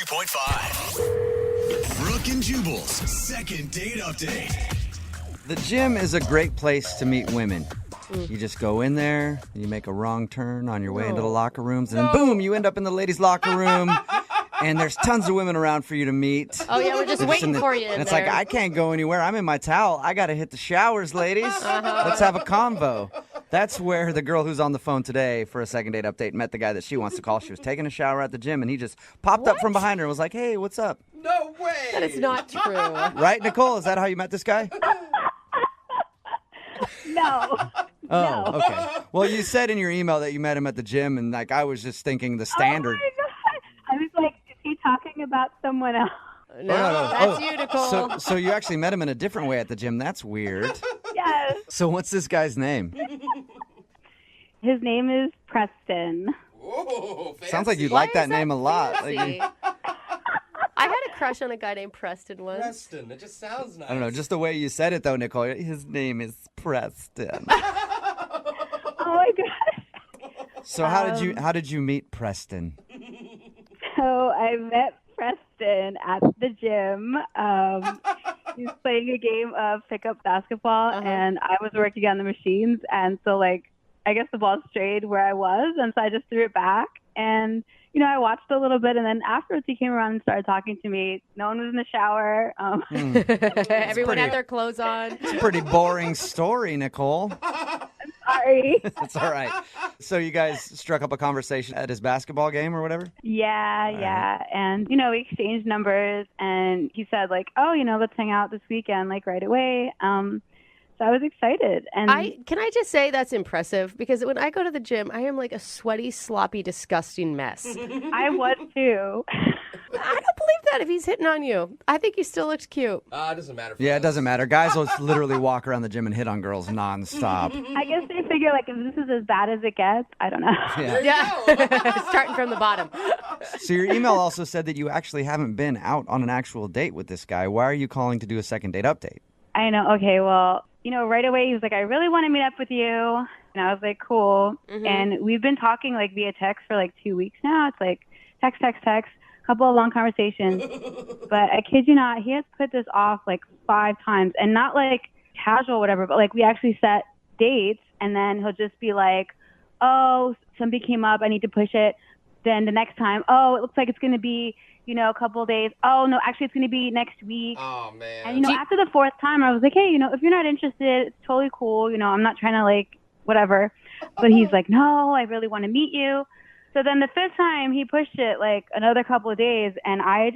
93.5. Brooke and Jubal's second date update. The gym is a great place to meet women. You just go in there, you make a wrong turn on your way into the locker rooms, and then boom, you end up in the ladies' locker room. And there's tons of women around for you to meet. Oh, yeah, we're just waiting for you. And it's like, I can't go anywhere. I'm in my towel. I got to hit the showers, ladies. Let's have a convo. That's where the girl who's on the phone today for a second date update met the guy that she wants to call. She was taking a shower at the gym, and he just popped up from behind her and was like, hey, what's up? No way. That is not true. Right, Nicole? Is that how you met this guy? No. Oh, okay. Well, you said in your email that you met him at the gym, and like I was just thinking the standard. Oh my God. I was like, is he talking about someone else? No, that's you, Nicole. So you actually met him in a different way at the gym. That's weird. Yes. So what's this guy's name? His name is Preston. Whoa, fancy. Sounds like you like that name a lot. Fancy? I had a crush on a guy named Preston once. Preston. It just sounds nice. I don't know, just the way you said it though, Nicole. His name is Preston. Oh my God. So how did you meet Preston? So I met Preston at the gym. He was playing a game of pickup basketball, and I was working on the machines. And so, like, I guess the ball strayed where I was, and so I just threw it back. And, you know, I watched a little bit, and then afterwards he came around and started talking to me. No one was in the shower. Everyone had their clothes on. It's a pretty boring story, Nicole. Sorry. It's all right. So you guys struck up a conversation at his basketball game or whatever? Yeah. And, you know, we exchanged numbers, and he said, like, oh, you know, let's hang out this weekend, like, right away. So I was excited. And Can I just say that's impressive? Because when I go to the gym, I am like a sweaty, sloppy, disgusting mess. I was too. I don't believe that if he's hitting on you. I think he still looks cute. It doesn't matter. Yeah, it doesn't matter. Guys will literally walk around the gym and hit on girls nonstop. I guess they figure, like, if this is as bad as it gets, I don't know. Yeah. Starting from the bottom. So your email also said that you actually haven't been out on an actual date with this guy. Why are you calling to do a second date update? I know. Okay, well, you know, right away he was like, I really want to meet up with you. And I was like, cool. And we've been talking, like, via text for, like, 2 weeks now. It's like text, couple of long conversations. But I kid you not, he has put this off, like, 5 times. And not, like, casual or whatever, but, like, we actually set dates. And then he'll just be like, oh, something came up. I need to push it. Then the next time, oh, it looks like it's going to be, you know, a couple of days. Oh, no, actually, it's going to be next week. Oh, man. And, you know, after the 4th time, I was like, hey, you know, if you're not interested, it's totally cool. You know, I'm not trying to, like, whatever. But he's like, no, I really want to meet you. So then the 5th time, he pushed it, like, another couple of days. And I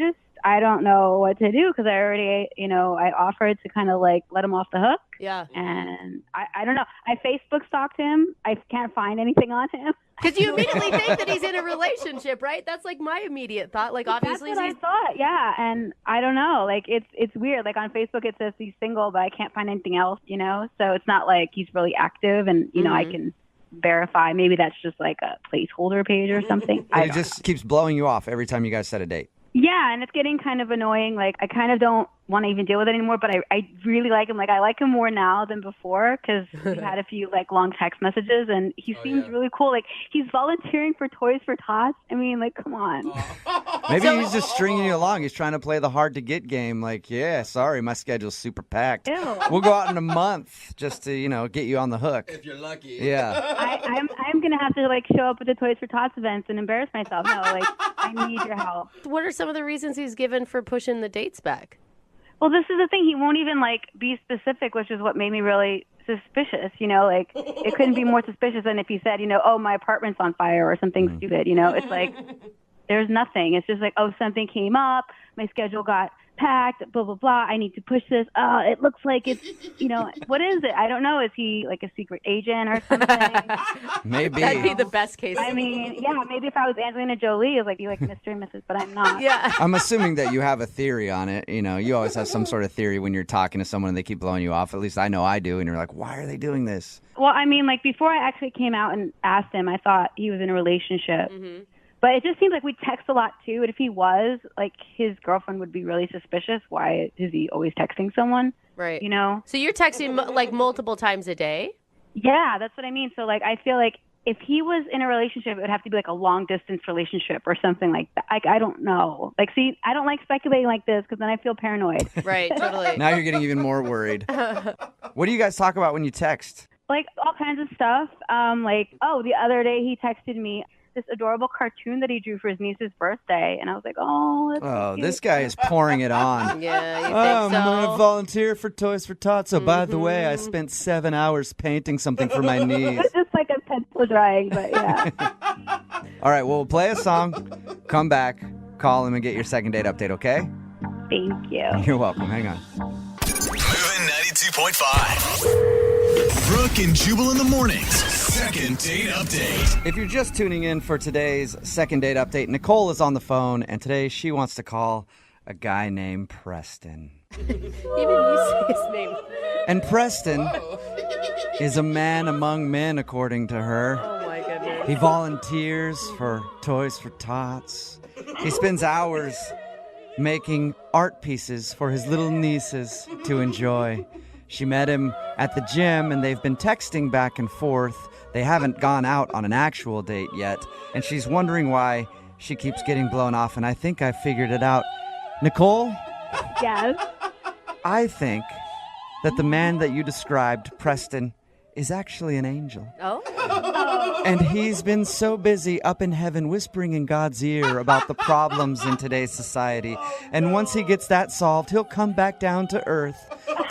don't know what to do because I already, you know, I offered to kind of, like, let him off the hook. Yeah. And I don't know. I Facebook stalked him. I can't find anything on him. Because you immediately think that he's in a relationship, right? That's like my immediate thought. Like, obviously, that's what I thought. Yeah, and I don't know. Like, it's weird. Like, on Facebook it says he's single, but I can't find anything else. You know, so it's not like he's really active, and you know, I can verify. Maybe that's just like a placeholder page or something. It just keeps blowing you off every time you guys set a date. Yeah, and it's getting kind of annoying. Like, I kind of don't want to even deal with it anymore, but I really like him. Like, I like him more now than before because we've had a few, like, long text messages, and he seems really cool. Like, he's volunteering for Toys for Tots. I mean, like, come on. Maybe he's just stringing you along. He's trying to play the hard-to-get game. Like, yeah, sorry, my schedule's super packed. Ew. We'll go out in a month just to, you know, get you on the hook. If you're lucky. Yeah. I'm going to have to, like, show up at the Toys for Tots events and embarrass myself. No, like, I need your help. What are some of the reasons he's given for pushing the dates back? Well, this is the thing. He won't even, like, be specific, which is what made me really suspicious, you know? Like, it couldn't be more suspicious than if he said, you know, oh, my apartment's on fire or something stupid, you know? It's like, there's nothing. It's just like, oh, something came up. My schedule got packed, blah, blah, blah. I need to push this. It looks like it's, you know, what is it? I don't know. Is he like a secret agent or something? Maybe. That'd be the best case. I mean, yeah, maybe if I was Angelina Jolie, it's like, you like Mr. and Mrs., but I'm not. Yeah. I'm assuming that you have a theory on it. You know, you always have some sort of theory when you're talking to someone and they keep blowing you off. At least I know I do. And you're like, why are they doing this? Well, I mean, like, before I actually came out and asked him, I thought he was in a relationship. But it just seems like we text a lot, too. And if he was, like, his girlfriend would be really suspicious. Why is he always texting someone? Right. You know? So you're texting, like, multiple times a day? Yeah, that's what I mean. So, like, I feel like if he was in a relationship, it would have to be like a long distance relationship or something like that. I don't know. Like, see, I don't like speculating like this because then I feel paranoid. Right, totally. Now you're getting even more worried. What do you guys talk about when you text? Like all kinds of stuff. The other day he texted me this adorable cartoon that he drew for his niece's birthday, and I was like, oh, that's so cute. This guy is pouring it on. Yeah, you think I'm so? going to volunteer for Toys for Tots. So, by the way, I spent 7 hours painting something for my niece. It's just like a pencil drawing, but yeah. All right, well, we'll play a song, come back, call him, and get your second date update, okay? Thank you. You're welcome. Hang on. Moving 92.5. Brooke and Jubal in the mornings. Second date update. If you're just tuning in for today's second date update, Nicole is on the phone, and today she wants to call a guy named Preston. Even you say his name. And Preston is a man among men, according to her. Oh, my goodness. He volunteers for Toys for Tots. He spends hours making art pieces for his little nieces to enjoy. She met him at the gym, and they've been texting back and forth. They haven't gone out on an actual date yet, and she's wondering why she keeps getting blown off, and I think I figured it out. Nicole, Yes. I think that the man that you described, Preston, is actually an angel. Oh? And he's been so busy up in heaven whispering in God's ear about the problems in today's society. And once he gets that solved, he'll come back down to earth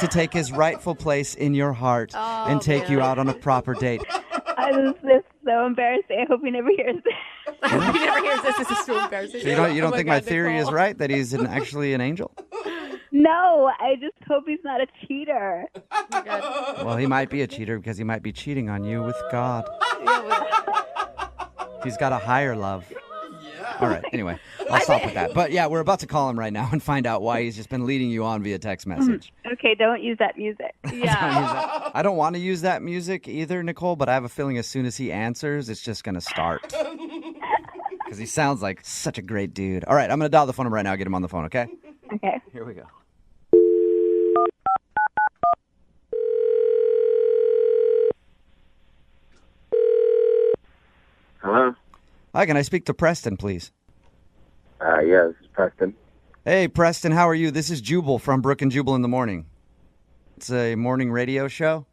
to take his rightful place in your heart and take you out on a proper date. This is so embarrassing. I hope he never hears this. I hope he never hears this. This is so embarrassing. So you don't think my theory is right, that he's actually an angel? No, I just hope he's not a cheater. Oh my God. Well, he might be a cheater because he might be cheating on you with God. He's got a higher love. All right, anyway, I'll stop with that. But yeah, we're about to call him right now and find out why he's just been leading you on via text message. Okay, don't use that music. Yeah. I don't want to use that music either, Nicole, but I have a feeling as soon as he answers, it's just going to start. Because he sounds like such a great dude. All right, I'm going to dial the phone number right now, get him on the phone, okay? Okay. Here we go. Hello? Hi, can I speak to Preston, please? Yeah, this is Preston. Hey, Preston, how are you? This is Jubal from Brooke and Jubal in the morning. It's a morning radio show.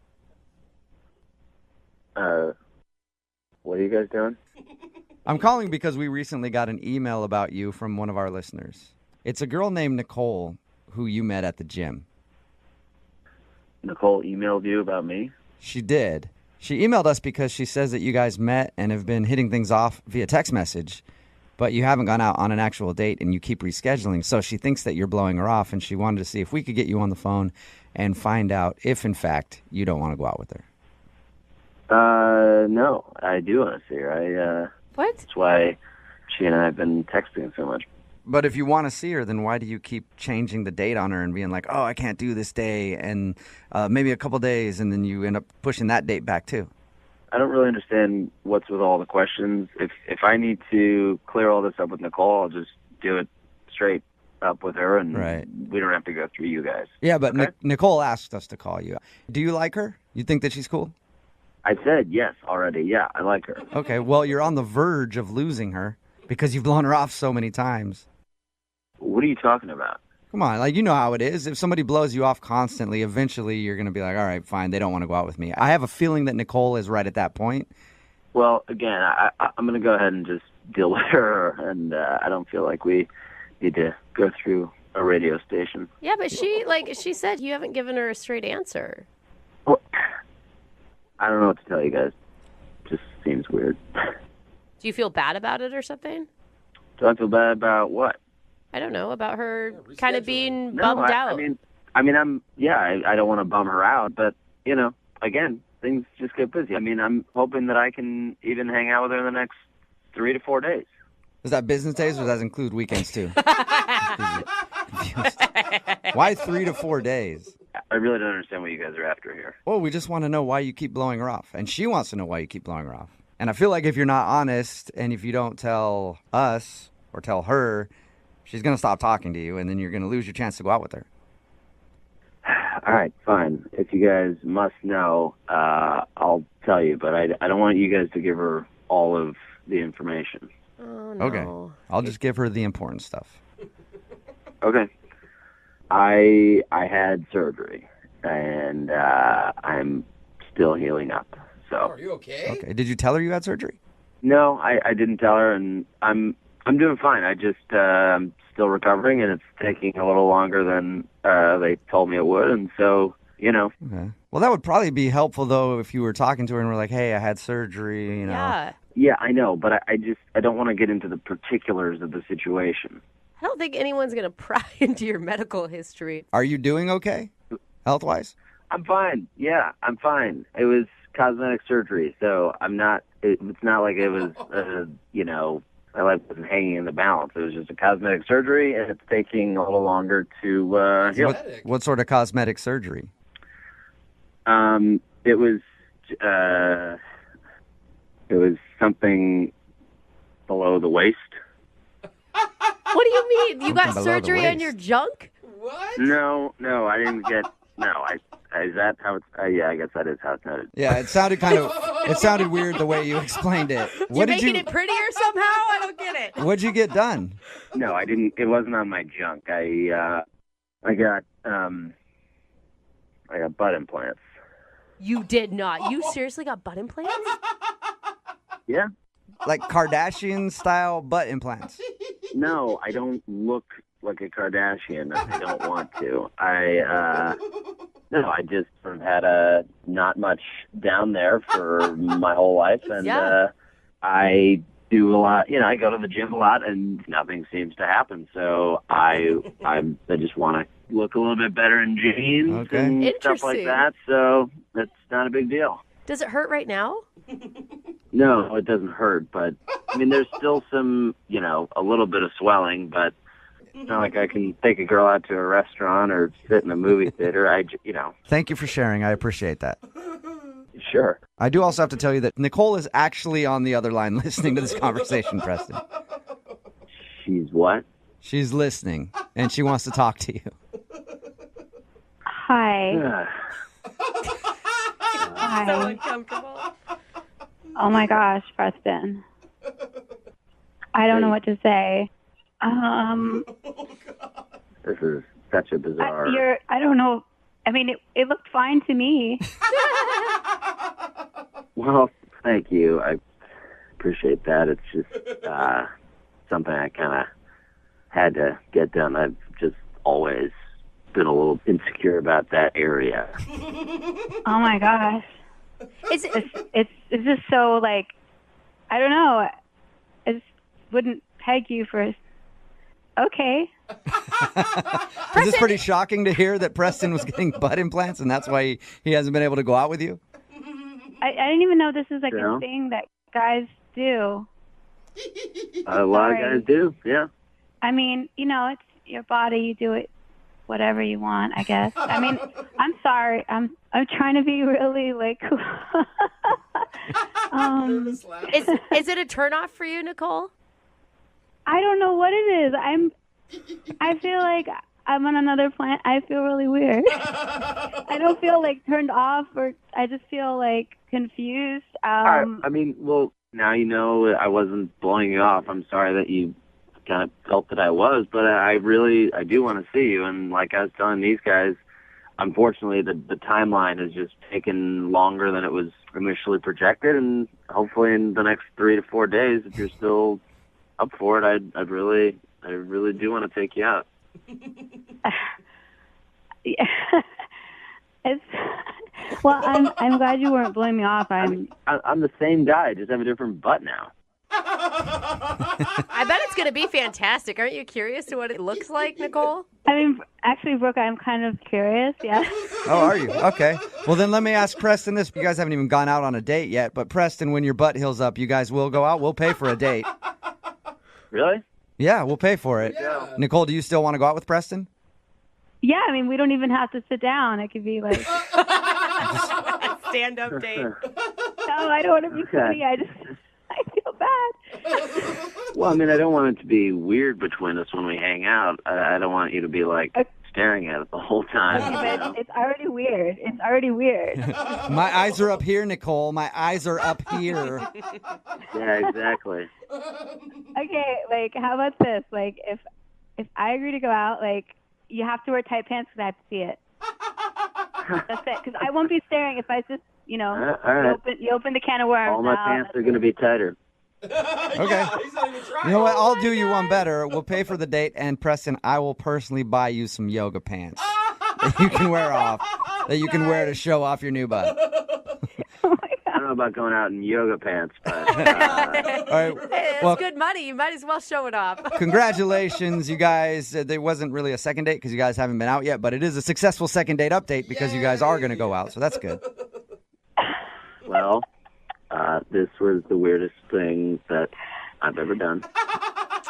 What are you guys doing? I'm calling because we recently got an email about you from one of our listeners. It's a girl named Nicole who you met at the gym. Nicole emailed you about me? She did. She emailed us because she says that you guys met and have been hitting things off via text message, but you haven't gone out on an actual date and you keep rescheduling. So she thinks that you're blowing her off, and she wanted to see if we could get you on the phone and find out if, in fact, you don't want to go out with her. No, I do want to see her. What? That's why she and I have been texting so much. But if you want to see her, then why do you keep changing the date on her and being like, oh, I can't do this day, and maybe a couple days, and then you end up pushing that date back too? I don't really understand what's with all the questions. If I need to clear all this up with Nicole, I'll just do it straight up with her, and Right. we don't have to go through you guys. Yeah, but Okay? Nicole asked us to call you. Do you like her? You think that she's cool? I said yes already. Yeah, I like her. Okay, well, you're on the verge of losing her because you've blown her off so many times. What are you talking about? Come on, like, you know how it is. If somebody blows you off constantly, eventually you're going to be like, all right, fine, they don't want to go out with me. I have a feeling that Nicole is right at that point. Well, again, I'm going to go ahead and just deal with her, and I don't feel like we need to go through a radio station. Yeah, but she said you haven't given her a straight answer. Well, I don't know what to tell you guys. It just seems weird. Do you feel bad about it or something? Do I feel bad about what? I don't know, about her kind of being No, bummed out. I don't want to bum her out, but, again, things just get busy. I'm hoping that I can even hang out with her in the next 3 to 4 days. Is that business days or does that include weekends too? Confused. Why 3 to 4 days? I really don't understand what you guys are after here. Well, we just want to know why you keep blowing her off. And she wants to know why you keep blowing her off. And I feel like if you're not honest and if you don't tell us or tell her, she's going to stop talking to you and then you're going to lose your chance to go out with her. All right, fine. If you guys must know, I'll tell you, but I don't want you guys to give her all of the information. Oh, no. Okay. I'll just give her the important stuff. Okay. I had surgery, and I'm still healing up. So. Are you okay? Okay. Did you tell her you had surgery? No, I didn't tell her, and I'm doing fine. I just I'm still recovering, and it's taking a little longer than they told me it would, and so, you know. Okay. Well, that would probably be helpful, though, if you were talking to her and were like, hey, I had surgery, you know. Yeah. Yeah, I know, but I don't want to get into the particulars of the situation. I don't think anyone's going to pry into your medical history. Are you doing okay, health-wise? I'm fine. Yeah, I'm fine. It was cosmetic surgery, so I'm not. It's not like it was, you know, my life wasn't hanging in the balance. It was just a cosmetic surgery, and it's taking a little longer to heal. What sort of cosmetic surgery? It was something below the waist. What do you mean? You got Something below the surgery on waist. your junk? What? No, I didn't get. No, is that how it's? Yeah, I guess that is how it's noted. Yeah, it sounded weird the way you explained it. You're making it prettier somehow? I don't get it. What'd you get done? No, I didn't. It wasn't on my junk. I got butt implants. You did not. You seriously got butt implants? Yeah. Like Kardashian-style butt implants. No, I don't look like a Kardashian. I don't want to. No, I just sort of had not much down there for my whole life, and Yeah. I do a lot. You know, I go to the gym a lot, and nothing seems to happen. So I just want to look a little bit better in jeans Okay. and stuff like Interesting. that. So that's not a big deal. Does it hurt right now? No, it doesn't hurt, but I mean, there's still some, you know, a little bit of swelling, but it's not like I can take a girl out to a restaurant or sit in a movie theater. You know. Thank you for sharing. I appreciate that. Sure. I do also have to tell you that Nicole is actually on the other line listening to this conversation, Preston. She's what? She's listening, and she wants to talk to you. Hi. So Hi. uncomfortable. Oh my gosh, Preston. I don't know what to say. This is such a bizarre. I don't know. I mean, it looked fine to me. Well, thank you. I appreciate that. It's just something I kind of had to get done. I've just always been a little insecure about that area. Oh my gosh. It's just so, like, I don't know. I just wouldn't peg you for. Okay. Is this pretty shocking to hear that Preston was getting butt implants, and that's why he hasn't been able to go out with you? I didn't even know this is like Yeah. a thing that guys do. A lot of Sorry. guys do, yeah. I mean, you know, it's your body. You do it whatever you want, I guess. I mean, I'm sorry. I'm trying to be really like. Nervous laugh. Is it a turnoff for you, Nicole? I don't know what it is. I feel like I'm on another planet. I feel really weird. I don't feel like turned off, or I just feel like confused. I mean, well, now you know I wasn't blowing you off. I'm sorry that you kind of felt that I was, but I do want to see you. And like I was telling these guys, unfortunately, the timeline has just taken longer than it was initially projected. And hopefully in the next 3 to 4 days, if you're still up for it, I really do want to take you out. Well, I'm glad you weren't blowing me off. I'm the same guy, just have a different butt now. I bet it's going to be fantastic. Aren't you curious to what it looks like, Nicole? I mean, actually, Brooke, I'm kind of curious. Yeah. Oh, are you? Okay. Well, then let me ask Preston this. You guys haven't even gone out on a date yet, but Preston, when your butt heals up, you guys will go out? We'll pay for a date. Really? Yeah, we'll pay for it. Yeah. Nicole, do you still want to go out with Preston? Yeah, I mean, we don't even have to sit down. It could be like, A stand-up date. no, I don't want to be funny. I feel bad. Well, I mean, I don't want it to be weird between us when we hang out. I don't want you to be like staring at it the whole time. But it's already weird. It's already weird. My eyes are up here, Nicole. My eyes are up here. Yeah, exactly. Okay, like, how about this? Like, if I agree to go out, like, you have to wear tight pants because I have to see it. That's it. Because I won't be staring if I just, All right. you open the can of worms. All my pants are going to be tighter. Okay. He's not even trying. You know what? I'll do you one better. We'll pay for the date, and Preston, I will personally buy you some yoga pants that you can wear off, that you can wear to show off your new butt. I don't know about going out in yoga pants, but All right. Hey, Well, it's good money. You might as well show it off. congratulations, you guys. There wasn't really a second date because you guys haven't been out yet, but it is a successful second date update because you guys are going to go out, so that's good. well, this was the weirdest thing that I've ever done.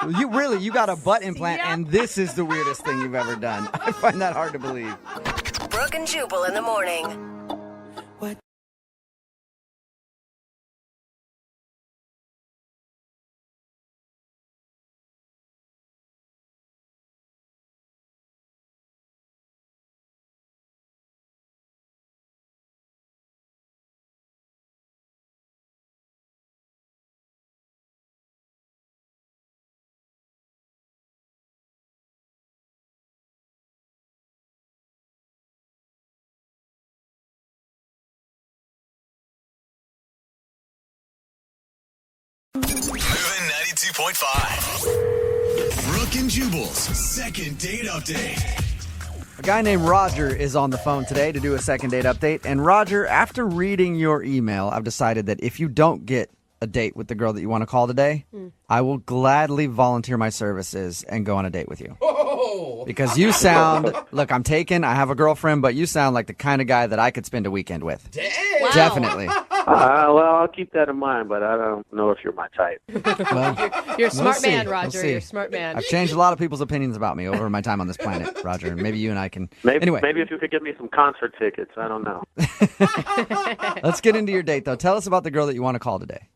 You got a butt implant, and this is the weirdest thing you've ever done. I find that hard to believe. Brooke and Jubal in the morning. Moving 92.5. Brooke and Jubal's second date update. A guy named Roger is on the phone today to do a second date update. And Roger, after reading your email, I've decided that if you don't get a date with the girl that you want to call today, I will gladly volunteer my services and go on a date with you. Oh. Because you sound, look, I'm taken, I have a girlfriend, but you sound like the kind of guy that I could spend a weekend with. Dang. Wow. Definitely. Well, I'll keep that in mind, but I don't know if you're my type. Well, You're a smart see. man, We'll Roger. see. You're a smart man. I've changed a lot of people's opinions about me over my time on this planet, Roger. Maybe you and I can. Maybe Anyway, if you could give me some concert tickets, I don't know. let's get into your date, though. Tell us about the girl that you want to call today.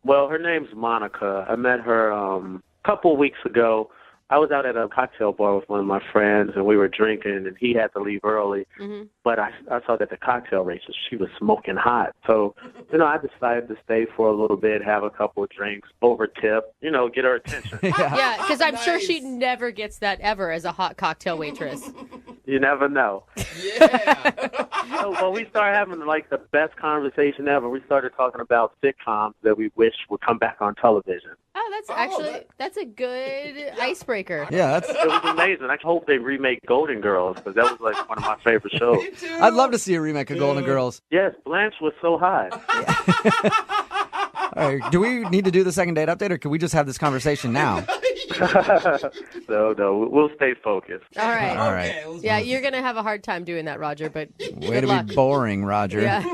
Well, her name's Monica. I met her a couple weeks ago. I was out at a cocktail bar with one of my friends, and we were drinking, and he had to leave early. Mm-hmm. But I saw that the cocktail races, she was smoking hot. So, I decided to stay for a little bit, have a couple of drinks, over tip, get her attention. Yeah, because I'm sure Nice. she never gets that ever as a hot cocktail waitress. You never know. Yeah. Well, we started having, like, the best conversation ever. We started talking about sitcoms that we wish would come back on television. Oh, that's a good icebreaker. Yeah, It was amazing. I hope they remake Golden Girls, because that was, like, one of my favorite shows. I'd love to see a remake of Golden Girls. Yes, Blanche was so hot. All right, do we need to do the second date update, or can we just have this conversation now? No, we'll stay focused. All right. All right. Okay, let's Yeah, you're going to have a hard time doing that, Roger, but Way good to luck. be boring, Roger. Yeah.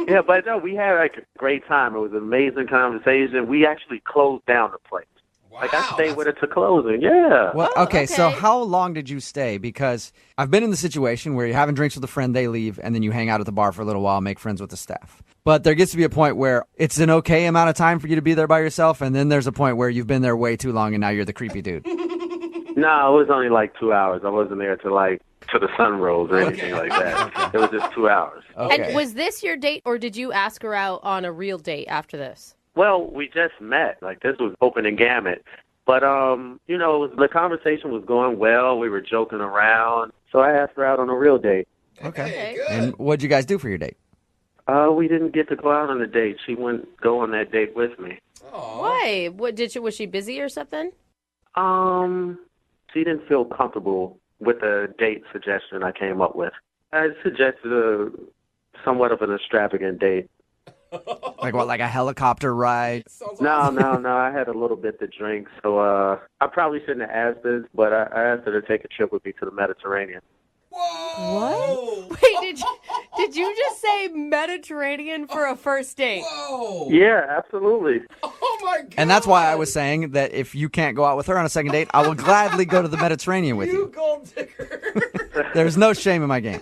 Yeah, but no, we had like a great time. It was an amazing conversation. We actually closed down the place. Wow, Like, I stayed with it to closing. Yeah. Well, Oh, okay, so okay. how long did you stay? Because I've been in the situation where you're having drinks with a friend, they leave, and then you hang out at the bar for a little while, make friends with the staff. But there gets to be a point where it's an okay amount of time for you to be there by yourself, and then there's a point where you've been there way too long and now you're the creepy dude. No, it was only like 2 hours. I wasn't there to the sun rose or anything like that. It was just 2 hours. Okay. And was this your date, or did you ask her out on a real date after this? Well, we just met. Like, this was opening gamut. But, the conversation was going well. We were joking around. So I asked her out on a real date. Okay. Good. And what'd you guys do for your date? We didn't get to go out on a date. She wouldn't go on that date with me. Aw. Why? Was she busy or something? She didn't feel comfortable with the date suggestion I came up with. I suggested somewhat of an extravagant date. Like what, like a helicopter ride? Sounds No, awesome. I had a little bit to drink, so I probably shouldn't have asked this, but I asked her to take a trip with me to the Mediterranean. Whoa. Wait, did you just say Mediterranean for a first date? Whoa. Yeah, absolutely. Oh my God. And that's why I was saying that if you can't go out with her on a second date, I will gladly go to the Mediterranean with You you. gold digger. There's no shame in my game.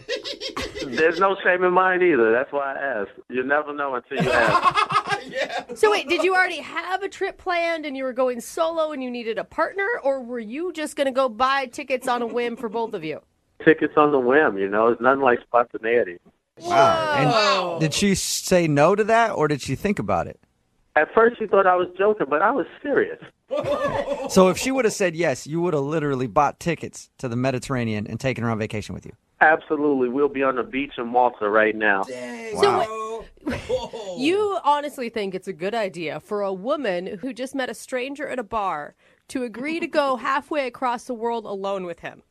There's no shame in mine either. That's why I asked. You never know until you ask. Yeah. So wait, did you already have a trip planned and you were going solo and you needed a partner, or were you just going to go buy tickets on a whim for both of you? tickets on the whim, you know? It's nothing like spontaneity. Wow. And did she say no to that, or did she think about it? At first, she thought I was joking, but I was serious. So if she would have said yes, you would have literally bought tickets to the Mediterranean and taken her on vacation with you. Absolutely. We'll be on the beach in Malta right now. Dang, Wow. bro. You honestly think it's a good idea for a woman who just met a stranger at a bar to agree to go halfway across the world alone with him?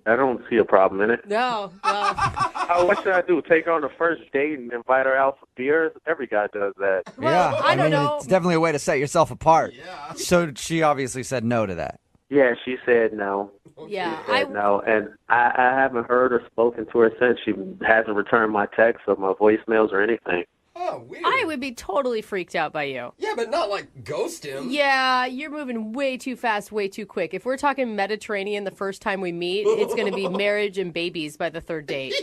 I don't see a problem in it. No. Well, What should I do? Take her on the first date and invite her out for beers? Every guy does that. Well, I don't know. It's definitely a way to set yourself apart. Yeah. So she obviously said no to that. Yeah, she said no. yeah. Said no, and I haven't heard or spoken to her since. She hasn't returned my texts or my voicemails or anything. Oh, weird. I would be totally freaked out by you. Yeah, but not like ghost him. Yeah, you're moving way too fast, way too quick. If we're talking Mediterranean the first time we meet, it's going to be marriage and babies by the third date.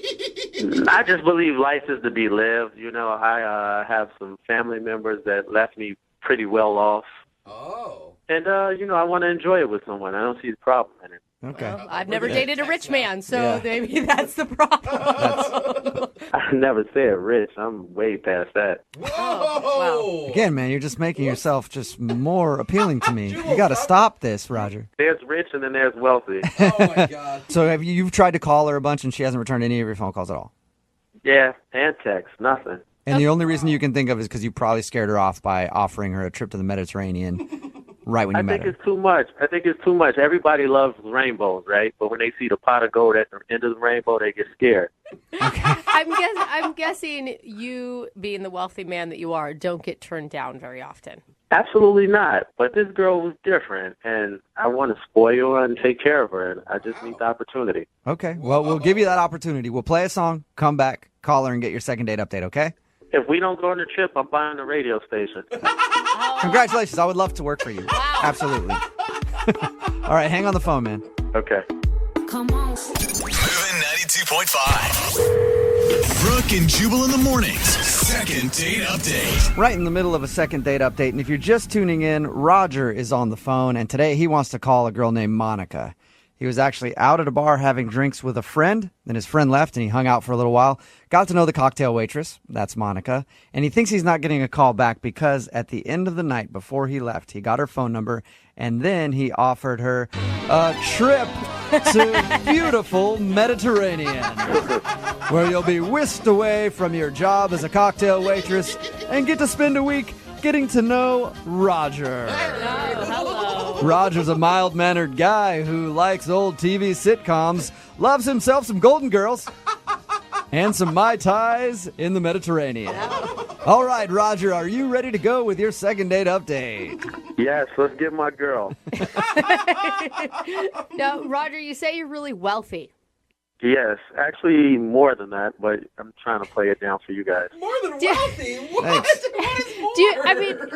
I just believe life is to be lived. You know, I have some family members that left me pretty well off. Oh. And, you know, I want to enjoy it with someone. I don't see the problem in it. Okay. Well, I've never Yeah. dated a rich man, so Yeah. maybe that's the problem. I never said rich. I'm way past that. Whoa. Again, man, you're just making yourself just more appealing to me. You got to stop this, Roger. There's rich and then there's wealthy. Oh, my God. So you've tried to call her a bunch and she hasn't returned any of your phone calls at all? Yeah, and text, nothing. And the only reason you can think of is because you probably scared her off by offering her a trip to the Mediterranean right when you I met think her. it's too much. I think it's too much. Everybody loves rainbows, right? But when they see the pot of gold at the end of the rainbow, they get scared. I'm guessing you, being the wealthy man that you are, don't get turned down very often. Absolutely not. But this girl was different, and I want to spoil her and take care of her, and I just need the opportunity. Okay, well, we'll give you that opportunity. We'll play a song, come back, call her, and get your second date update, okay? If we don't go on the trip, I'm buying a radio station. Congratulations. I would love to work for you. Absolutely. All right, hang on the phone, man. Okay. Moving 92.5. Brooke and Jubal in the mornings. Second date update. Right in the middle of a second date update, and if you're just tuning in, Roger is on the phone, and today he wants to call a girl named Monica. He was actually out at a bar having drinks with a friend. Then his friend left and he hung out for a little while. Got to know the cocktail waitress. That's Monica. And he thinks he's not getting a call back because at the end of the night before he left, he got her phone number and then he offered her a trip to beautiful Mediterranean, where you'll be whisked away from your job as a cocktail waitress and get to spend a week getting to know Roger. Roger's a mild-mannered guy who likes old TV sitcoms, loves himself some Golden Girls, and some Mai Tais in the Mediterranean. All right, Roger, are you ready to go with your second date update? Yes, let's get my girl. Now, Roger, you say you're really wealthy. Yes, actually more than that, but I'm trying to play it down for you guys. More than wealthy? What? Thanks. What is more?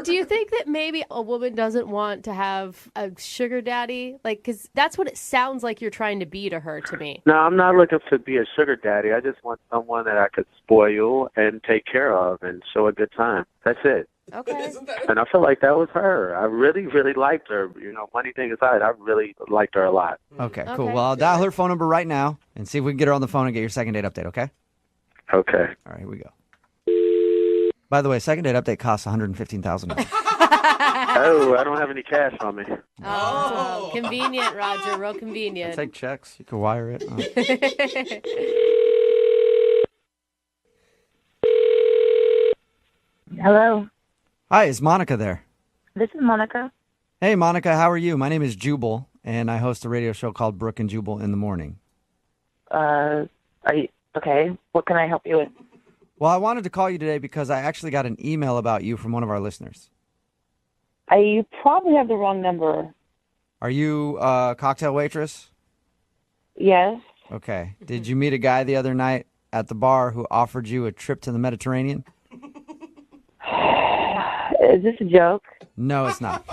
Do you think that maybe a woman doesn't want to have a sugar daddy? Like, because that's what it sounds like you're trying to be to her, to me. No, I'm not looking to be a sugar daddy. I just want someone that I could spoil and take care of and show a good time. That's it. Okay. Isn't that And I feel like that was her. I really, really liked her. You know, funny thing aside, I really liked her a lot. Okay, cool. Okay. Well, I'll dial her phone number right now and see if we can get her on the phone and get your second date update, okay? Okay. All right, here we go. By the way, second date update costs $115,000. Oh, I don't have any cash on me. Oh, convenient, Roger. Real convenient. Take checks. You can wire it. Hello, Hi, is Monica there? this is Monica. Hey, Monica, how are you? My name is Jubal, and I host a radio show called Brooke and Jubal in the morning. Are you okay? What can I help you with? Well, I wanted to call you today because I actually got an email about you from one of our listeners. You probably have the wrong number. Are you a cocktail waitress? Yes. Okay. Did you meet a guy the other night at the bar who offered you a trip to the Mediterranean? Is this a joke? No, it's not.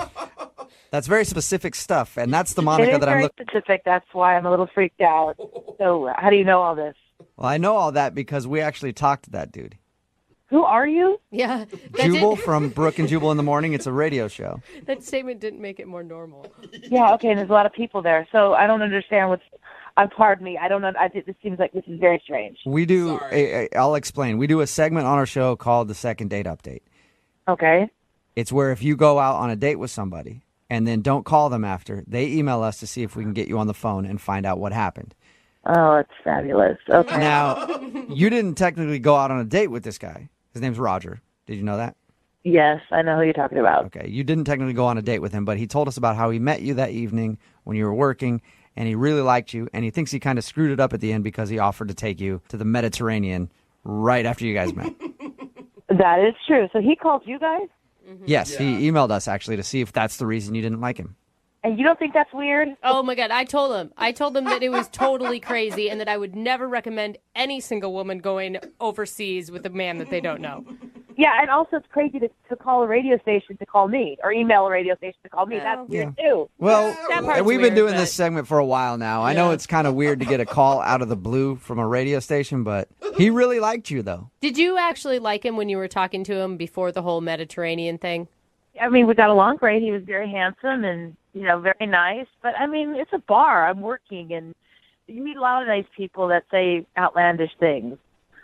That's very specific stuff, and that's the It Monica is that I'm very looking. specific. That's why I'm a little freaked out. So, how do you know all this? Well, I know all that because we actually talked to that dude. Who are you? Yeah. Jubal from Brooke and Jubal in the morning. It's a radio show. That statement didn't make it more normal. Yeah. Okay. And there's a lot of people there, so I don't understand what's. Pardon me. I don't know. This seems like this is very strange. We do. I'll explain. We do a segment on our show called the Second Date Update. Okay. It's where if you go out on a date with somebody and then don't call them after, they email us to see if we can get you on the phone and find out what happened. Oh, it's fabulous. Okay. Now, you didn't technically go out on a date with this guy. His name's Roger. Did you know that? Yes, I know who you're talking about. Okay. You didn't technically go on a date with him, but he told us about how he met you that evening when you were working, and he really liked you, and he thinks he kind of screwed it up at the end because he offered to take you to the Mediterranean right after you guys met. That is true. So he called you guys? Yes, he emailed us actually to see if that's the reason you didn't like him. And you don't think that's weird? Oh my God, I told him that it was totally crazy and that I would never recommend any single woman going overseas with a man that they don't know. Yeah, and also it's crazy to call a radio station to call me or email a radio station to call me. That's weird too. Well, That part's we've been weird, doing but- this segment for a while now. I know it's kind of weird to get a call out of the blue from a radio station, but he really liked you, though. Did you actually like him when you were talking to him before the whole Mediterranean thing? I mean, we got along great. He was very handsome and, very nice. But, I mean, it's a bar. I'm working, and you meet a lot of nice people that say outlandish things.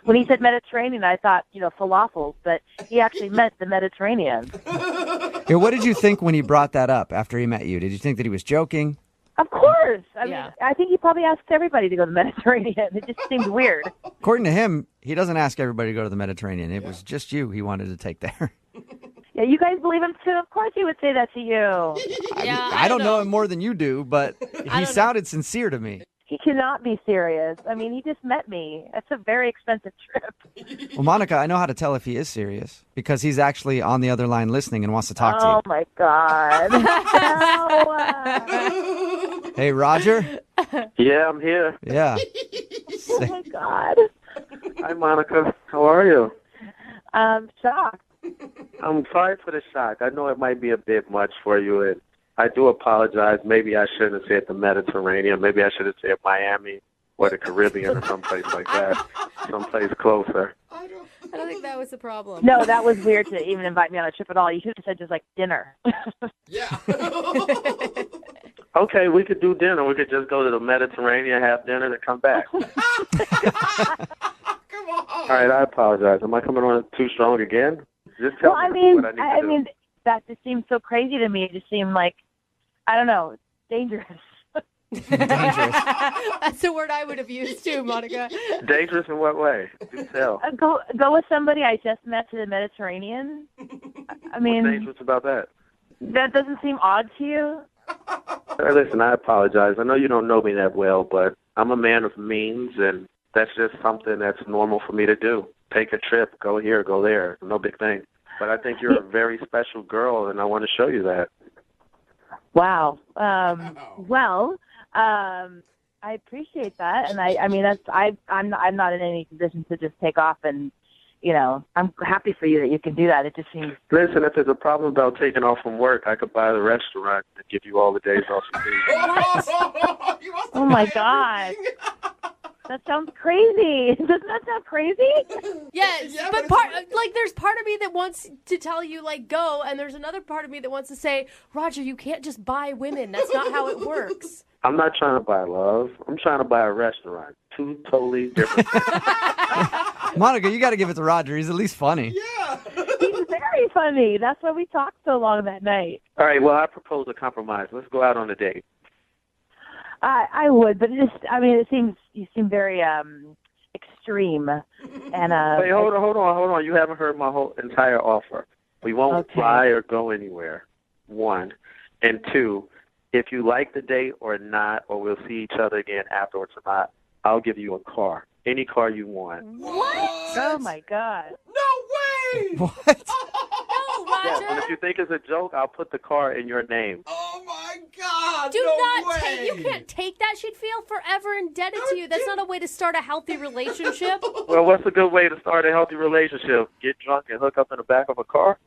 When he said Mediterranean, I thought, falafels, but he actually meant the Mediterranean. Here, what did you think when he brought that up after he met you? Did you think that he was joking? Of course. I mean, Yeah. I think he probably asked everybody to go to the Mediterranean. It just seemed weird. According to him, he doesn't ask everybody to go to the Mediterranean. It was just you he wanted to take there. Yeah, you guys believe him too? Of course he would say that to you. Yeah, I don't know him more than you do, but he know. sounded sincere to me. He cannot be serious. I mean, he just met me. That's a very expensive trip. Well, Monica, I know how to tell if he is serious because he's actually on the other line listening and wants to talk to Oh, my God. No. you. Hey, Roger? Yeah, I'm here. Yeah. Oh, my God. Hi, Monica. How are you? I'm shocked. I'm sorry for the shock. I know it might be a bit much for you, and I do apologize. Maybe I shouldn't have said the Mediterranean. Maybe I should have said Miami or the Caribbean or someplace like that, someplace closer. I don't think that was the problem. No, that was weird to even invite me on a trip at all. You should have said just like dinner. Yeah. Okay, we could do dinner. We could just go to the Mediterranean, have dinner, and come back. Come on. All right, I apologize. Am I coming on too strong again? Just tell Well, I me mean, what I need to do. that just seemed so crazy to me. It just seemed like, I don't know, dangerous. Dangerous. That's the word I would have used too, Monica. Dangerous in what way? Do tell. Go with somebody I just met to the Mediterranean. I mean, What's dangerous about that? that doesn't seem odd to you. Listen, I apologize. I know you don't know me that well, but I'm a man of means, and that's just something that's normal for me to do. Take a trip, go here, go there. No big thing. But I think you're a very special girl, and I want to show you that. Wow. I appreciate that, and I mean I'm not in any position to just take off, and I'm happy for you that you can do that. It just seems. Listen, if there's a problem about taking off from work, I could buy the restaurant and give you all the days off you need. Oh my God. That sounds crazy. Doesn't that sound crazy? Yes, Yeah, but but it's there's part of me that wants to tell you, go, and there's another part of me that wants to say, Roger, you can't just buy women. That's not how it works. I'm not trying to buy love. I'm trying to buy a restaurant. Two totally different things. Monica, you got to give it to Roger. He's at least funny. Yeah. He's very funny. That's why we talked so long that night. All right, well, I propose a compromise. Let's go out on a date. I would, but it seems you seem very extreme. And Wait, hold on. You haven't heard my whole entire offer. We won't Okay. fly or go anywhere, one. And two, if you like the date or not, or we'll see each other again afterwards or not, I'll give you a car. Any car you want. What? Oh my God. No way! What? No, Yes, and Roger. if you think it's a joke, I'll put the car in your name. Oh my God! Do no not way. take. You can't take that. She'd feel forever indebted to you. That's not a way to start a healthy relationship. Well, what's a good way to start a healthy relationship? Get drunk and hook up in the back of a car?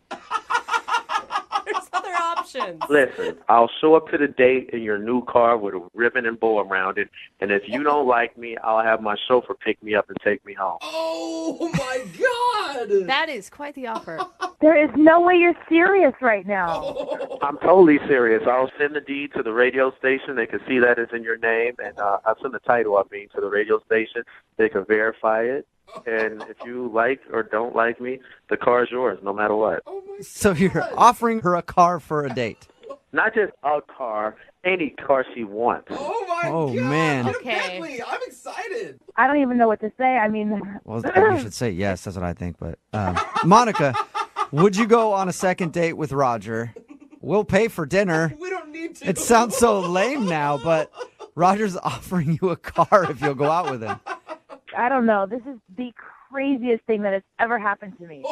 There's other options. options. Listen, I'll show up to the date in your new car with a ribbon and bow around it, and if you don't like me, I'll have my chauffeur pick me up and take me home. Oh my God! That is quite the offer. There is no way you're serious right now. I'm totally serious. I'll send the deed to the radio station. They can see that it's in your name, and I'll send the title, to the radio station. They can verify it. And if you like or don't like me, the car is yours, no matter what. Oh my So you're offering her a car for a date. Not just a car, any car she wants. Oh my Oh, God! man. Get a Okay. Bentley. I'm excited. I don't even know what to say. I mean, Well, you should say yes. That's what I think. But Monica, would you go on a second date with Roger? We'll pay for dinner. We don't need to. It sounds so lame now, but Roger's offering you a car if you'll go out with him. I don't know. This is the craziest thing that has ever happened to me.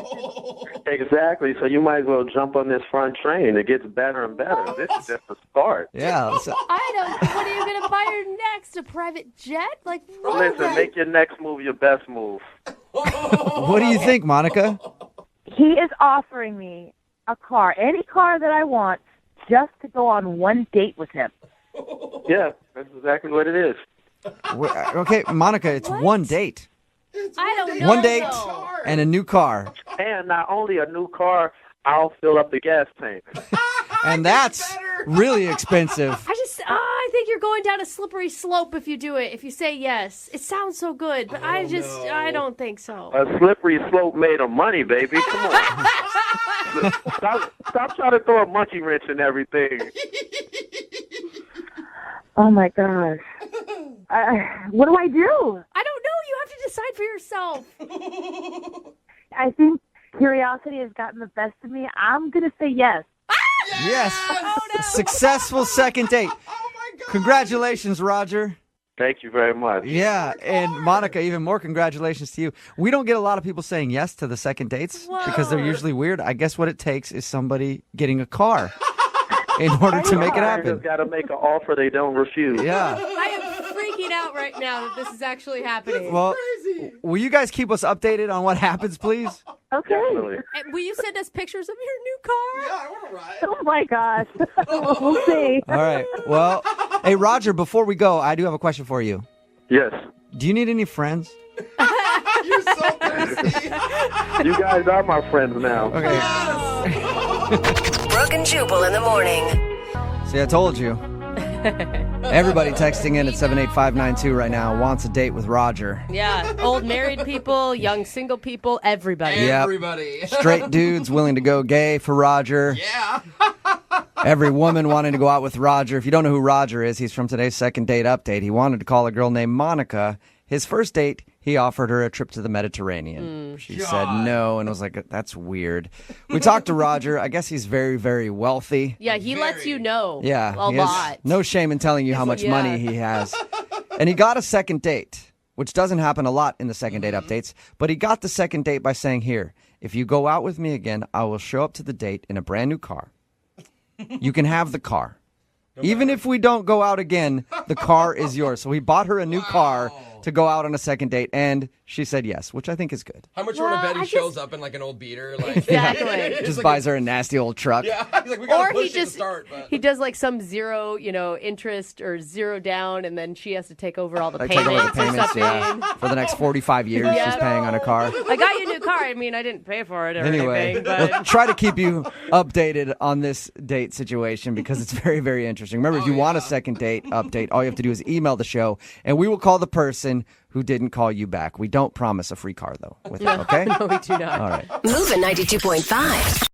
Exactly. So you might as well jump on this front train. It gets better and better. This is just the start. Yeah. So, I don't. What are you gonna buy her next? A private jet? Like what? Listen, make your next move your best move. what do you think, Monica? He is offering me a car, any car that I want, just to go on one date with him. Yeah, that's exactly what it is. Okay, Monica, it's one date. I don't know. One date though. and a new car. And not only a new car, I'll fill up the gas tank. And that's really expensive. I think you're going down a slippery slope if you do it. If you say yes, it sounds so good, but I don't think so. A slippery slope made of money, baby. Come on. Stop trying to throw a monkey wrench in everything. Oh my gosh. What do I do? I don't know. You have to decide for yourself. I think curiosity has gotten the best of me. I'm going to say yes. Yes. Oh, no. Successful second date. Oh my God! Congratulations, Roger. Thank you very much. Yeah, and Monica, even more congratulations to you. We don't get a lot of people saying yes to the second dates because they're usually weird. I guess what it takes is somebody getting a car in order to make it You happen. just got to make an offer they don't refuse. Yeah. I am freaking out right now that this is actually happening. Well, Crazy. will you guys keep us updated on what happens, please? Okay. Definitely. And will you send us pictures of your new car? Yeah, I want to ride. Oh my gosh. We'll see. All right. Well, hey, Roger, before we go, I do have a question for you. Yes. Do you need any friends? You're so thirsty. You guys are my friends now. Okay. Brooke and Jubal in the morning. See, I told you. Everybody texting in at 78592 right now wants a date with Roger. Yeah, old married people, young single people, everybody. Yep. Everybody. Straight dudes willing to go gay for Roger. Yeah. Every woman wanting to go out with Roger. If you don't know who Roger is, he's from today's second date update. He wanted to call a girl named Monica. His first date, he offered her a trip to the Mediterranean. She said no and was like, that's weird. We talked to Roger. I guess he's very, very wealthy. Yeah, he lets you know Yeah. a he has lot. no shame in telling you how much Yeah. money he has. And he got a second date, which doesn't happen a lot in the second date updates. But he got the second date by saying, here, if you go out with me again, I will show up to the date in a brand new car. You can have the car. Even if we don't go out again, the car is yours. So he bought her a new car to go out on a second date, and she said yes, which I think is good. How much you want to bet I he just- shows up in like an old beater? Like, Exactly. It's Just like buys her a nasty old truck. Yeah, he's like, we got Or to push he it to just start. But... he does like some zero, interest or zero down, and then she has to take over all the Like payments, take over the or payments, something. yeah. For the next 45 years, Yeah. she's paying on a car. I got you a new car. I mean, I didn't pay for it or Anyway, anything, but we'll try to keep you updated on this date situation because it's very, very interesting. Remember, if you want a second date update, all you have to do is email the show, and we will call the person who didn't call you back. We don't promise a free car, though, with it, okay? no, we do not. All right. Moving 92.5.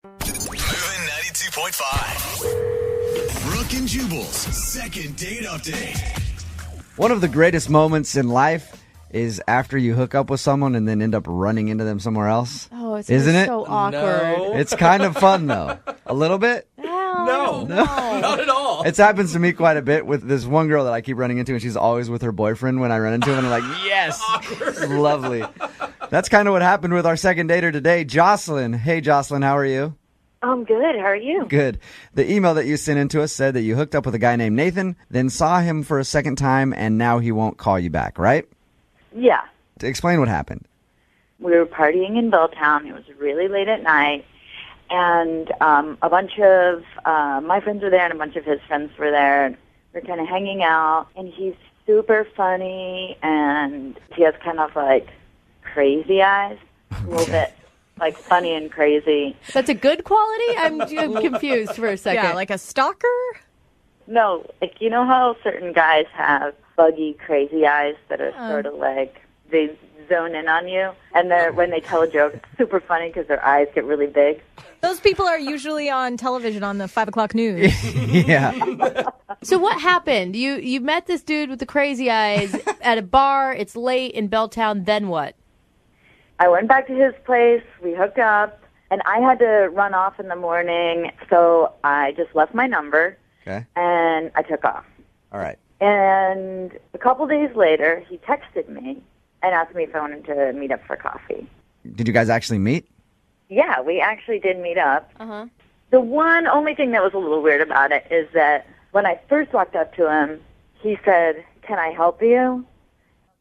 Moving 92.5. Brooke and Jubal's second date update. One of the greatest moments in life is after you hook up with someone and then end up running into them somewhere else. Oh, it's Isn't it? so awkward. It's kind of fun, though. A little bit. No, not at all. It's happens to me quite a bit with this one girl that I keep running into, and she's always with her boyfriend when I run into him, and I'm like, yes, lovely. That's kind of what happened with our second dater today, Jocelyn. Hey, Jocelyn, how are you? I'm good. How are you? Good. The email that you sent in to us said that you hooked up with a guy named Nathan, then saw him for a second time, and now he won't call you back, right? Yeah. Explain what happened. We were partying in Belltown. It was really late at night. And a bunch of my friends were there and a bunch of his friends were there. And we were kind of hanging out. And he's super funny. And he has kind of like crazy eyes. A little bit like funny and crazy. That's a good quality? I'm confused for a second. Yeah, like a stalker? No, like you know how certain guys have buggy, crazy eyes that are sort of like they zone in on you, and when they tell a joke, it's super funny because their eyes get really big. Those people are usually on television on the 5 o'clock news. Yeah. So what happened? You met this dude with the crazy eyes at a bar. It's late in Belltown. Then what? I went back to his place. We hooked up, and I had to run off in the morning, so I just left my number. Okay. And I took off. All right. And a couple days later, he texted me and asked me if I wanted to meet up for coffee. Did you guys actually meet? Yeah, we actually did meet up. Uh-huh. The only thing that was a little weird about it is that when I first walked up to him, he said, "Can I help you?"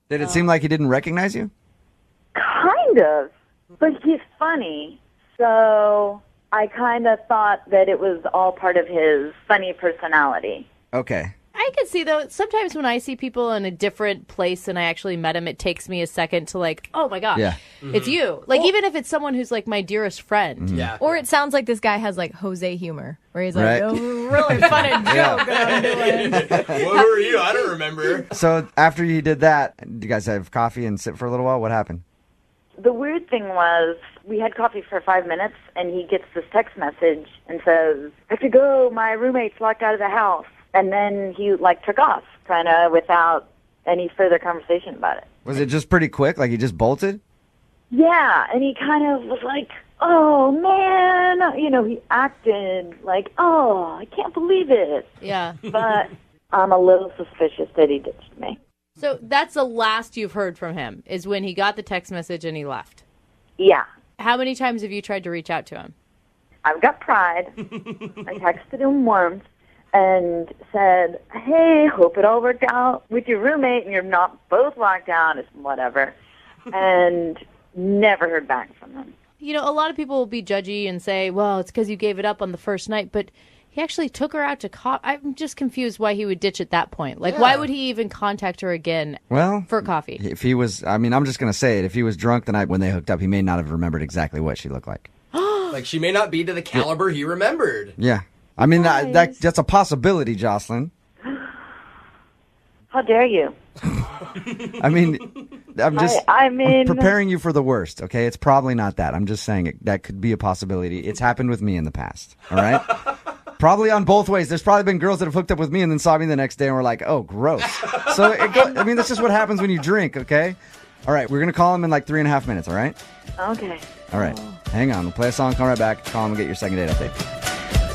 Did it seem like he didn't recognize you? Kind of, but he's funny, so I kind of thought that it was all part of his funny personality. Okay. I can see, though, sometimes when I see people in a different place and I actually met him, it takes me a second to like, oh my gosh, Yeah. it's you. Like, even if it's someone who's like my dearest friend. Yeah. Or it sounds like this guy has like Jose humor, where he's like, Right. "Oh, really funny joke that I'm doing." What were you? I don't remember. So after you did that, did you guys have coffee and sit for a little while? What happened? The weird thing was we had coffee for 5 minutes, and he gets this text message and says, "I have to go. My roommate's locked out of the house." And then he, like, took off, kind of without any further conversation about it. Was it just pretty quick? Like he just bolted? Yeah, and he kind of was like, "Oh, man." You know, he acted like, "Oh, I can't believe it." Yeah. But I'm a little suspicious that he ditched me. So that's the last you've heard from him, is when he got the text message and he left. Yeah. How many times have you tried to reach out to him? I've got pride. I texted him once and said, "Hey, hope it all worked out with your roommate and you're not both locked out," it's whatever. And never heard back from him. You know, a lot of people will be judgy and say, well, it's because you gave it up on the first night, but he actually took her out to coffee. I'm just confused why he would ditch at that point. Like, why would he even contact her again for coffee? If he was, I mean, I'm just going to say it. If he was drunk the night when they hooked up, he may not have remembered exactly what she looked like. Like, she may not be to the caliber he remembered. Yeah. I mean, that's a possibility, Jocelyn. How dare you? I mean, I'm preparing you for the worst, okay? It's probably not that. I'm just saying that could be a possibility. It's happened with me in the past, all right? Probably on both ways. There's probably been girls that have hooked up with me and then saw me the next day and were like, "Oh, gross." So, I mean, that's just what happens when you drink, okay? All right, we're going to call him in like 3.5 minutes, all right? Okay. All right. Hang on. We'll play a song, come right back, call him and get your second date update.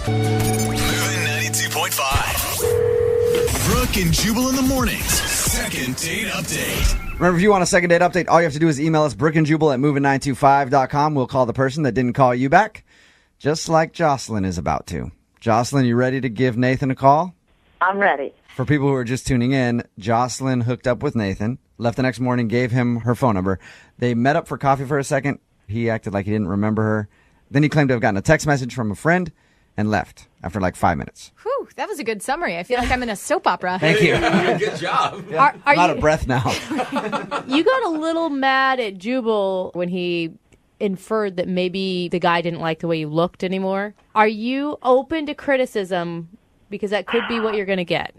Moving 92.5. Brooke and Jubal in the mornings. Second date update. Remember, if you want a second date update, all you have to do is email us, brookeandjubal@moving925.com. We'll call the person that didn't call you back, just like Jocelyn is about to. Jocelyn, you ready to give Nathan a call? I'm ready. For people who are just tuning in, Jocelyn hooked up with Nathan, left the next morning, gave him her phone number. They met up for coffee for a second. He acted like he didn't remember her. Then he claimed to have gotten a text message from a friend and left after like 5 minutes. Whew, that was a good summary. I feel like I'm in a soap opera. Thank you. Good job. Yeah, Are I'm out you- of breath now. You got a little mad at Jubal when he inferred that maybe the guy didn't like the way you looked anymore. Are you open to criticism? Because that could be what you're going to get.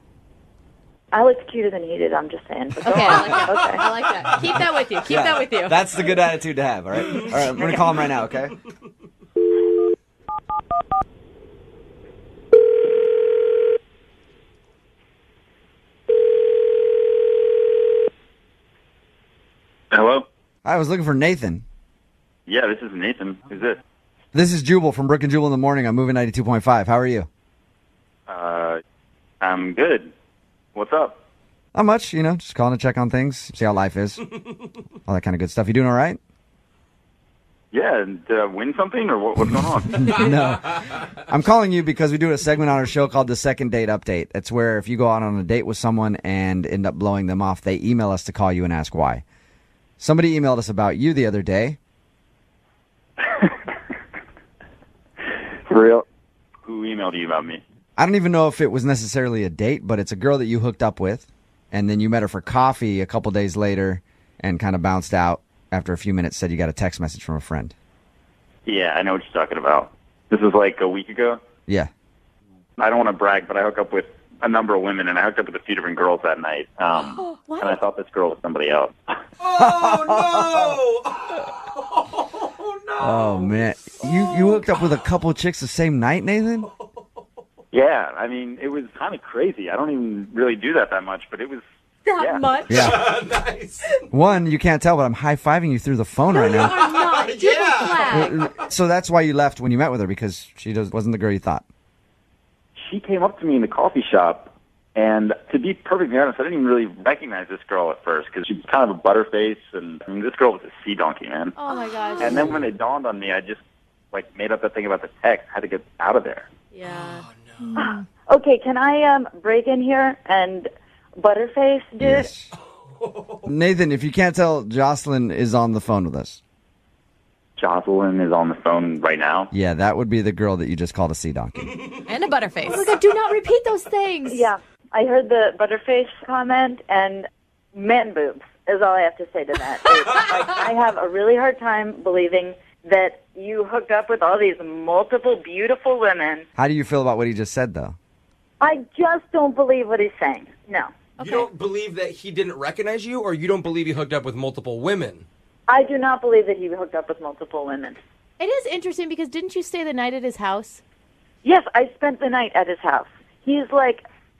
I looked cuter than he did, I'm just saying. But Okay, I like that. Okay. I like that. Keep that with you. Keep that with you. That's the good attitude to have, all right? All right, I'm going to call him right now, okay? Hello? I was looking for Nathan. Yeah, this is Nathan. Who's this? This is Jubal from Brooke and Jubal in the morning. I'm moving 92.5. How are you? I'm good. What's up? Not much, just calling to check on things, see how life is. All that kind of good stuff. You doing all right? Yeah, and win something or what's going on? No. I'm calling you because we do a segment on our show called the Second Date Update. It's where if you go out on a date with someone and end up blowing them off, they email us to call you and ask why. Somebody emailed us about you the other day. For real? Who emailed you about me? I don't even know if it was necessarily a date, but it's a girl that you hooked up with, and then you met her for coffee a couple days later and kind of bounced out. After a few minutes, said you got a text message from a friend. Yeah, I know what you're talking about. This was like a week ago. Yeah. I don't want to brag, but I hooked up with a number of women, and I hooked up with a few different girls that night. And I thought this girl was somebody else. Oh, no! Oh, no! Oh, man. You hooked up with a couple chicks the same night, Nathan? Yeah, I mean, it was kind of crazy. I don't even really do that much, but it was... That much? Yeah. Nice. One, you can't tell, but I'm high-fiving you through the phone right now. Are not. Yeah. So that's why you left when you met with her, because she wasn't the girl you thought. She came up to me in the coffee shop, and to be perfectly honest, I didn't even really recognize this girl at first, because she was kind of a butterface, and I mean, this girl was a sea donkey, man. Oh, my gosh. And then when it dawned on me, I just made up that thing about the text. I had to get out of there. Yeah. Okay, can I break in here and butterface, dude? Yes. Nathan, if you can't tell, Jocelyn is on the phone with us. Jocelyn is on the phone right now. Yeah, that would be the girl that you just called a sea donkey. And a butterface. Oh, my God, do not repeat those things. Yeah, I heard the butterface comment, and man boobs is all I have to say to that. I have a really hard time believing that you hooked up with all these multiple beautiful women. How do you feel about what he just said, though? I just don't believe what he's saying. No. You don't believe that he didn't recognize you, or you don't believe he hooked up with multiple women? I do not believe that he hooked up with multiple women. It is interesting because didn't you stay the night at his house? Yes, I spent the night at his house. He's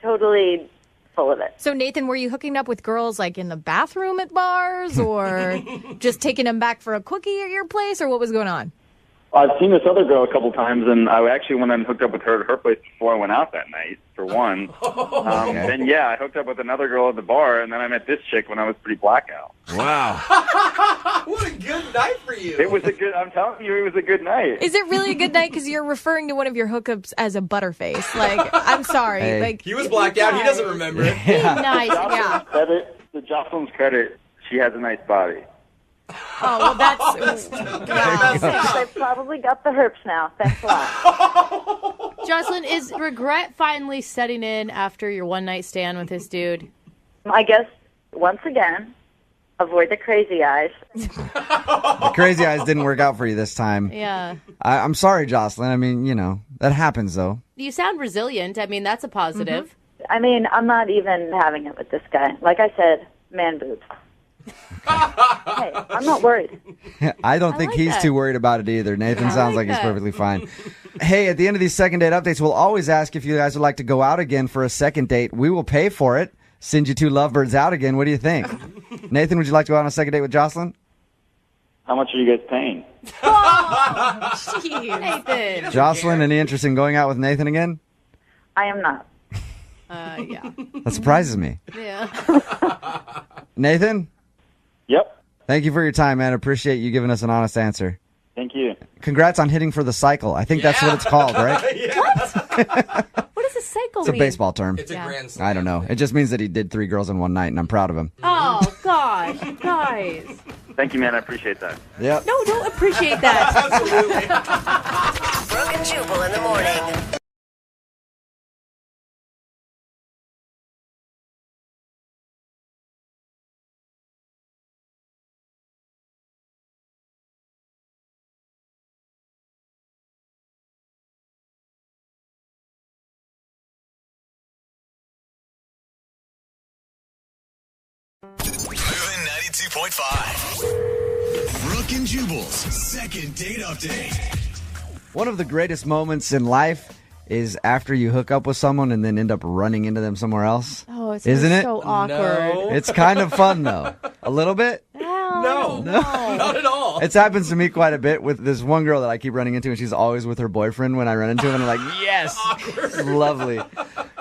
totally full of it. So, Nathan, were you hooking up with girls in the bathroom at bars or just taking them back for a quickie at your place, or what was going on? I've seen this other girl a couple times, and I actually went and hooked up with her at her place before I went out that night, for one. Then, yeah, I hooked up with another girl at the bar, and then I met this chick when I was pretty blackout. Wow. What a good night for you. It was I'm telling you, it was a good night. Is it really a good night? Because you're referring to one of your hookups as a butterface. I'm sorry. Hey. He was blacked out. He doesn't remember. Be nice. Yeah. To Jocelyn's credit, she has a nice body. Oh, well, that's... wow. I probably got the herpes now. Thanks a lot. Jocelyn, is regret finally setting in after your one-night stand with this dude? I guess, once again, avoid the crazy eyes. The crazy eyes didn't work out for you this time. Yeah. I'm sorry, Jocelyn. I mean, that happens, though. You sound resilient. I mean, that's a positive. I mean, I'm not even having it with this guy. Like I said, man boobs. Hey, I'm not worried. I don't think like he's that. too worried about it either. Nathan sounds like he's that. perfectly fine. Hey, at the end of these second date updates, we'll always ask if you guys would like to go out again for a second date. We will pay for it. Send you two lovebirds out again. What do you think? Nathan, would you like to go out on a second date with Jocelyn? How much are you guys paying? Jeez. Nathan. Jocelyn, any interest in going out with Nathan again? I am not. Yeah. That surprises me. Yeah. Nathan, Yep. thank you for your time, man. Appreciate you giving us an honest answer. Thank you. Congrats on hitting for the cycle. I think that's what it's called, right? What does a cycle It's a mean? baseball term. It's a grand slam. I don't know. It just means that he did 3 girls in one night, and I'm proud of him. Oh, gosh. Guys. Thank you, man. I appreciate that. Yep. No, don't appreciate that. Absolutely. Brooke and Jubal in the morning. Moving 92.5. Brooke and Jubal's second date update. One of the greatest moments in life is after you hook up with someone and then end up running into them somewhere else. Oh, it's Isn't it? so awkward. No. It's kind of fun, though. A little bit. No. Not at all. It's happened to me quite a bit with this one girl that I keep running into, and she's always with her boyfriend when I run into him, and I'm like, yes, this is lovely.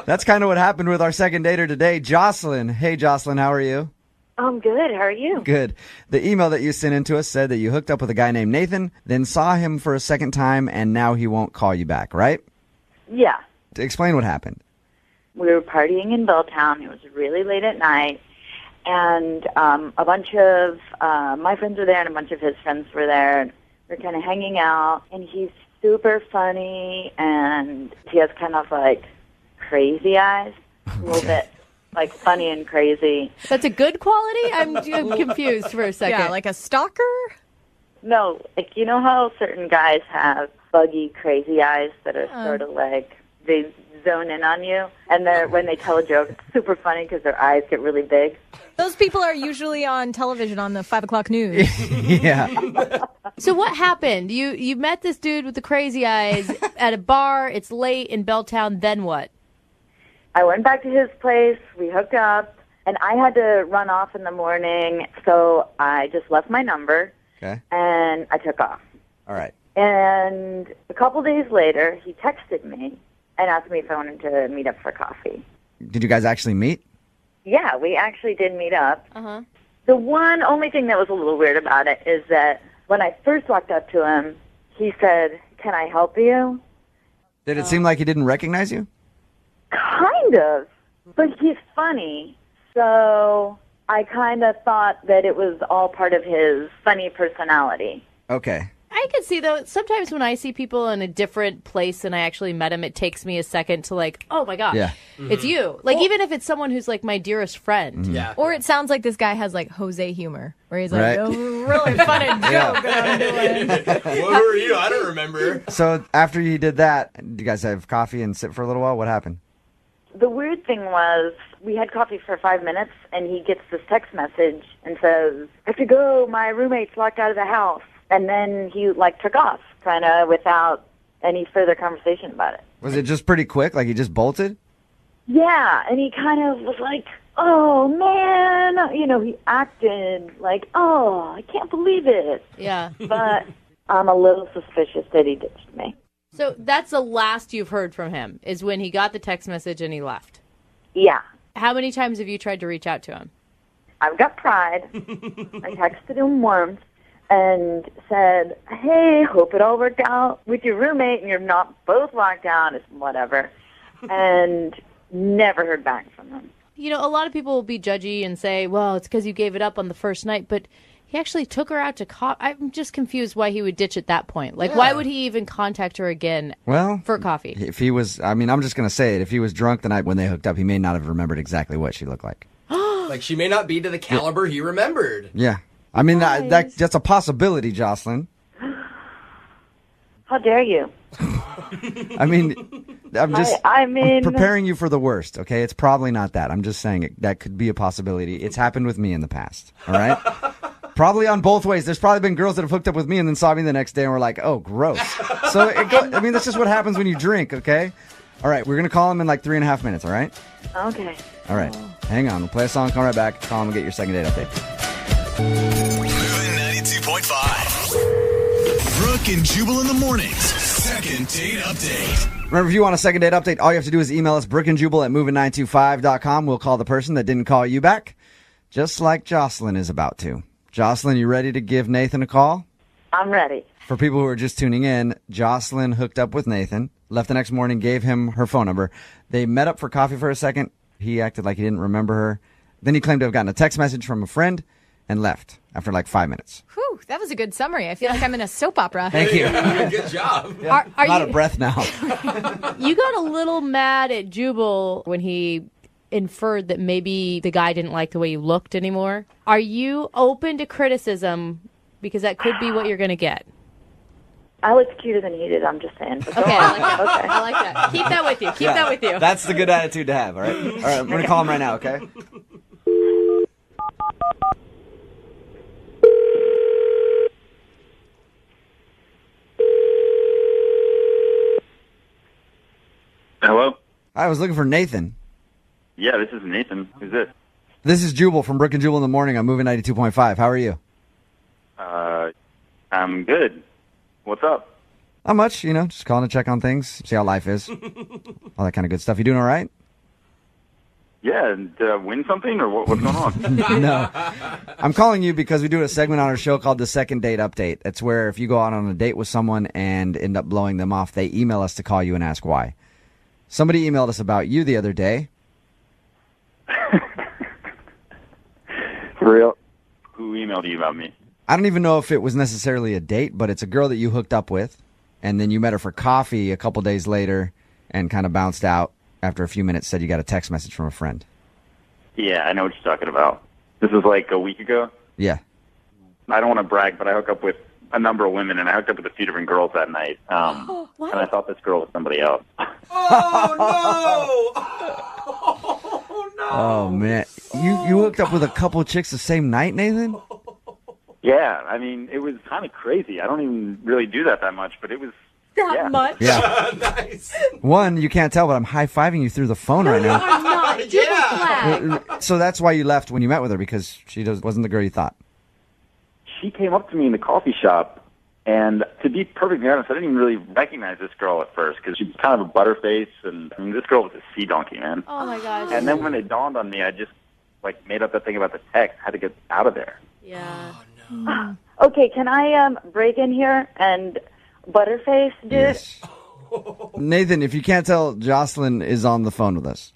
That's kind of what happened with our second dater today, Jocelyn. Hey, Jocelyn, how are you? I'm good. How are you? Good. The email that you sent in to us said that you hooked up with a guy named Nathan, then saw him for a second time, and now he won't call you back, right? Yeah. Explain what happened. We were partying in Belltown. It was really late at night. And a bunch of my friends were there and a bunch of his friends were there. And we were kind of hanging out. And he's super funny. And he has kind of like crazy eyes. A little bit like funny and crazy. That's a good quality? I'm confused for a second. Yeah, like a stalker? No, like you know how certain guys have buggy, crazy eyes that are sort of like they zone in on you, and when they tell a joke, it's super funny because their eyes get really big. Those people are usually on television on the 5 o'clock news. Yeah. So what happened? You met this dude with the crazy eyes at a bar. It's late in Belltown. Then what? I went back to his place. We hooked up, and I had to run off in the morning, so I just left my number. Okay. And I took off. All right. And a couple days later, he texted me and asked me if I wanted to meet up for coffee. Did you guys actually meet? Yeah, we actually did meet up. Uh-huh. The only thing that was a little weird about it is that when I first walked up to him, he said, "Can I help you?" Did it seem like he didn't recognize you? Kind of, but he's funny, so I kind of thought that it was all part of his funny personality. Okay. I can see, though, sometimes when I see people in a different place and I actually met them, it takes me a second to like, oh my gosh, Yeah. it's you. Like, even if it's someone who's like my dearest friend. Yeah. Or it sounds like this guy has like Jose humor, where he's like, Right. "Oh, really funny joke that I'm doing." What were you? I don't remember. So after you did that, did you guys have coffee and sit for a little while? What happened? The weird thing was we had coffee for 5 minutes, and he gets this text message and says, "I have to go. My roommate's locked out of the house." And then he, like, took off, kind of without any further conversation about it. Was it just pretty quick? Like he just bolted? Yeah, and he kind of was like, "Oh, man." You know, he acted like, "Oh, I can't believe it." Yeah. But I'm a little suspicious that he ditched me. So that's the last you've heard from him, is when he got the text message and he left. Yeah. How many times have you tried to reach out to him? I've got pride. I texted him once and said, "Hey, hope it all worked out with your roommate and you're not both locked out," it's whatever. And never heard back from him. You know, a lot of people will be judgy and say, well, it's because you gave it up on the first night, but he actually took her out to coffee. I'm just confused why he would ditch at that point. Like, why would he even contact her again for coffee? If he was, I mean, I'm just going to say it. If he was drunk the night when they hooked up, he may not have remembered exactly what she looked like. Like, she may not be to the caliber he remembered. Yeah. I mean, that's a possibility, Jocelyn. How dare you? I mean, I'm preparing you for the worst, okay? It's probably not that. I'm just saying that could be a possibility. It's happened with me in the past, all right? Probably on both ways. There's probably been girls that have hooked up with me and then saw me the next day and were like, "Oh, gross." So, I mean, that's just what happens when you drink, okay? All right, we're going to call him in like 3.5 minutes, all right? Okay. All right. Hang on. We'll play a song, come right back, call him and get your second date update. Moving 92.5. Brooke and Jubal in the mornings. Second date update. Remember, if you want a second date update, all you have to do is email us, brookeandjubal@moving925.com. We'll call the person that didn't call you back, just like Jocelyn is about to. Jocelyn, you ready to give Nathan a call? I'm ready. For people who are just tuning in, Jocelyn hooked up with Nathan, left the next morning, gave him her phone number. They met up for coffee for a second. He acted like he didn't remember her. Then he claimed to have gotten a text message from a friend and left after like 5 minutes. Whew, that was a good summary. I feel like I'm in a soap opera. Thank you. Good job. Yeah, Are I'm out you- of breath now. You got a little mad at Jubal when he inferred that maybe the guy didn't like the way you looked anymore. Are you open to criticism? Because that could be what you're going to get. I looked cuter than he did, I'm just saying. But Okay, I like that. Okay. I like that. Keep that with you. Keep that with you. That's the good attitude to have, all right? All right, I'm going to call him right now, okay? Hello? I was looking for Nathan. Yeah, this is Nathan. Who's this? This is Jubal from Brooke and Jubal in the morning. I'm moving 92.5. How are you? I'm good. What's up? Not much, just calling to check on things, see how life is. All that kind of good stuff. You doing all right? Yeah, and win something or what's going on? No. I'm calling you because we do a segment on our show called the Second Date Update. It's where if you go out on a date with someone and end up blowing them off, they email us to call you and ask why. Somebody emailed us about you the other day. For real? Who emailed you about me? I don't even know if it was necessarily a date, but it's a girl that you hooked up with, and then you met her for coffee a couple days later and kind of bounced out after a few minutes, said you got a text message from a friend. Yeah, I know what you're talking about. This was like a week ago. Yeah. I don't want to brag, but I hooked up with a number of women, and I hooked up with a few different girls that night. And I thought this girl was somebody else. Oh, no! Oh, no! Oh, man. You hooked up with a couple chicks the same night, Nathan? Yeah, I mean, it was kind of crazy. I don't even really do that much, but it was... That much? Yeah. Nice. One, you can't tell, but I'm high-fiving you through the phone right now. I'm not. Yeah. So that's why you left when you met with her, because she wasn't the girl you thought. She came up to me in the coffee shop, and to be perfectly honest, I didn't even really recognize this girl at first, because she was kind of a butterface, and I mean, this girl was a sea donkey, man. Oh, my gosh. And then when it dawned on me, I just, made up that thing about the text, had to get out of there. Yeah. Okay, can I break in here and butterface, dude? Yes. Nathan, if you can't tell, Jocelyn is on the phone with us.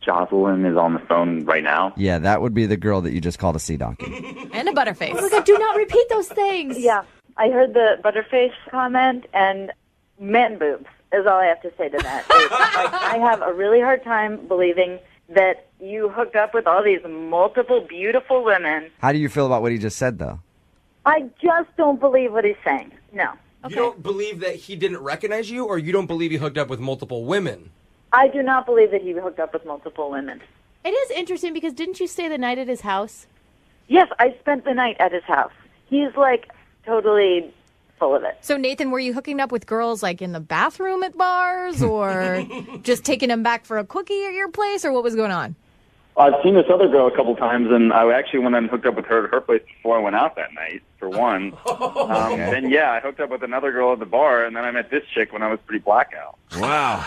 Jocelyn is on the phone right now? Yeah, that would be the girl that you just called a sea donkey. And a butterface. Oh, my God, do not repeat those things. Yeah, I heard the butterface comment, and man boobs is all I have to say to that. I have a really hard time believing that you hooked up with all these multiple beautiful women. How do you feel about what he just said, though? I just don't believe what he's saying. No. You don't believe that he didn't recognize you, or you don't believe he hooked up with multiple women? I do not believe that he hooked up with multiple women. It is interesting because didn't you stay the night at his house? Yes, I spent the night at his house. He's totally full of it. So, Nathan, were you hooking up with girls in the bathroom at bars or just taking them back for a quickie at your place, or what was going on? I've seen this other girl a couple times, and I actually went and hooked up with her at her place before I went out that night, for one. Then, yeah, I hooked up with another girl at the bar, and then I met this chick when I was pretty blackout. Wow.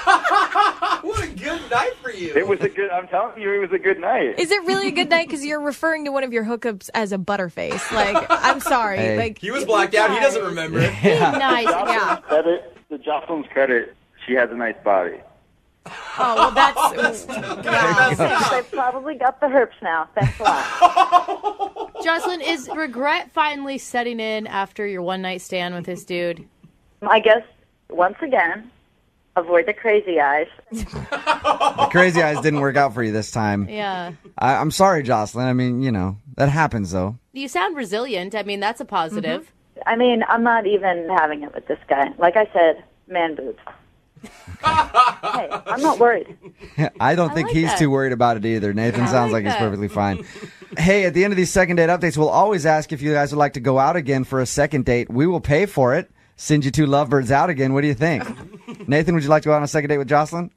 What a good night for you. It was I'm telling you, it was a good night. Is it really a good night? Because you're referring to one of your hookups as a butterface. I'm sorry. Hey. He was blacked out. He doesn't remember. Yeah. Nice. Yeah. To Jocelyn's credit, she has a nice body. Oh, well, that's... wow. I've probably got the herpes now. Thanks a lot. Jocelyn, is regret finally setting in after your one-night stand with this dude? I guess, once again, avoid the crazy eyes. The crazy eyes didn't work out for you this time. Yeah. I'm sorry, Jocelyn. I mean, that happens, though. You sound resilient. I mean, that's a positive. Mm-hmm. I mean, I'm not even having it with this guy. Like I said, man boobs. Hey, I'm not worried. I don't think like he's that. too worried about it either. Nathan sounds like he's that. perfectly fine. Hey, at the end of these second date updates, we'll always ask if you guys would like to go out again for a second date. We will pay for it. Send you two lovebirds out again. What do you think? Nathan, would you like to go out on a second date with Jocelyn?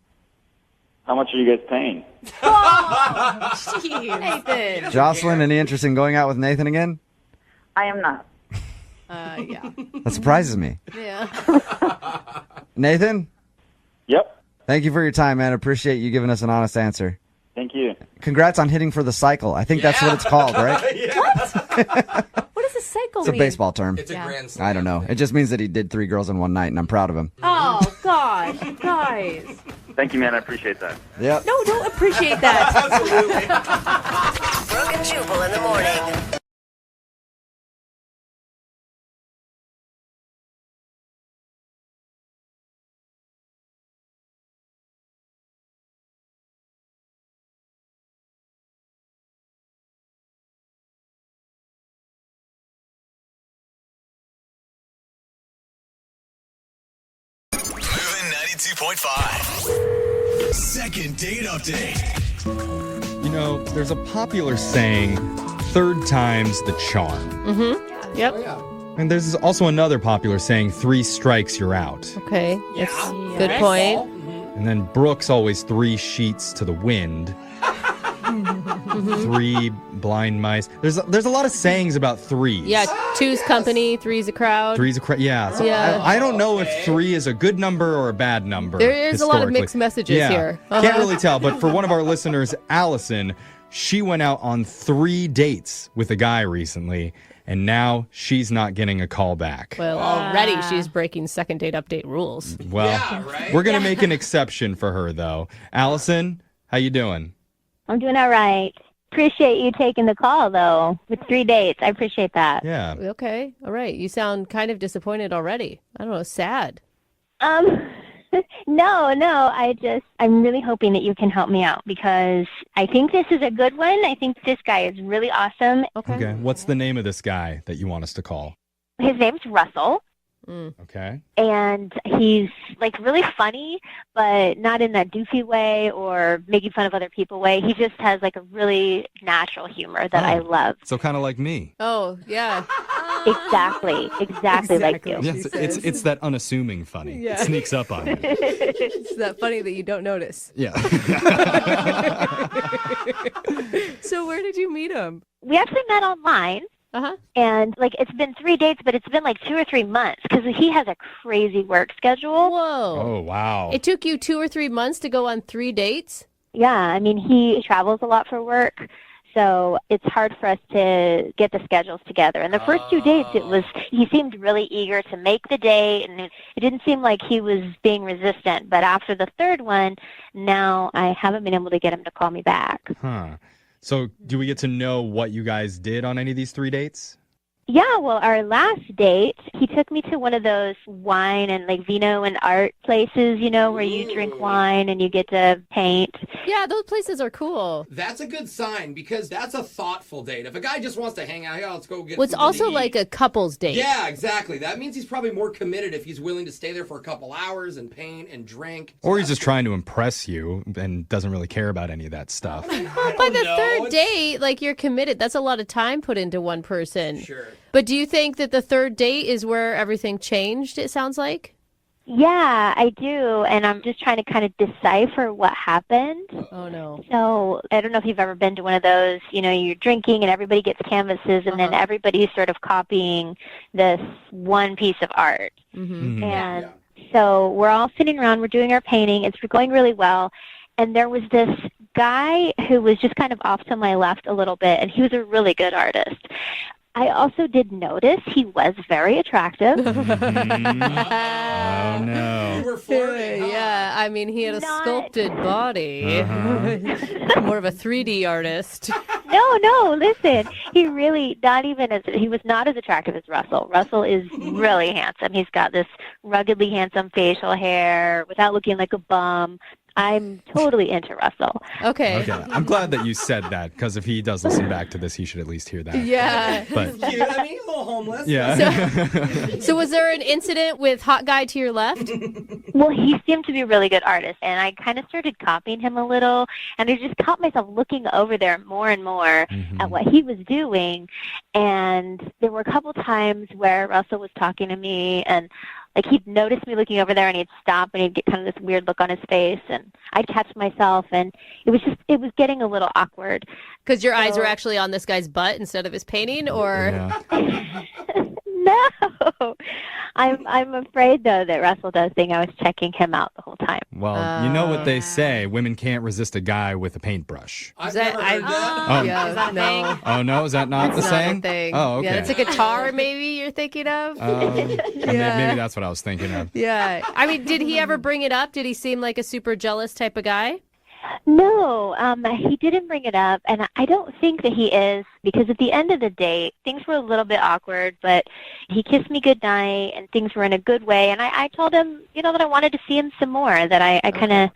How much are you guys paying? Oh, jeez. Nathan. Jocelyn, any interest in going out with Nathan again? I am not. Yeah. That surprises me. Yeah. Nathan, Yep. thank you for your time, man. Appreciate you giving us an honest answer. Thank you. Congrats on hitting for the cycle. I think that's what it's called, right? What does a cycle It's a mean? baseball term. It's a grand slam. I don't know. It just means that he did 3 girls in one night, and I'm proud of him. Oh, gosh. Guys. Thank you, man. I appreciate that. Yep. No, don't appreciate that. Absolutely. Brooke and Jubal in the morning. Moving 92.5. Second date update. There's a popular saying, third time's the charm. Mm-hmm. Yep. And there's also another popular saying, 3 strikes, you're out. Okay. That's good point. And then Brooke's always 3 sheets to the wind. 3 blind mice. There's a lot of sayings about threes. Yeah, two's company, three's a crowd. Yeah. So Yeah. I don't know if 3 is a good number or a bad number. There is a lot of historically. mixed messages here. Can't really tell, but for one of our listeners, Allison, she went out on 3 dates with a guy recently, and now she's not getting a call back. Well, already she's breaking second date update rules. Well, we're going to make an exception for her, though. Allison, how you doing? I'm doing all right. Appreciate you taking the call, though, with 3 dates. I appreciate that. Yeah. Okay. All right. You sound kind of disappointed already. I don't know, sad. No. I'm really hoping that you can help me out because I think this is a good one. I think this guy is really awesome. Okay. What's the name of this guy that you want us to call? His name's Russell. Okay. And he's like really funny, but not in that doofy way or making fun of other people way. He just has like a really natural humor that I love. So kind of like me. Oh, yeah. Exactly like you. Yes, it's that unassuming funny. Yeah. It sneaks up on you. It's that funny that you don't notice. Yeah. So where did you meet him? We actually met online. And like it's been 3 dates, but it's been like 2 or 3 months because he has a crazy work schedule. Whoa. Oh, wow. It took you 2 or 3 months to go on 3 dates? Yeah, I mean, he travels a lot for work, so it's hard for us to get the schedules together. And the first 2 dates, he seemed really eager to make the date, and it didn't seem like he was being resistant. But after the third one, now I haven't been able to get him to call me back. Huh. So do we get to know what you guys did on any of these 3 dates? Yeah, well, our last date, he took me to one of those wine and like vino and art places, you know, where you drink wine and you get to paint. Yeah, those places are cool. That's a good sign because that's a thoughtful date. If a guy just wants to hang out, let's go get Well, it's something also to eat. like a couple's date. Yeah, exactly. That means he's probably more committed if he's willing to stay there for a couple hours and paint and drink. Or he's just trying to impress you and doesn't really care about any of that stuff. By the third date, like you're committed. That's a lot of time put into one person. Sure. But do you think that the third date is where everything changed, it sounds like? Yeah, I do, and I'm just trying to kind of decipher what happened. Oh, no. So I don't know if you've ever been to one of those, you know, you're drinking and everybody gets canvases and then everybody's sort of copying this one piece of art. And so we're all sitting around, we're doing our painting, it's going really well, and there was this guy who was just kind of off to my left a little bit, and he was a really good artist. I also did notice he was very attractive. Oh, no. You were flirting, Yeah, I mean, he had a sculpted body. More of a 3D artist. No, listen. He really, he was not as attractive as Russell. Russell is really handsome. He's got this ruggedly handsome facial hair without looking like a bum. I'm totally into Russell. Okay. I'm glad that you said that, because if he does listen back to this, he should at least hear that. Yeah. But Cute. I mean, a little homeless. yeah. So was there an incident with hot guy to your left? Well, he seemed to be a really good artist, and I kind of started copying him a little, and I just caught myself looking over there more and more at what he was doing, and there were a couple times where Russell was talking to me, and like he'd notice me looking over there and he'd stop and he'd get kind of this weird look on his face and I'd catch myself and it was getting a little awkward. Because your eyes were actually on this guy's butt instead of his painting, or? Yeah. No. I'm afraid though that Russell does think I was checking him out the whole time. Well, you know what they say, women can't resist a guy with a paintbrush. I've never heard that. Oh. Yeah, Is that a no. thing? Oh, no? Is that not That's the not saying? a thing. Oh, okay. Yeah, it's a guitar maybe you're thinking of? Maybe that's what I was thinking of. Yeah. I mean, did he ever bring it up? Did he seem like a super jealous type of guy? No, he didn't bring it up, and I don't think that he is, because at the end of the date, things were a little bit awkward, but he kissed me goodnight, and things were in a good way, and I told him, you know, that I wanted to see him some more, that I kind of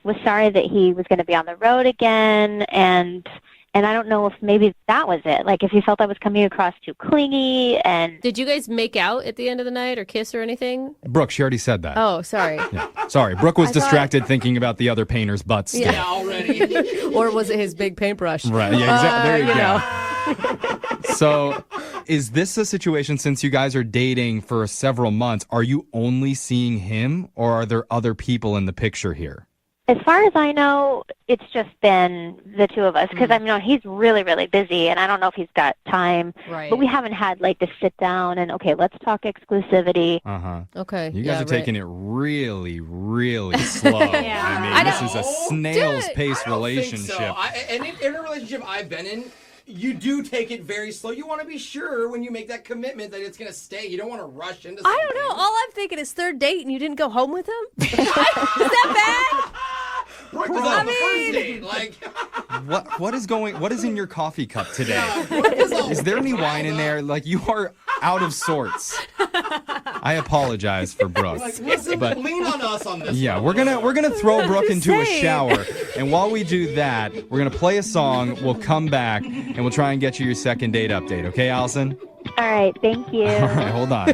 was sorry that he was going to be on the road again, and I don't know if maybe that was it, like if he felt I was coming across too clingy, and... Did you guys make out at the end of the night or kiss or anything? Brooke, she already said that. Oh, sorry. Yeah. Sorry, Brooke was distracted thinking about the other painter's butts. Still. Yeah, already. Or was it his big paintbrush? Right, yeah, exactly. There you go. So, is this a situation, since you guys are dating for several months, are you only seeing him, or are there other people in the picture here? As far as I know, it's just been the two of us because I mean he's really, really busy, and I don't know if he's got time. Right. But we haven't had like to sit down and okay, let's talk exclusivity. Okay. You guys are taking it really, really slow. I mean, this is a snail's pace relationship. And in a relationship I've been in, you do take it very slow. You want to be sure when you make that commitment that it's going to stay. You don't want to rush into something. I don't know. All I'm thinking is third date and you didn't go home with him? Is that bad? Brooke was on the first date. Like, What is in your coffee cup today? Is there any wine in there? Like, you are out of sorts. I apologize for Brooke. Listen, lean on us on this. Yeah, one. we're gonna throw Brooke into a shower, and while we do that, we're gonna play a song. We'll come back and we'll try and get you your second date update. Okay, Allison? All right, thank you. All right, hold on.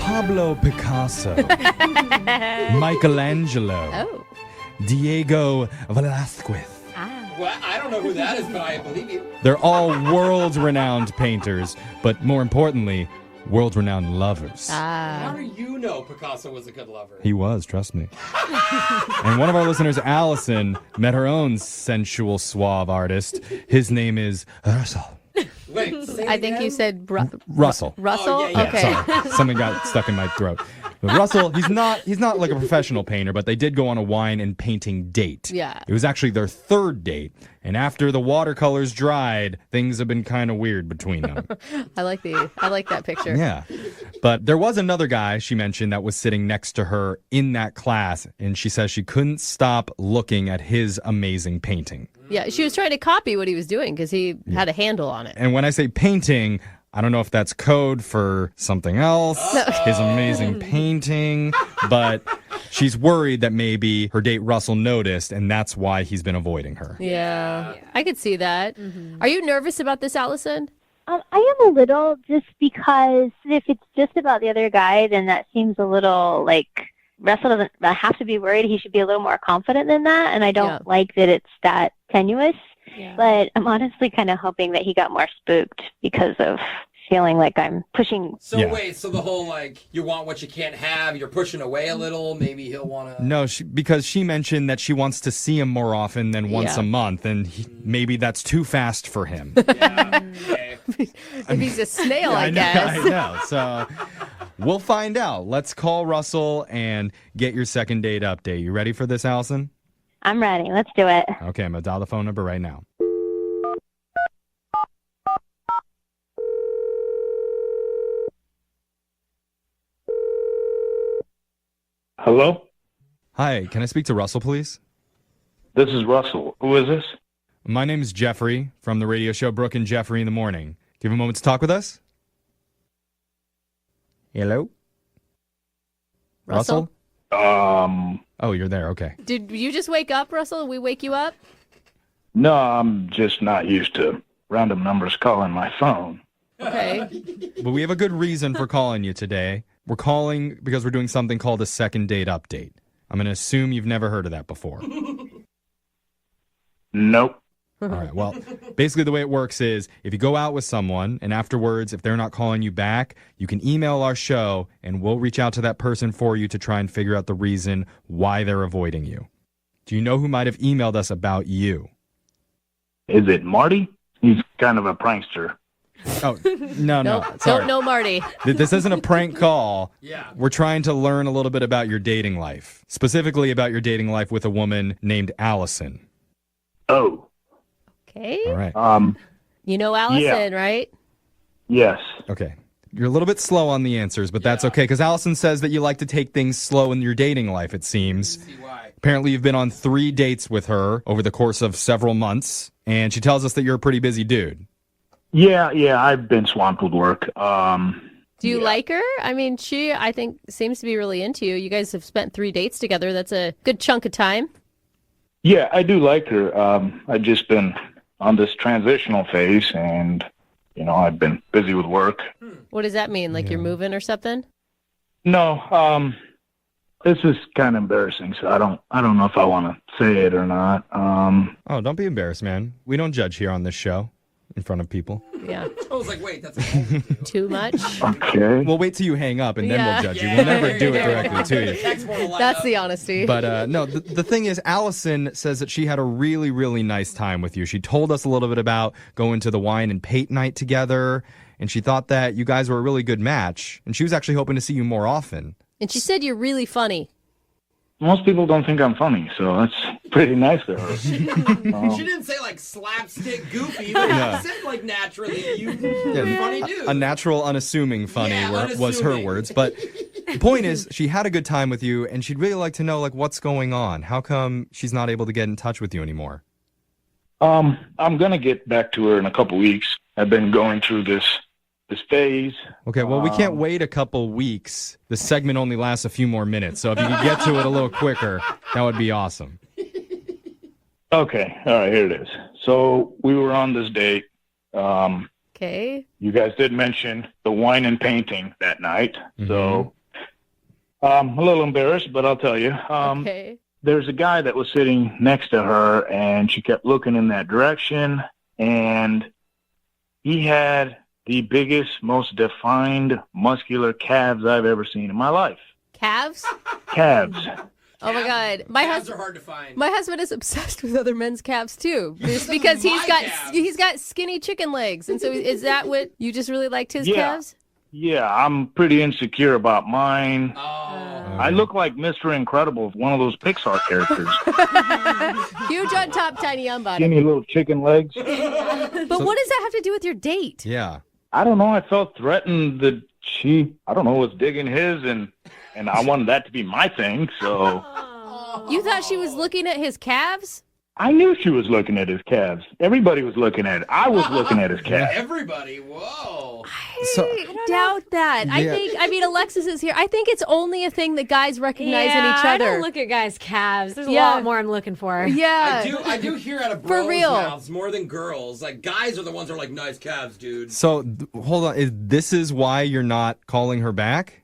Pablo Picasso, Michelangelo, Diego Velázquez. Well, I don't know who that is, but I believe you. They're all world-renowned painters, but more importantly, world-renowned lovers. How do you know Picasso was a good lover? He was, trust me. And one of our listeners, Allison, met her own sensual, suave artist. His name is Russell. Wait, say I think you said Russell. Russell? Oh, yeah. Okay. Sorry. Something got stuck in my throat. But Russell, he's not like a professional painter, but they did go on a wine and painting date. Yeah. It was actually their third date, and after the watercolors dried, things have been kind of weird between them. I like that picture. Yeah. But there was another guy she mentioned that was sitting next to her in that class, and she says she couldn't stop looking at his amazing painting. Yeah, she was trying to copy what he was doing because he had a handle on it. And when I say painting, I don't know if that's code for something else, his amazing painting, but she's worried that maybe her date Russell noticed, and that's why he's been avoiding her. Yeah. I could see that. Are you nervous about this, Allison? I am a little, just because if it's just about the other guy, then that seems a little like Russell doesn't have to be worried. He should be a little more confident than that, and I don't like that it's that tenuous. Yeah. But I'm honestly kind of hoping that he got more spooked because of feeling like I'm pushing. So wait, so the whole like you want what you can't have, you're pushing away a little. Maybe he'll want to. No, because she mentioned that she wants to see him more often than once a month, and maybe that's too fast for him. If he's a snail, I guess. I know. So we'll find out. Let's call Russell and get your second date update. You ready for this, Allison? I'm ready. Let's do it. Okay, I'm going to dial the phone number right now. Hello? Hi, can I speak to Russell, please? This is Russell. Who is this? My name is Jeffrey from the radio show Brooke and Jeffrey in the Morning. Do you have a moment to talk with us? Hello? Russell? Oh, you're there. Okay. Did you just wake up, Russell? We wake you up? No, I'm just not used to random numbers calling my phone. Okay. But we have a good reason for calling you today. We're calling because we're doing something called a second date update. I'm going to assume you've never heard of that before. Nope. All right. Well, basically the way it works is if you go out with someone and afterwards, if they're not calling you back, you can email our show and we'll reach out to that person for you to try and figure out the reason why they're avoiding you. Do you know who might have emailed us about you? Is it Marty? He's kind of a prankster. Oh, no. Sorry. Don't know Marty. This isn't a prank call. Yeah. We're trying to learn a little bit about your dating life, specifically about your dating life with a woman named Allison. Oh. Okay. All right. You know Allison, right? Yes. Okay. You're a little bit slow on the answers, but that's okay, because Allison says that you like to take things slow in your dating life, it seems. Apparently you've been on 3 dates with her over the course of several months, and she tells us that you're a pretty busy dude. Yeah, I've been swamped with work. Do you like her? I mean, she, I think, seems to be really into you. You guys have spent 3 dates together. That's a good chunk of time. Yeah, I do like her. I've just been on this transitional phase, and, I've been busy with work. What does that mean? Like you're moving or something? No, this is kind of embarrassing, so I don't know if I want to say it or not. Oh, don't be embarrassed, man. We don't judge here on this show. in front of people. Yeah. I was like, wait, that's too much. Okay. We'll wait till you hang up and then Yeah. we'll judge you. We'll never do it directly to you. That's the honesty. But no, the thing is, Allison says that she had a really, really nice time with you. She told us a little bit about going to the wine and paint night together, and she thought that you guys were a really good match, and she was actually hoping to see you more often. And she said you're really funny. Most people don't think I'm funny, so that's pretty nice of her. She didn't say like slapstick goofy, but Yeah. she said like naturally you're a funny dude. A natural, unassuming funny was her unassuming. words. But the point is, she had a good time with you, and she'd really like to know like what's going on. How come she's not able to get in touch with you anymore? I'm gonna get back to her in a couple weeks. I've been going through this phase. Okay, well, we can't wait a couple weeks. The segment only lasts a few more minutes, so if you could get to it a little quicker, that would be awesome. Okay, all right, here it is. So we were on this date. Okay. You guys did mention the wine and painting that night, so I'm a little embarrassed, but I'll tell you. Okay. There's a guy that was sitting next to her, and she kept looking in that direction, and he had the biggest, most defined, muscular calves I've ever seen in my life. Calves? Calves. Oh my God, my Calves husband. are hard to find. My husband is obsessed with other men's calves too, just because he's got skinny chicken legs, and so is that what you just really liked his calves? Yeah, I'm pretty insecure about mine. I look like Mr. Incredible, one of those Pixar characters. Huge on top, tiny on bottom. Skinny little chicken legs. But what does that have to do with your date? Yeah. I don't know. I felt threatened that she, I don't know, was digging his, and I wanted that to be my thing, so. You thought she was looking at his calves? I knew she was looking at his calves. Everybody was looking at it. I was looking at his calves. Everybody, whoa. I doubt that. Yeah. I mean, Alexis is here. I think it's only a thing that guys recognize in each I other. don't look at guys' calves. There's a Yeah. lot more I'm looking for. Yeah. I do hear out of For bros' real. mouths more than girls. Like guys are the ones that are like nice calves, dude. So, hold on. This is why you're not calling her back?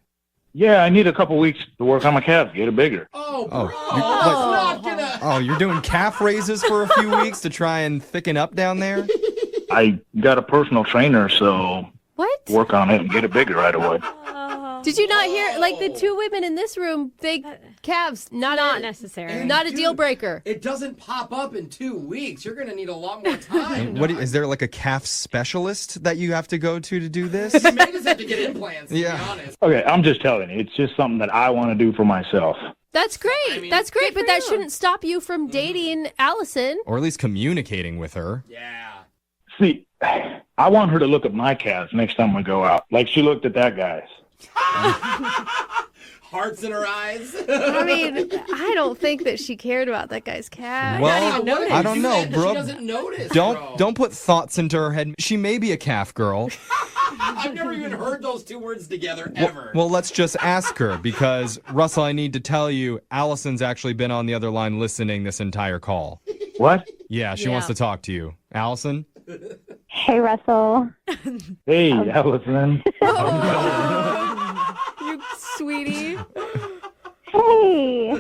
Yeah, I need a couple weeks to work on my calves, get it bigger. Oh, Oh, bro. you- That's not gonna. Oh, you're doing calf raises for a few weeks to try and thicken up down there? I got a personal trainer, so What? work on it and get it bigger right away. Did you not hear? Like the two women in this room, fake calves, not necessary. not a deal breaker. It doesn't pop up in 2 weeks. You're gonna need a lot more time. Is there like a calf specialist that you have to go to do this? You may just have to get implants, to be honest. Okay, I'm just telling you, it's just something that I want to do for myself. That's great. That's great, but that shouldn't stop you from dating Allison. Or at least communicating with her. Yeah. See, I want her to look at my calves next time we go out, like she looked at that guy's. Hearts in her eyes. I mean, I don't think that she cared about that guy's cat. Well, I don't know, bro. She doesn't notice. Don't put thoughts into her head. She may be a calf girl. I've never even heard those two words together ever. Well, let's just ask her because, Russell, I need to tell you, Allison's actually been on the other line listening this entire call. What? Yeah, she wants to talk to you. Allison? Hey, Russell. Hey, Allison. You sweetie. Hey.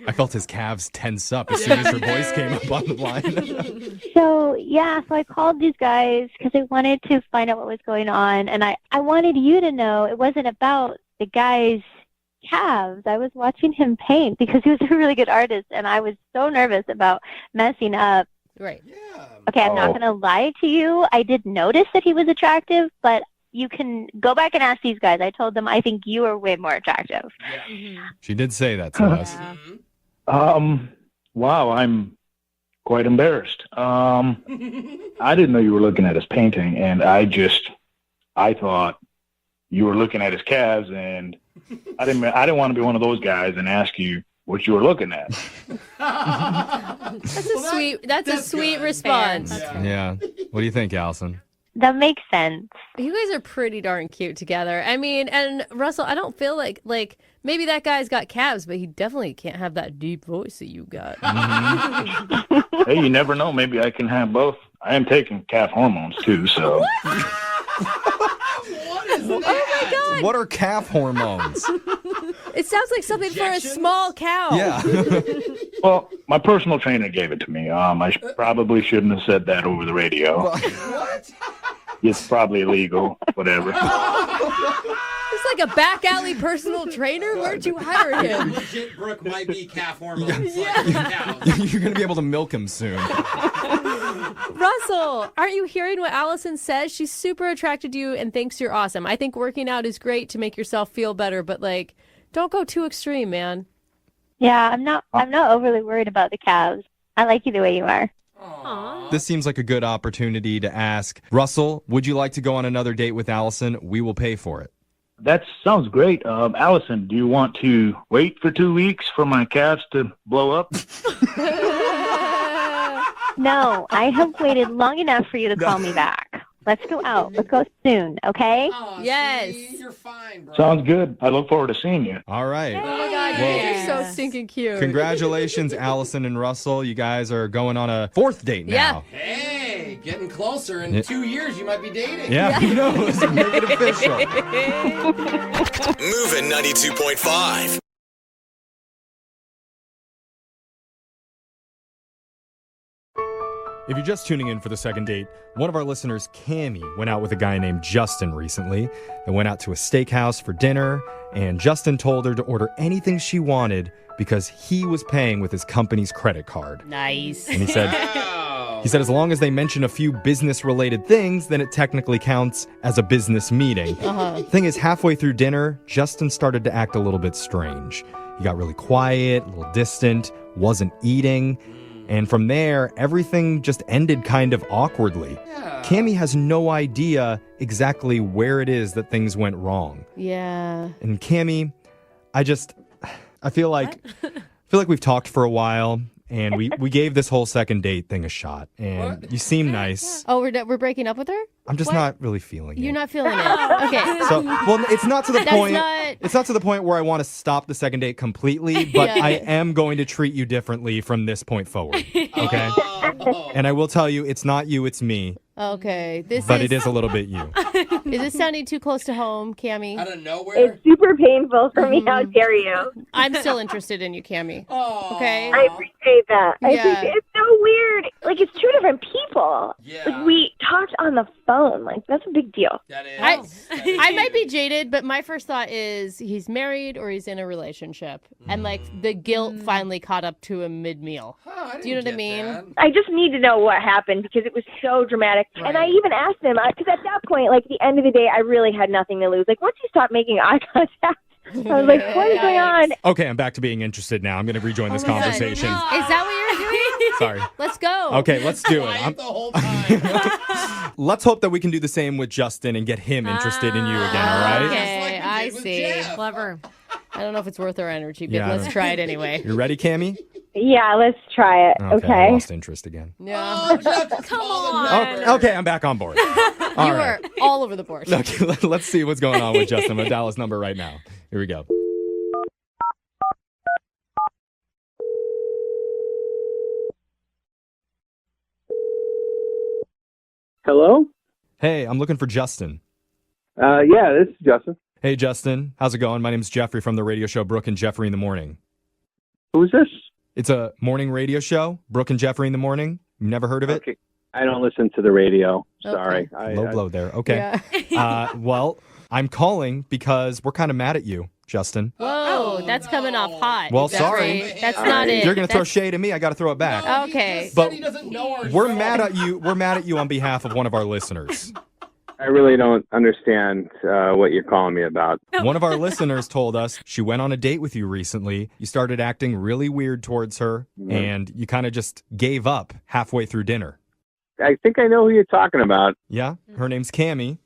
I felt his calves tense up as soon as her voice came up on the line. So I called these guys because I wanted to find out what was going on, and I wanted you to know it wasn't about the guy's calves. I was watching him paint because he was a really good artist, and I was so nervous about messing up. Right. Okay, I'm not going to lie to you. I did notice that he was attractive, but you can go back and ask these guys. I told them I think you are way more attractive. She did say that to us. Wow, I'm quite embarrassed. I didn't know you were looking at his painting, and I thought you were looking at his calves, and I didn't want to be one of those guys and ask you what you were looking at. That's a sweet response. Yeah. What do you think, Allison? That makes sense. You guys are pretty darn cute together. I mean, and Russell, I don't feel like maybe that guy's got calves, but he definitely can't have that deep voice that you got. Hey, you never know. Maybe I can have both. I am taking calf hormones too, so. What is that? Oh my God. What are calf hormones? It sounds like something for a small cow. Yeah. Well, my personal trainer gave it to me. Probably shouldn't have said that over the radio. What? It's probably illegal, whatever. It's like a back alley personal trainer? Where'd you hire him? Legit, Brooke might be calf hormones. Yeah. You're going to be able to milk him soon. Russell, aren't you hearing what Allison says? She's super attracted to you and thinks you're awesome. I think working out is great to make yourself feel better, but like, don't go too extreme, man. Yeah, I'm not overly worried about the calves. I like you the way you are. This seems like a good opportunity to ask, Russell, would you like to go on another date with Allison? We will pay for it. That sounds great. Allison, do you want to wait for 2 weeks for my calves to blow up? No, I have waited long enough for you to call me back. Let's go out. Let's go soon, okay? Yes. You're fine, bro. Sounds good. I look forward to seeing you. All right. Oh my God, you're so stinking cute. Congratulations, Allison and Russell. You guys are going on a 4th date now. Hey, getting closer. In 2 years, you might be dating. Yeah, who knows? Make it official. Moving 92.5. If you're just tuning in for the second date, one of our listeners, Cammie, went out with a guy named Justin recently. They went out to a steakhouse for dinner, and Justin told her to order anything she wanted because he was paying with his company's credit card. Nice. And he said, as long as they mention a few business-related things, then it technically counts as a business meeting. Thing is, halfway through dinner, Justin started to act a little bit strange. He got really quiet, a little distant, wasn't eating. And from there, everything just ended kind of awkwardly. Cammie has no idea exactly where it is that things went wrong. Yeah. And Cammie, I feel like we've talked for a while, and we gave this whole second date thing a shot. And you seem nice. Oh, we're breaking up with her? I'm just not really feeling it. You're not feeling it. Okay. So, well, it's not to the That's point. not- It's not to the point where I want to stop the second date completely, but Yeah. I am going to treat you differently from this point forward. Okay. And I will tell you, it's not you, it's me. Okay. But it is a little bit you. Is this sounding too close to home, Cammie? Out of nowhere? It's super painful for me. How dare you? I'm still interested in you, Cammie. Oh. Okay. I appreciate that. I Yeah. appreciate it's so weird. Like, it's two different people. Yeah. Like, we talked on the phone. Like, that's a big deal. That is. I might be jaded, but my first thought is he's married or he's in a relationship. And like the guilt finally caught up to him mid-meal. Do you know what I mean? I just need to know what happened because it was so dramatic. Right. And I even asked him, because at that point, like, at the end of the day, I really had nothing to lose. Like, once he stopped making eye contact, I was like, what is going on? Okay, I'm back to being interested now. I'm going to rejoin this conversation. Is that what you're doing? Sorry. Let's go. Okay, let's do it. The whole time. Let's hope that we can do the same with Justin and get him interested in you again, all right? Okay, I see. Clever. I don't know if it's worth our energy, but Yeah, I let's don't- try it anyway. You ready, Cammie? Yeah, let's try it. I Okay. lost interest again. Yeah. Come on. Oh, okay, I'm back on board. All You right. were all over the board. Okay, let's see what's going on with Justin. I'm gonna dial his number right now. Here we go. Hello? Hey, I'm looking for Justin. Yeah, this is Justin. Hey, Justin. How's it going? My name's Jeffrey from the radio show Brooke and Jeffrey in the Morning. Who's this? It's a morning radio show, Brooke and Jeffrey in the Morning. You never heard of it? Okay. I don't listen to the radio. Sorry. Low blow there. Okay. Well, I'm calling because we're kind of mad at you, Justin. Whoa, that's coming off hot. Well, Jeffrey. sorry. That's not it. You're going to throw That's- shade at me. I got to throw it back. Okay. But He doesn't know our we're show. mad at you. We're mad at you on behalf of one of our listeners. I really don't understand what you're calling me about. One of our listeners told us she went on a date with you recently. You started acting really weird towards her, and you kind of just gave up halfway through dinner. I think I know who you're talking about. Yeah? Her name's Cammie.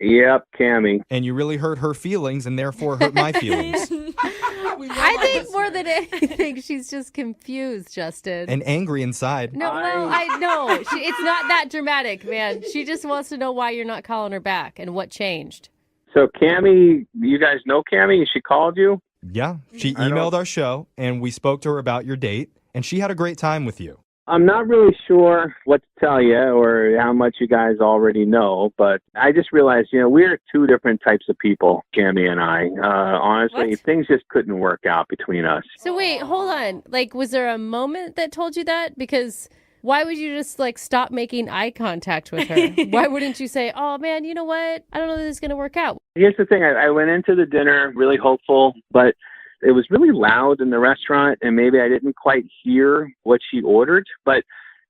Yep, Cammie. And you really hurt her feelings and therefore hurt my feelings. I think more than anything, she's just confused, Justin. And angry inside. No, I know. It's not that dramatic, man. She just wants to know why you're not calling her back and what changed. So Cammie, you guys know Cammie? She called you? Yeah. She emailed our show, and we spoke to her about your date, and she had a great time with you. I'm not really sure what to tell you or how much you guys already know, but I just realized, we're two different types of people, Cammy and I. Honestly, things just couldn't work out between us. So wait, hold on. Like, was there a moment that told you that? Because why would you just, stop making eye contact with her? Why wouldn't you say, oh, man, you know what? I don't know that this is going to work out. Here's the thing. I went into the dinner really hopeful, but it was really loud in the restaurant, and maybe I didn't quite hear what she ordered. But,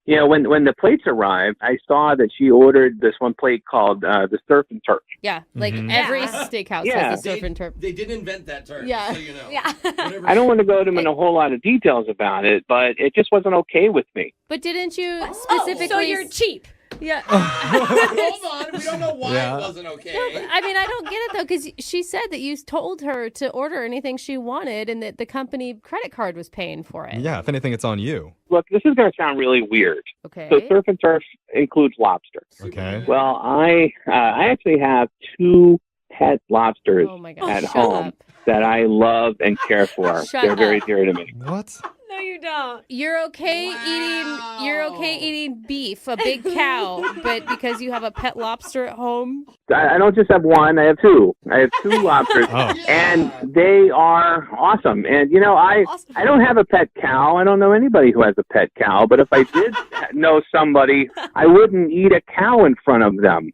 when the plates arrived, I saw that she ordered this one plate called the Surf and Turf. Yeah, every steakhouse has the Surf and Turf. They did invent that term, yeah. so you know. Yeah. I don't want to go into a whole lot of details about it, but it just wasn't okay with me. But didn't you specifically... so you're cheap. Yeah. Hold on. We don't know why it wasn't okay. No, I mean, I don't get it, though, because she said that you told her to order anything she wanted and that the company credit card was paying for it. Yeah, if anything, it's on you. Look, this is going to sound really weird. Okay. So Surf and Turf includes lobster. Okay. Well, I actually have 2 pet lobsters at Shut home up. that I love and care for. Shut They're very up. dear to me. What? No, you don't. You're okay eating beef, a big cow, but because you have a pet lobster at home? I don't just have one. I have 2. I have 2 lobsters, and they are awesome. And, I don't have a pet cow. I don't know anybody who has a pet cow. But if I did know somebody, I wouldn't eat a cow in front of them.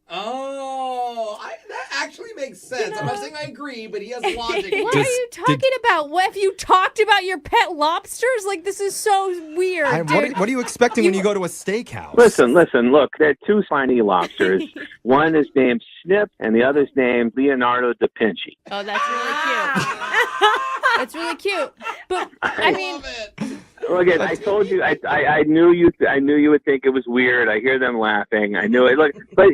That actually makes sense. I'm not saying I agree, but he has logic. What are you talking about? What have you talked about your pet lobsters? This is so weird. What are you expecting when you go to a steakhouse? Listen, look, there are 2 tiny lobsters. One is named Snip, and the other is named Leonardo da Vinci. Oh, that's really cute. That's really cute. But, I mean... Look, I told you, I knew you would think it was weird. I hear them laughing. I knew it. Look, but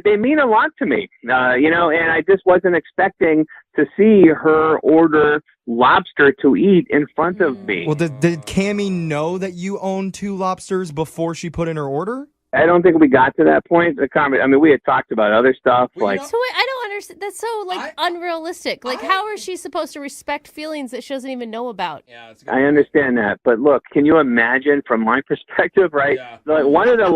they mean a lot to me. And I just wasn't expecting to see her order lobster to eat in front of me. Well, did Cammy know that you owned 2 lobsters before she put in her order? I don't think we got to that point. We had talked about other stuff. So wait, I don't understand. That's so unrealistic. How is she supposed to respect feelings that she doesn't even know about? Yeah, I understand that, but look, can you imagine from my perspective, right? Yeah. One of the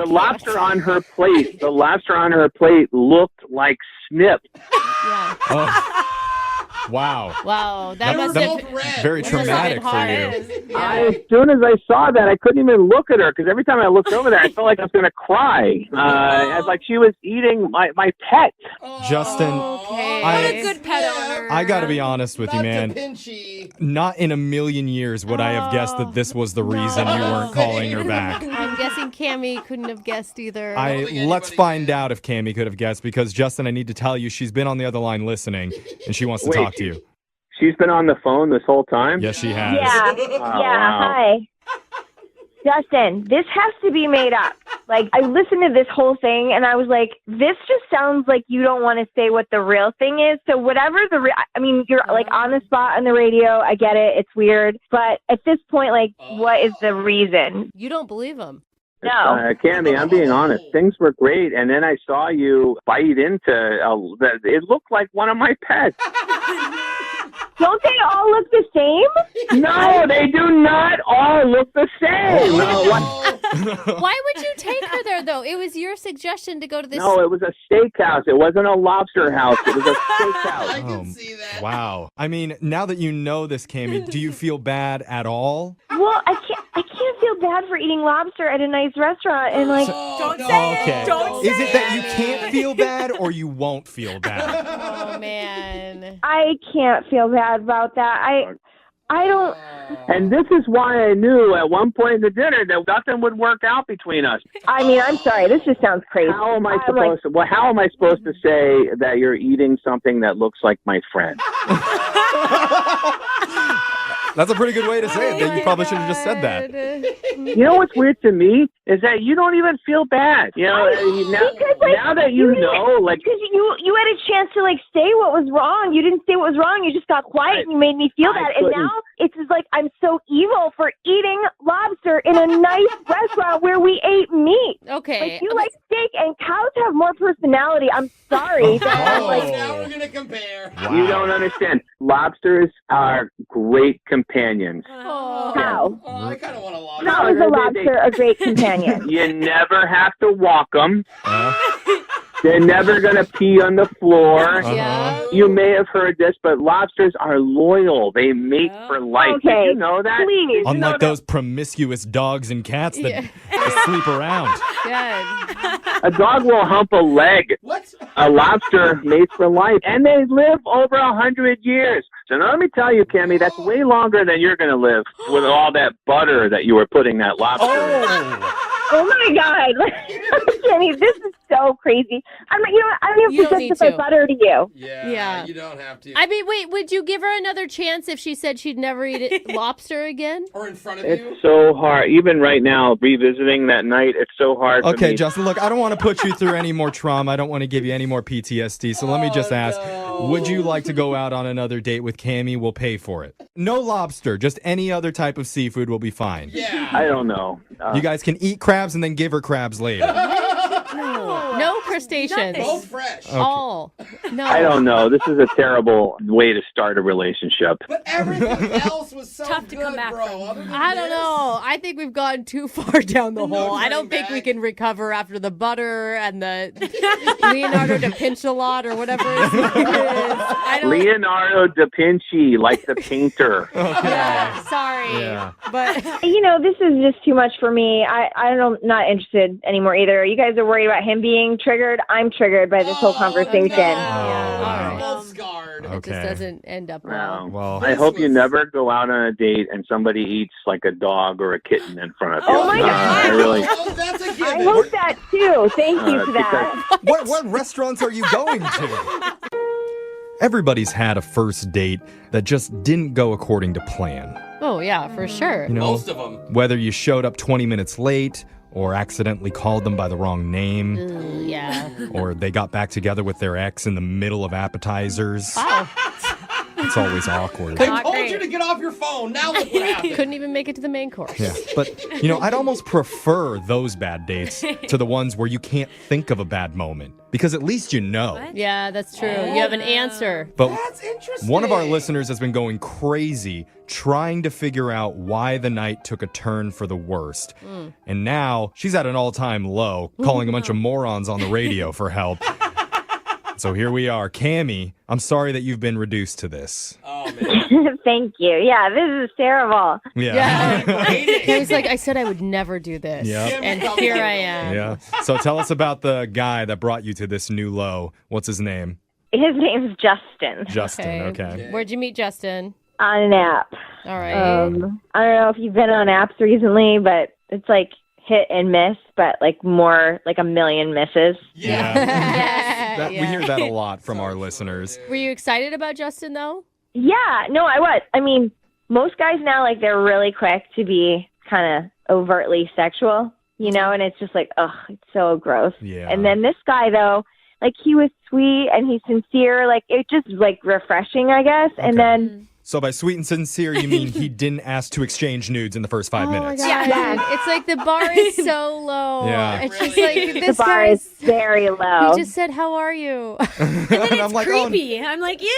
lobster on her plate, the lobster on her plate looked like Snip. Yeah. Oh. Wow. Wow, that must have very traumatic for you. Yeah. As soon as I saw that, I couldn't even look at her because every time I looked over there, I felt like I was going to cry. As like she was eating my pet. Justin, What a good pet owner. I got to be honest with you, man. Not in a million years would I have guessed that this was the reason you weren't calling her back. I'm guessing Cammy couldn't have guessed either. Let's find out if Cammy could have guessed because, Justin, I need to tell you, she's been on the other line listening, and she wants to talk to you. She's been on the phone this whole time? Yes, she has. Yeah. Wow. Hi. Justin, this has to be made up. I listened to this whole thing, and I was like, this just sounds like you don't want to say what the real thing is. So whatever you're, on the spot on the radio. I get it. It's weird. But at this point, what is the reason? You don't believe him. No. Cammy, I'm being honest. Things were great, and then I saw you bite into it looked like one of my pets. Don't they all look the same? No, they do not all look the same. Why would you take her there, though? It was your suggestion to go to this. No, it was a steakhouse. It wasn't a lobster house. It was a steakhouse. I can see that. Wow. I mean, now that you know this, Cammy, do you feel bad at all? Well, I can't feel bad for eating lobster at a nice restaurant and don't say Okay. it. Don't say Is it that you can't feel bad or you won't feel bad? Oh, man. I can't feel bad about that. I don't. And this is why I knew at one point in the dinner that nothing would work out between us. I mean, I'm sorry. This just sounds crazy. How am I supposed to say that you're eating something that looks like my friend? That's a pretty good way to say it. You probably should have just said that. You know what's weird to me is that you don't even feel bad. You know, now that you know, like, because you had a chance to like say what was wrong. You didn't say what was wrong. You just got quiet and you made me feel bad. And now it's just like I'm so evil for eating lobster in a nice restaurant where we ate meat. Okay. Like, you like steak, and cows have more personality. I'm sorry. Now we're gonna compare. Wow. You don't understand. Lobsters are great companions. How? Oh, I kind of want a lobster. How is a lobster a great companion? You never have to walk them. They're never going to pee on the floor. Yeah. You may have heard this, but lobsters are loyal. They mate for life. Okay, Did you know that? please. Did you know Unlike that? those promiscuous dogs and cats that sleep around. Good. A dog will hump a leg. What? A lobster mates for life, and they live over 100 years. So now let me tell you, Cammie, that's way longer than you're going to live with all that butter that you were putting that lobster in. Oh my God, Kenny, this is so crazy. I'm not, I don't You have don't to need justify to. butter to you. Yeah. You don't have to. I mean, wait, would you give her another chance if she said she'd never eat lobster again? Or in front of It's so hard. Even right now, revisiting that night, it's so hard for Okay, me. Justin, look, I don't want to put you through any more trauma. I don't want to give you any more PTSD. So let me just ask, would you like to go out on another date with Cammie? We'll pay for it. No lobster, just any other type of seafood will be fine. Yeah. I don't know. You guys can eat crabs and then give her crabs later. No crustaceans. Both fresh. Okay. All. No. I don't know. This is a terrible way to start a relationship. But everything else was so Tough to good, come back bro. from. Other than I don't this, know. I think we've gone too far down the hole. I don't think we back. can recover after the butter and the Leonardo da Vinci lot or whatever his name is. I don't. Leonardo da Vinci, like the painter. Yeah, sorry, Yeah. but This is just too much for me. I'm not interested anymore either. You guys are worried about him being triggered. I'm triggered by this whole conversation. yeah, Both scarred. it Okay. just doesn't end up well. Well, I hope you never go out on a date and somebody eats like a dog or a kitten in front of you. Oh my God. I really. Oh, that's a given. I hope that too. Thank you for that. what restaurants are you going to? Everybody's had a first date that just didn't go according to plan. Oh yeah, for sure. You know, Most of them. whether you showed up 20 minutes late or accidentally called them by the wrong name, Yeah. or they got back together with their ex in the middle of appetizers. Oh, It's always awkward. They Not told great. you to get off your phone. Now look what happened. couldn't even make it to the main course. Yeah, but, I'd almost prefer those bad dates to the ones where you can't think of a bad moment, because at least you know. Yeah, that's true. You have an answer. But That's interesting. one of our listeners has been going crazy trying to figure out why the night took a turn for the worst. And now she's at an all-time low, calling a bunch of morons on the radio for help. So here we are. Cammie, I'm sorry that you've been reduced to this. Oh, man. Thank you. Yeah, this is terrible. Yeah. He was like, I said I would never do this. Yep. And here I am. Yeah. So tell us about the guy that brought you to this new low. What's his name? His name's Justin. Justin. Okay. Where'd you meet Justin? On an app. All right. I don't know if you've been on apps recently, but it's like hit and miss, but like more like a million misses. That, Yeah. We hear that a lot from our listeners. Were you excited about Justin, though? Yeah, no, I was. I mean, most guys now, like, they're really quick to be kind of overtly sexual, and it's just like, ugh, it's so gross. Yeah. And then this guy, though, like, he was sweet and he's sincere. Like, it just, like, refreshing, I guess. And then... So by sweet and sincere, you mean he didn't ask to exchange nudes in the first 5 minutes? Oh my God. It's like the bar is so low. Yeah. It's just like, this the bar guy is very low. He just said, how are you? And then it's I'm like, creepy. I'm like, ew.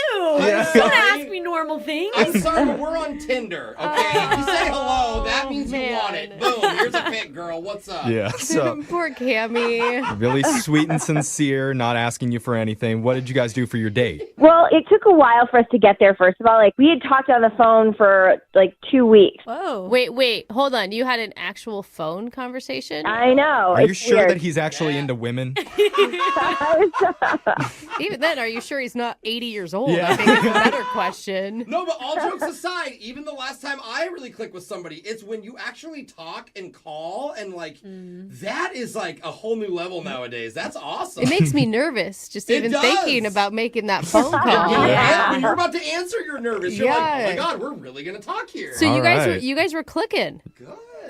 Yeah. Don't ask me normal things. I'm sorry, but we're on Tinder, okay? If you say hello, that means you want it. Boom, here's a pic, girl. What's up? Yeah. So Poor Cammie. really sweet and sincere, not asking you for anything. What did you guys do for your date? Well, it took a while for us to get there, first of all. Like, we had talked on the phone for, like, 2 weeks. Whoa. Wait, hold on. You had an actual phone conversation? I know. Are you it's sure weird. that he's actually into women? Even then, are you sure he's not 80 years old? Yeah. I think it's a better question. No, but all jokes aside, even the last time I really click with somebody, it's when you actually talk and call, and like that is like a whole new level nowadays. That's awesome. It makes me nervous just It even does. thinking about making that phone call. Yeah. When you're about to answer, you're nervous. You're like, oh Yeah. my God, we're really gonna talk here. So All you guys right. were clicking. Good.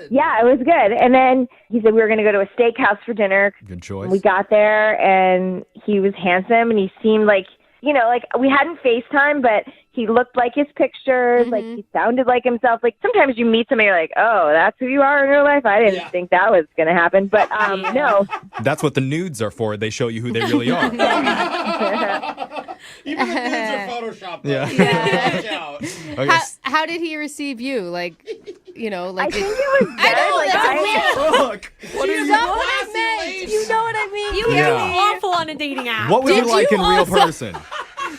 Yeah, it was good. And then he said we were going to go to a steakhouse for dinner. Good choice. We got there, and he was handsome, and he seemed like, like we hadn't FaceTime, but he looked like his pictures, like he sounded like himself. Like sometimes you meet somebody, you're like, oh, that's who you are in real life? I didn't think that was going to happen. But no. That's what the nudes are for. They show you who they really are. Even the nudes are photoshopped. Though. Yeah. Watch out. Okay. How did he receive you? Like, I think it was good. I know, like, that's weird. Look. What is that what I meant? You know what I mean? You Yeah. are awful on a dating app. What was Did he like you in real also- person?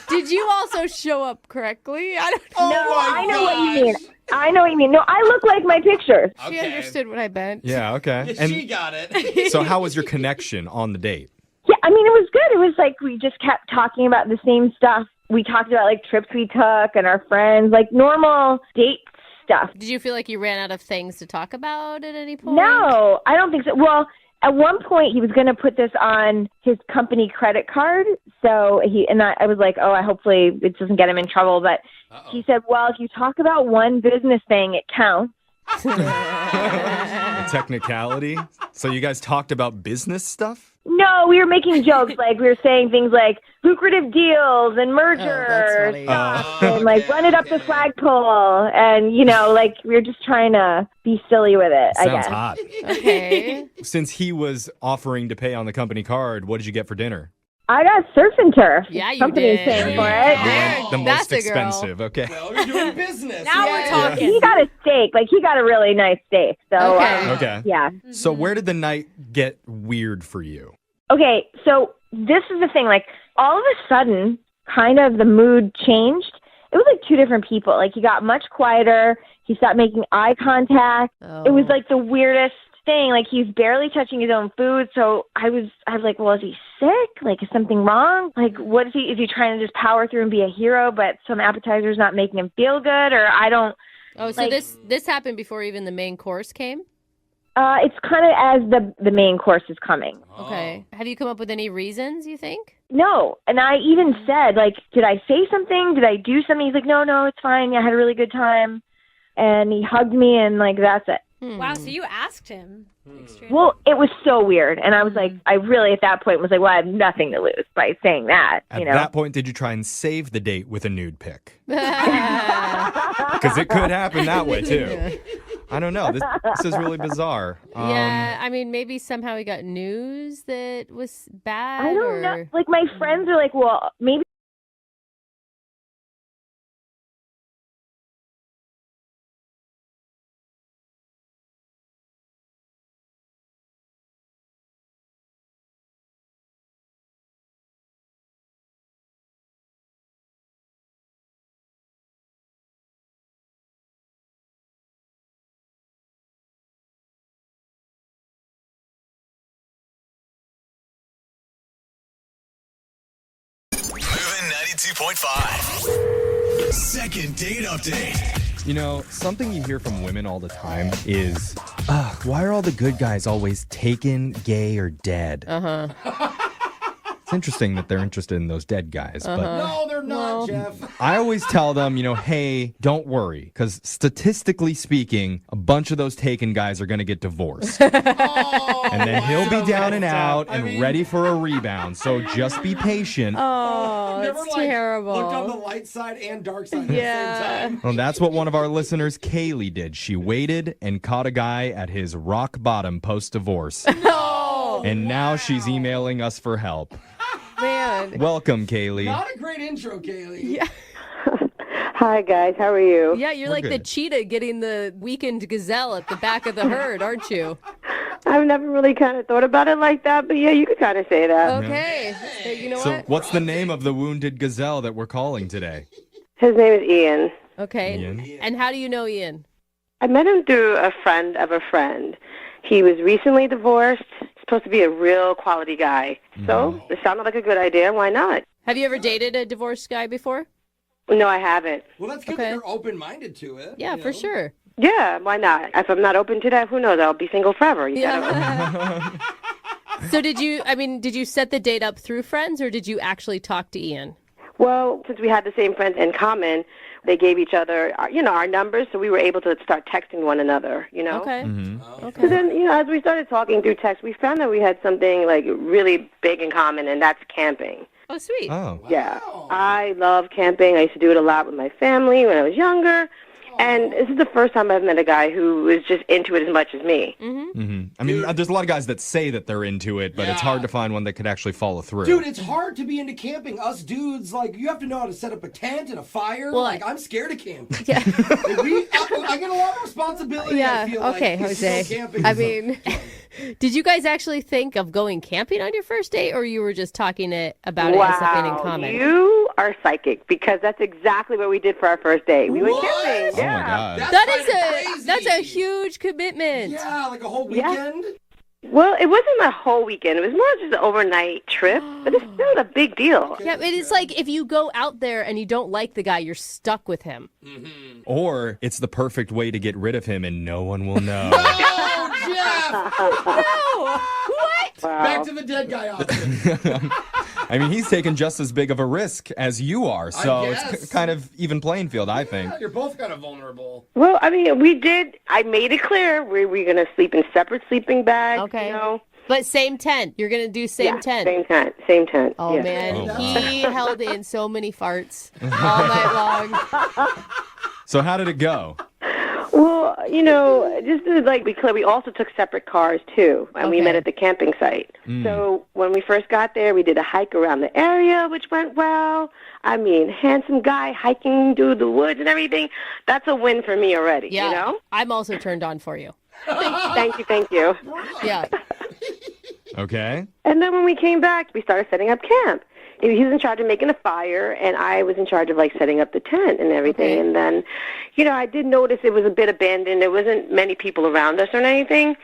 Did you also show up correctly? I don't Oh No, my I know what you gosh. mean. I know what you mean. No, I look like my pictures. She understood what I meant. Yeah, okay. Yeah, she got it. So how was your connection on the date? Yeah, I mean, it was good. It was like we just kept talking about the same stuff. We talked about like trips we took and our friends, like normal date stuff. Did you feel like you ran out of things to talk about at any point? No, I don't think so. Well, at one point he was going to put this on his company credit card. So I was like, oh, hopefully it doesn't get him in trouble. But he said, well, if you talk about one business thing, it counts. A technicality? So you guys talked about business stuff? No, we were making jokes. Like, we were saying things like lucrative deals and mergers and, like, run it up the flagpole. And, like, we were just trying to be silly with it, I Sounds guess. hot. Okay. Since he was offering to pay on the company card, what did you get for dinner? I got surf and turf. Yeah, you Company's did. paying for it. The That's most a girl. expensive, okay. Well, you're doing business. Now we're talking. He got a steak. Like, he got a really nice steak. So, Okay. Okay. yeah. So where did the night get weird for you? Okay, so this is the thing. Like, all of a sudden, kind of the mood changed. It was like two different people. Like, he got much quieter. He stopped making eye contact. It was like the weirdest thing. Like, he's barely touching his own food. So I was like, well, is he sick? Like, is something wrong? Like, what is he trying to just power through and be a hero, but some appetizers not making him feel good? Or I don't. Oh, so this happened before even the main course came? It's kind of as the main course is coming. Okay. Have you come up with any reasons, you think? No. And I even said, like, did I say something? Did I do something? He's like, no, it's fine. I had a really good time. And he hugged me, and, like, that's it. Wow, so you asked him. Well, it was so weird. And I was like, I really at that point was like, well, I have nothing to lose by saying that. At that point, did you try and save the date with a nude pic? Because it could happen that way, too. I don't know. This is really bizarre. Yeah, I mean, maybe somehow he got news that was bad. I don't know. Like, my friends are like, well, maybe. Moving 92.5. Second date update. You know, something you hear from women all the time is, why are all the good guys always taken, gay, or dead? Uh-huh. It's interesting that they're interested in those dead guys, but No, they're not, Jeff. I always tell them, hey, don't worry, because statistically speaking, a bunch of those taken guys are going to get divorced. And then he'll be down and out and ready for a rebound, so just be patient. Oh, Never it's terrible. Looked on the light side and dark side at the same time. Well, that's what one of our listeners, Kaylee, did. She waited and caught a guy at his rock bottom post-divorce. No. And now she's emailing us for help. Man. Welcome, Kaylee. Not a great intro, Kaylee. Yeah. Hi, guys. How are you? Yeah, you're We're like the good. cheetah getting the weekend gazelle at the back of the herd, aren't you? I've never really kind of thought about it like that, but yeah, you could kind of say that. Okay. Hey, you know So what? what's the name of the wounded gazelle that we're calling today? His name is Ian. Okay. Ian. And how do you know Ian? I met him through a friend of a friend. He was recently divorced, supposed to be a real quality guy. So it sounded like a good idea. Why not? Have you ever dated a divorced guy before? No, I haven't. Well, that's good that you're open-minded to it. Yeah, for sure. Yeah, why not? If I'm not open to that, who knows? I'll be single forever. You Yeah. So did you set the date up through friends or did you actually talk to Ian? Well, since we had the same friends in common, They gave each other, our numbers, so we were able to start texting one another, Okay. Okay. So then, as we started talking through text, we found that we had something, like, really big in common, and that's camping. Oh, sweet. Oh. Yeah. I love camping. I used to do it a lot with my family when I was younger. And this is the first time I've met a guy who was just into it as much as me. I mean, there's a lot of guys that say that they're into it, but it's hard to find one that could actually follow through. Dude, it's hard to be into camping. Us dudes, like, you have to know how to set up a tent and a fire. Well, like, I'm scared of camping. Yeah. I get a lot of responsibility, Yeah. I feel Okay, like. Jose. So camping I is mean, did you guys actually think of going camping on your first date, or you were just talking about it as something in common? You are psychic, because that's exactly what we did for our first date. We went camping. Oh, my God. That's a huge commitment. Yeah, like a whole weekend. Well, it wasn't a whole weekend. It was more just an overnight trip, but it's still a big deal. Yeah, but it's like if you go out there and you don't like the guy, you're stuck with him. Or it's the perfect way to get rid of him and no one will know. Oh, Jeff! No! What? Wow. Back to the dead guy option. I mean, he's taking just as big of a risk as you are, so guess. it's kind of even playing field, I think. You're both kind of vulnerable. Well, I mean, I made it clear we're going to sleep in separate sleeping bags. Okay. You know? But same tent. You're going to do same tent. Same tent. Oh, yeah. man. Oh, wow. He held in so many farts all night long. So how did it go? Well, just to be clear, we also took separate cars, too, and we met at the camping site. So when we first got there, we did a hike around the area, which went well. I mean, handsome guy hiking through the woods and everything. That's a win for me already, Yeah. I'm also turned on for you. Thank you. Yeah. Okay. And then when we came back, we started setting up camp. He was in charge of making a fire, and I was in charge of, setting up the tent and everything. Okay. And then, I did notice it was a bit abandoned. There wasn't many people around us or anything.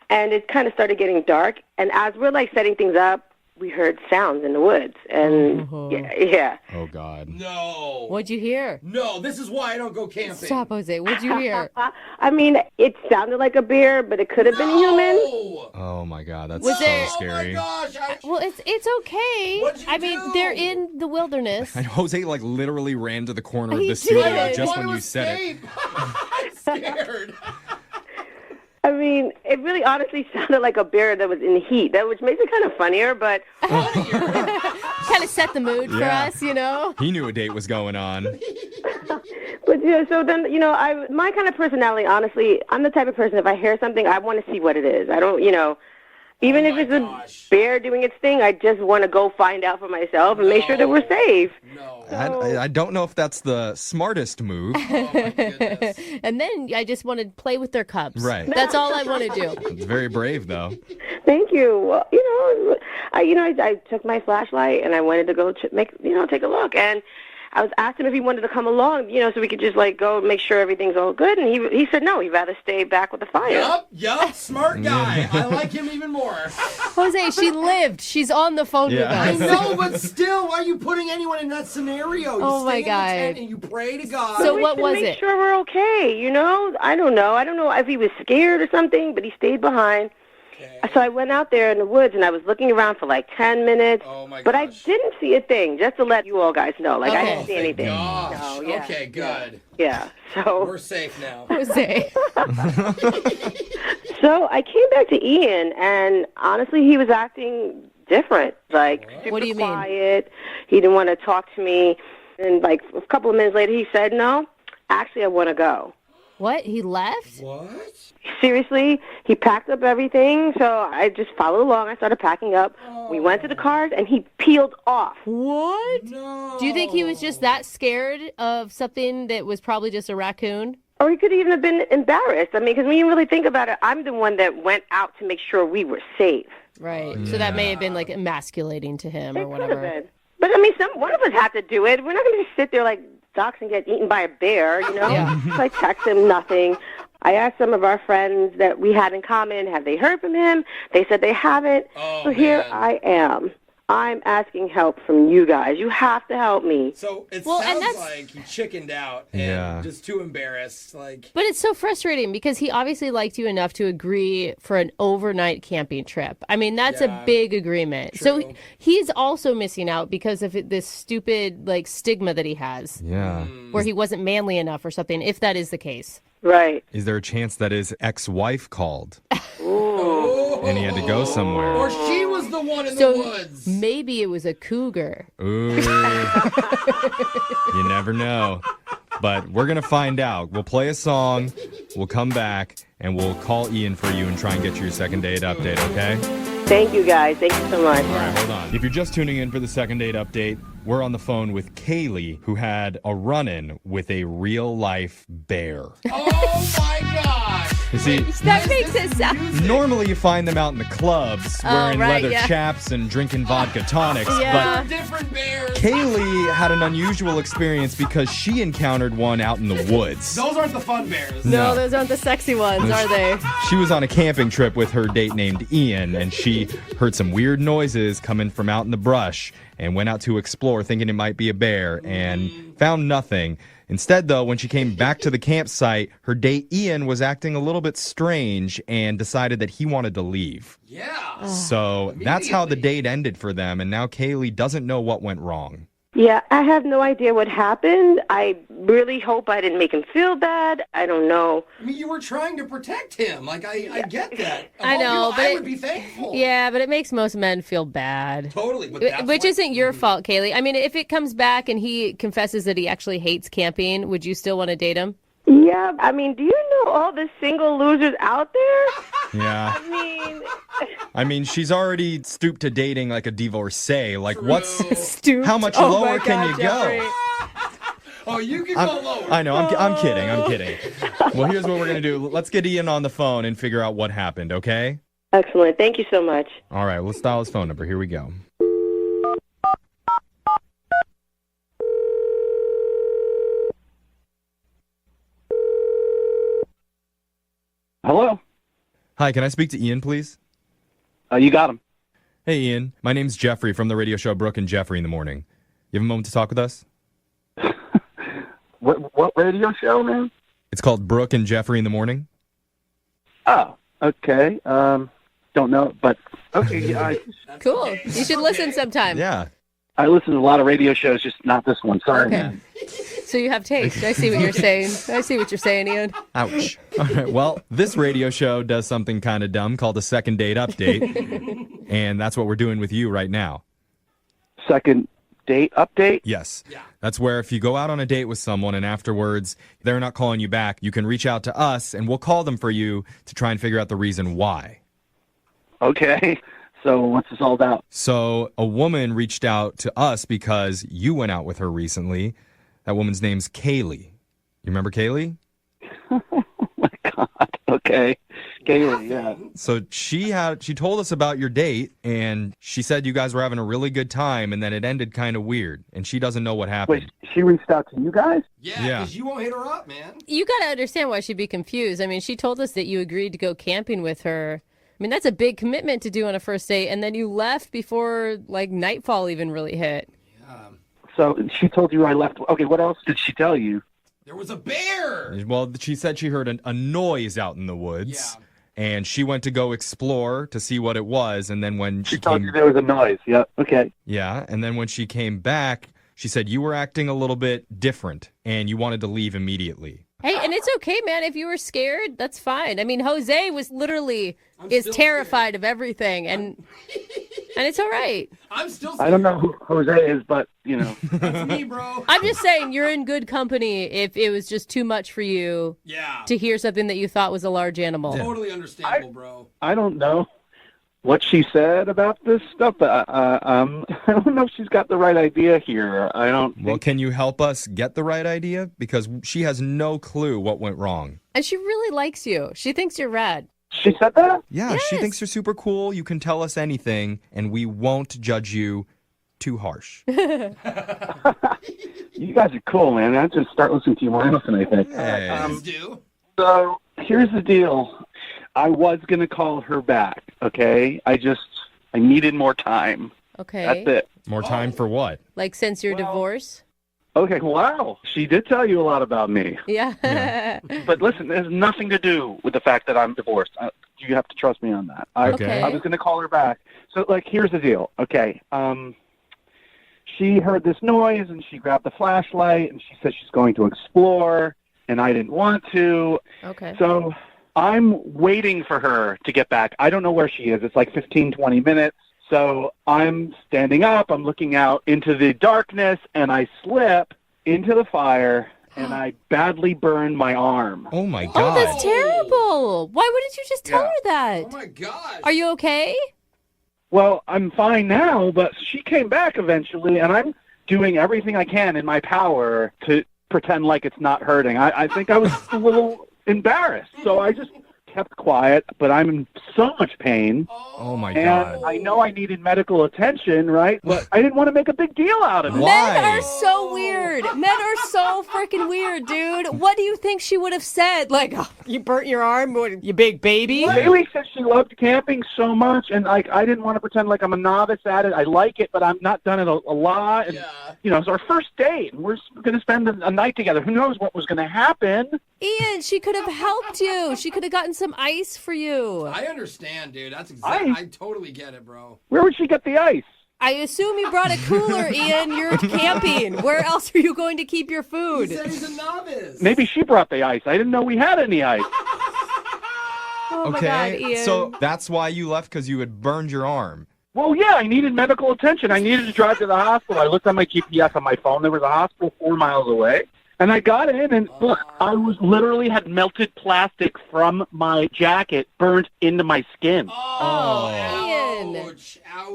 And it kind of started getting dark. And as we're, setting things up, we heard sounds in the woods. And, yeah. Oh, God. No. What'd you hear? No, this is why I don't go camping. Stop, Jose. What'd you hear? I mean, it sounded like a bear, but it could have been a human. Oh, my God. That's Was so there- scary. Oh, my gosh. Well, it's okay. What'd you I mean, do? they're in the wilderness. And Jose, literally ran to the corner of He the studio did. just Want when to you said it. escape. I'm scared. I mean, it really honestly sounded like a bear that was in heat, which makes it kind of funnier, but... Kind of set the mood for Yeah. us, He knew a date was going on. But yeah, so then, my kind of personality, honestly, I'm the type of person, if I hear something, I want to see what it is. I don't, even if it's a bear doing its thing, I just want to go find out for myself and make sure that we're safe. No. I don't know if that's the smartest move. Oh, my goodness. And then I just want to play with their cubs. Right. That's all I want to do. It's very brave, though. Thank you. Well, I took my flashlight and I wanted to go take a look. And I was asking if he wanted to come along, so we could just go make sure everything's all good. And he said no, he'd rather stay back with the fire. Yup, smart guy. I like him even more. Jose, she lived. She's on the phone with I us. know, but still, why are you putting anyone in that scenario? You Oh, my stay in the tent God. and you pray to God. So We what should was make it? sure we're okay, I don't know. I don't know if he was scared or something, but he stayed behind. So I went out there in the woods, and I was looking around for 10 minutes. Oh, my but I didn't see a thing, just to let you all guys know. I didn't see anything. Gosh. No, yeah. Okay, good. Yeah, so... We're safe now. Jose. So I came back to Ian, and honestly, he was acting different. Super What do you mean? quiet. He didn't want to talk to me. And, a couple of minutes later, he said, no, actually, I want to go. What? He left? What? Seriously, he packed up everything, so I just followed along. I started packing up. We went to the cars, and he peeled off. What? No. Do you think he was just that scared of something that was probably just a raccoon? Or he could even have been embarrassed. I mean, because when you really think about it, I'm the one that went out to make sure we were safe. Right. So that may have been emasculating to him or It could whatever. have been. But, I mean, one of us had to do it. We're not going to just sit there like ducks and get eaten by a bear, Yeah. So I text him, nothing. I asked some of our friends that we had in common, have they heard from him? They said they haven't. Oh, So here man. I am. I'm asking help from you guys. You have to help me. So it Well, and sounds that's- like he chickened out and just too embarrassed. Like, But it's so frustrating because he obviously liked you enough to agree for an overnight camping trip. I mean, that's a big agreement. So he's also missing out because of this stupid like stigma that he has. Yeah. Where he wasn't manly enough or something, if that is the case. Right. Is there a chance that his ex-wife called? And he had to go somewhere. or she was the one in So the woods. maybe it was a cougar. Ooh. You never know. But we're going to find out. We'll play a song, we'll come back, and we'll call Ian for you and try and get you your second date update, okay? Thank you, guys. Thank you so much. All right, hold on. If you're just tuning in for the second date update, we're on the phone with Kaylee, who had a run-in with a real-life bear. Oh, my gosh. You see, That makes it sound... normally you find them out in the clubs wearing leather chaps and drinking vodka tonics, Yeah. but Different bears. Kaylee had an unusual experience because she encountered one out in the woods. Those aren't the fun bears. No, those aren't the sexy ones, are they? She was on a camping trip with her date named Ian, and she heard some weird noises coming from out in the brush and went out to explore thinking it might be a bear and found nothing. Instead, though, when she came back to the campsite, her date Ian was acting a little bit strange and decided that he wanted to leave. Yeah. So that's how the date ended for them, and now Kaylee doesn't know what went wrong. Yeah, I have no idea what happened. I really hope I didn't make him feel bad. I don't know. I mean, you were trying to protect him. Like, I get that. Of I all know, people, but I would be thankful. Yeah, but it makes most men feel bad. Totally. But that's Which isn't your fault, Kaylee. I mean, if it comes back and he confesses that he actually hates camping, would you still want to date him? Yeah, I mean, do you know all the single losers out there? Yeah. I mean, she's already stooped to dating like a divorcee. Like, Stooped? how much Oh lower my can God, you Jeffrey. go? Oh, you can go lower. I know, I'm kidding, I'm kidding. Well, here's what we're going to do. Let's get Ian on the phone and figure out what happened, okay? Excellent. Thank you so much. All right, let's dial his phone number. Here we go. Hello? Hi, can I speak to Ian, please? You got him. Hey, Ian. My name's Jeffrey from the radio show Brooke and Jeffrey in the Morning. You have a moment to talk with us? What radio show, man? It's called Brooke and Jeffrey in the Morning. Oh, okay. Don't know, but okay. Yeah, Cool. You should listen sometime. Yeah. I listen to a lot of radio shows, just not this one. Sorry, Okay. man. So you have taste. I see what you're saying. I see what you're saying, Ian. Ouch. All right, well, this radio show does something kind of dumb called a second date update, and that's what we're doing with you right now. Second date update? Yes. That's where if you go out on a date with someone and afterwards they're not calling you back, you can reach out to us and we'll call them for you to try and figure out the reason why. Okay. So what's this all about? So a woman reached out to us because you went out with her recently. That woman's name's Kaylee. You remember Kaylee? Okay. Kaylee, yeah. So she told us about your date, and she said you guys were having a really good time, and then it ended kind of weird, and she doesn't know what happened. Wait, she reached out to you guys? Yeah, Yeah. because you won't hit her up, man. You got to understand why she'd be confused. I mean, she told us that you agreed to go camping with her. I mean, that's a big commitment to do on a first date, and then you left before, like, nightfall even really hit. So she told you I left. Okay, what else did she tell you? There was a bear. Well, she said she heard a noise out in the woods, and she went to go explore to see what it was, and then when she Told came... you there was a noise. Yeah, okay. Yeah, and then when she came back, she said you were acting a little bit different, and you wanted to leave immediately. Hey, and it's okay, man. If you were scared, that's fine. I mean, Jose was literally terrified of everything, and it's all right. I'm still I don't know who Jose is, but, you know. That's me, bro. I'm just saying you're in good company if it was just too much for you to hear something that you thought was a large animal. Totally understandable, bro. I don't know what she said about this stuff, but I don't know if she's got the right idea here. I don't. Well, can you help us get the right idea? Because she has no clue what went wrong. And she really likes you. She thinks you're rad. She said that? Yeah, she thinks you're super cool. You can tell us anything, and we won't judge you too harsh. You guys are cool, man. I just start listening to you more often, I think. Hey. So here's the deal. I was going to call her back, okay? I needed more time. Okay. That's it. More time for what? Like since your divorce? Okay, wow. She did tell you a lot about me. Yeah. But listen, it has nothing to do with the fact that I'm divorced. You have to trust me on that. I was going to call her back. So, here's the deal. Okay. She heard this noise, and she grabbed the flashlight, and she said she's going to explore, and I didn't want to. Okay. So I'm waiting for her to get back. I don't know where she is. It's like 15, 20 minutes. So I'm standing up, I'm looking out into the darkness, and I slip into the fire, and I badly burned my arm. Oh, my God. Oh, that's terrible. Why wouldn't you just tell her that? Oh, my gosh. Are you okay? Well, I'm fine now, but she came back eventually, and I'm doing everything I can in my power to pretend like it's not hurting. I think I was a little embarrassed, so I just kept quiet, but I'm in so much pain. Oh, my God. And I know I needed medical attention, right? But I didn't want to make a big deal out of it. Men are so weird. Men are so freaking weird, dude. What do you think she would have said? Like, oh, you burnt your arm, you big baby? Haley said she loved camping so much, and I didn't want to pretend like I'm a novice at it. I like it, but I'm not done it a lot. And, it's our first date, and we're going to spend a night together. Who knows what was going to happen? Ian, she could have helped you. She could have gotten some ice for you. I understand, dude. That's exactly. I totally get it, bro. Where would she get the ice? I assume you brought a cooler, Ian. You're camping. Where else are you going to keep your food? He said he's a novice. Maybe she brought the ice. I didn't know we had any ice. Oh my God, Ian. So that's why you left, because you had burned your arm. Well, yeah, I needed medical attention. I needed to drive to the hospital. I looked on my GPS on my phone. There was a hospital 4 miles away. And I got in, and look, I literally had melted plastic from my jacket burnt into my skin. Ian.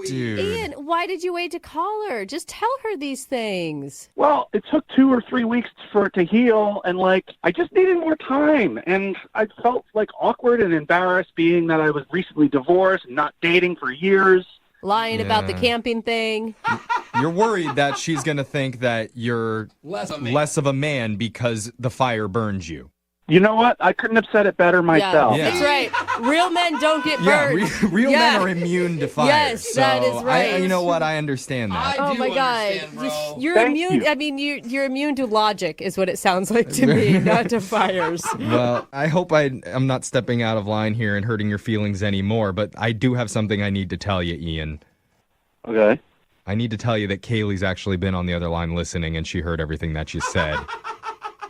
Dude. Ian, why did you wait to call her? Just tell her these things. Well, it took 2 or 3 weeks for it to heal, and I just needed more time. And I felt awkward and embarrassed, being that I was recently divorced and not dating for years. Lying about the camping thing. You're worried that she's going to think that you're less of a man because the fire burned you. You know what? I couldn't have said it better myself. Yeah, that's right. Real men don't get burned. Yeah, real men are immune to fire. Yes, so that is right. You know what? I understand that. Oh my God, you're Thank immune. you. I mean, you're immune to logic, is what it sounds like to me, not to fires. Well, I hope I'm not stepping out of line here and hurting your feelings anymore, but I do have something I need to tell you, Ian. Okay. I need to tell you that Kaylee's actually been on the other line listening, and she heard everything that you said.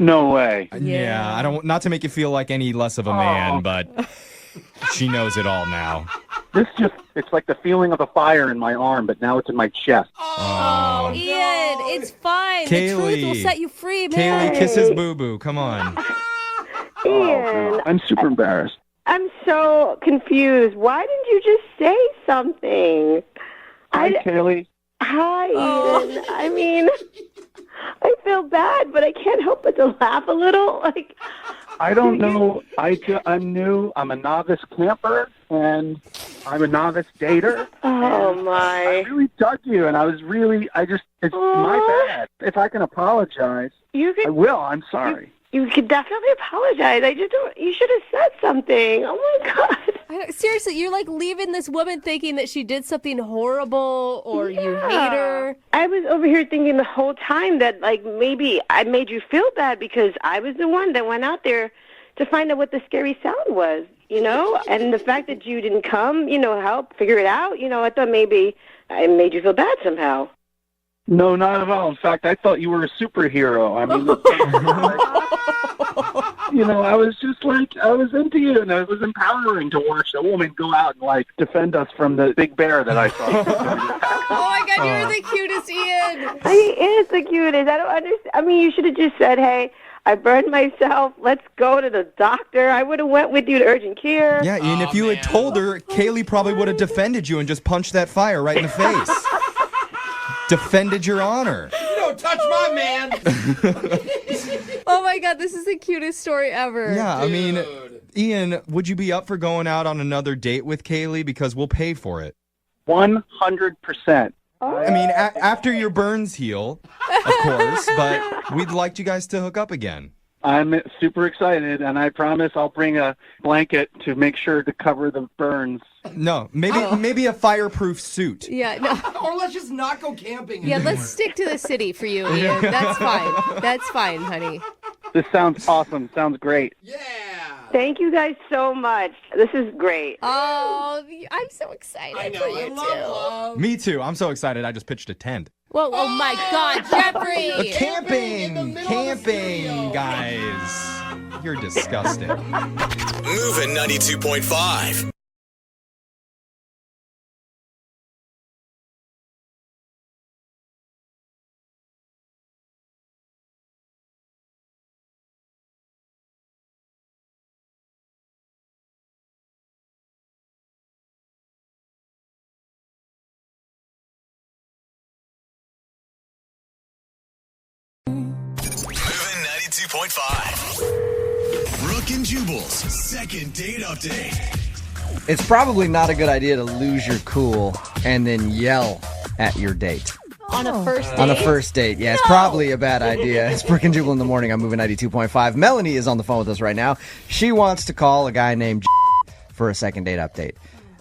No way. Yeah, I don't. Not to make you feel like any less of a man, but she knows it all now. It's like the feeling of a fire in my arm, but now it's in my chest. Oh, Ian, it's fine. The truth will set you free, man. Kaylee, kiss his boo-boo. Come on. Ian, I'm super embarrassed. I'm so confused. Why didn't you just say something? Hi, Kaylee. Hi, Ian. I mean, I feel bad, but I can't help but to laugh a little. I don't know. I'm new. I'm a novice camper, and I'm a novice dater. Oh, my. I really dug you, and it's my bad. If I can apologize, I will. I'm sorry. You could definitely apologize. You should have said something. Oh, my God. Seriously, you're leaving this woman thinking that she did something horrible or you hate her. I was over here thinking the whole time that maybe I made you feel bad because I was the one that went out there to find out what the scary sound was, and the fact that you didn't come, help figure it out, I thought maybe I made you feel bad somehow. No, not at all. In fact, I thought you were a superhero. I mean, I was just I was into you, and it was empowering to watch a woman go out and defend us from the big bear that I saw. Oh my God, you're the cutest, Ian. He is the cutest. I don't understand. I mean, you should have just said, "Hey, I burned myself. Let's go to the doctor." I would have went with you to urgent care. Yeah, Ian, if you had told her, Kaylee probably would have defended you and just punched that fire right in the face. Defended your honor. You don't touch my man. Oh my God, this is the cutest story ever. Yeah, Dude. I mean, Ian, would you be up for going out on another date with Kaylee? Because we'll pay for it. 100%. I mean, after your burns heal, of course, but we'd like you guys to hook up again. I'm super excited, and I promise I'll bring a blanket to make sure to cover the burns. No, maybe a fireproof suit. Yeah, no. Or let's just not go camping Yeah, anymore. let's stick to the city for you, Ian. That's fine. That's fine, honey. This sounds awesome. Sounds great. Thank you guys so much. This is great. Oh, I'm so excited for you too. Me too. I'm so excited. I just pitched a tent. Whoa, oh my God, Jeffrey! Camping, guys. You're disgusting. Moving 92.5. Moving 92.5. Brooke and Jubal's second date update. It's probably not a good idea to lose your cool and then yell at your date. On a first date? On a first date, yeah. It's probably a bad idea. It's Brooke and Jubal in the morning. I'm moving 92.5. Melanie is on the phone with us right now. She wants to call a guy named for a second date update.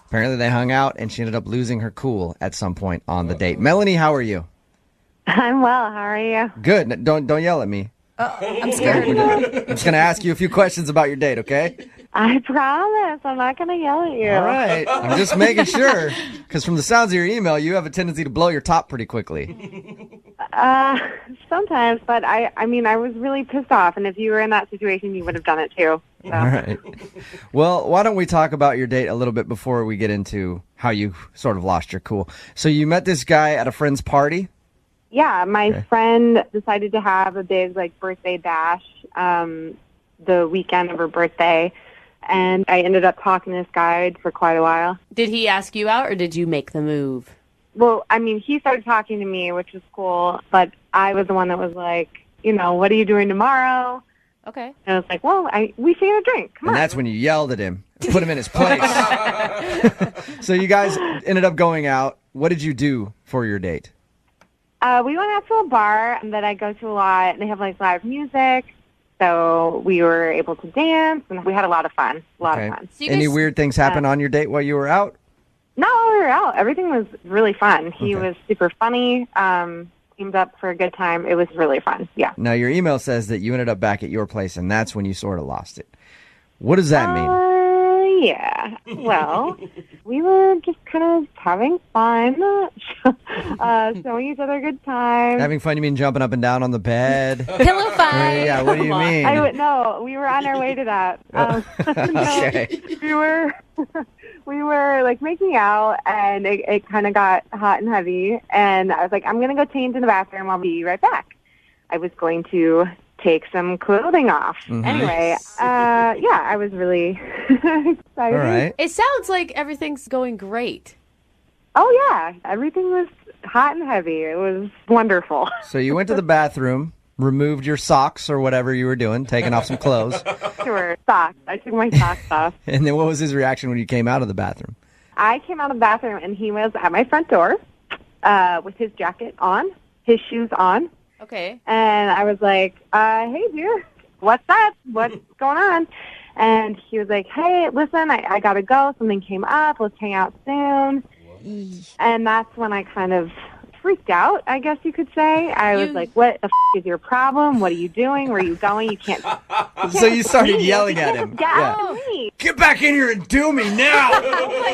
Apparently they hung out and she ended up losing her cool at some point on the date. Melanie, how are you? I'm well. How are you? Good. Don't yell at me. I'm scared. I'm just going to ask you a few questions about your date, okay? I promise. I'm not going to yell at you. All right. I'm just making sure. Because from the sounds of your email, you have a tendency to blow your top pretty quickly. Sometimes, but I mean, I was really pissed off, and if you were in that situation, you would have done it too. So. All right. Well, why don't we talk about your date a little bit before we get into how you sort of lost your cool. So you met this guy at a friend's party? Yeah, my friend decided to have a big birthday bash the weekend of her birthday, and I ended up talking to this guy for quite a while. Did he ask you out, or did you make the move? Well, I mean, he started talking to me, which was cool, but I was the one that was like, what are you doing tomorrow? Okay. And I was like, well, we should get a drink. Come And on. that's when you yelled at him, put him in his place. So you guys ended up going out. What did you do for your date? We went out to a bar that I go to a lot, and they have live music. So we were able to dance, and we had a lot of fun. A lot of fun. Any weird things happen on your date while you were out? No, we were out. Everything was really fun. He was super funny. Teamed up for a good time. It was really fun. Yeah. Now, your email says that you ended up back at your place, and that's when you sort of lost it. What does that mean? Yeah. Well, we were just kind of having fun, showing each other a good time. Having fun, you mean jumping up and down on the bed? Pillow fight. Yeah, what do you mean? No, we were on our way to that. Okay. We were making out, and it kind of got hot and heavy, and I was like, I'm going to go change in the bathroom. I'll be right back. I was going to take some clothing off. Mm-hmm. Anyway, I was really excited. All right. It sounds like everything's going great. Oh, yeah. Everything was hot and heavy. It was wonderful. So you went to the bathroom, removed your socks or whatever you were doing, taking off some clothes. Sure, socks. I took my socks off. And then what was his reaction when you came out of the bathroom? I came out of the bathroom, and he was at my front door with his jacket on, his shoes on. Okay. And I was like, hey, dear, what's up? What's going on? And he was like, hey, listen, I got to go. Something came up. Let's hang out soon. And that's when I kind of freaked out, I guess you could say. I was like, what the is your problem? What are you doing? Where are you going? You can't. So you started yelling at him. Get back in here and do me now.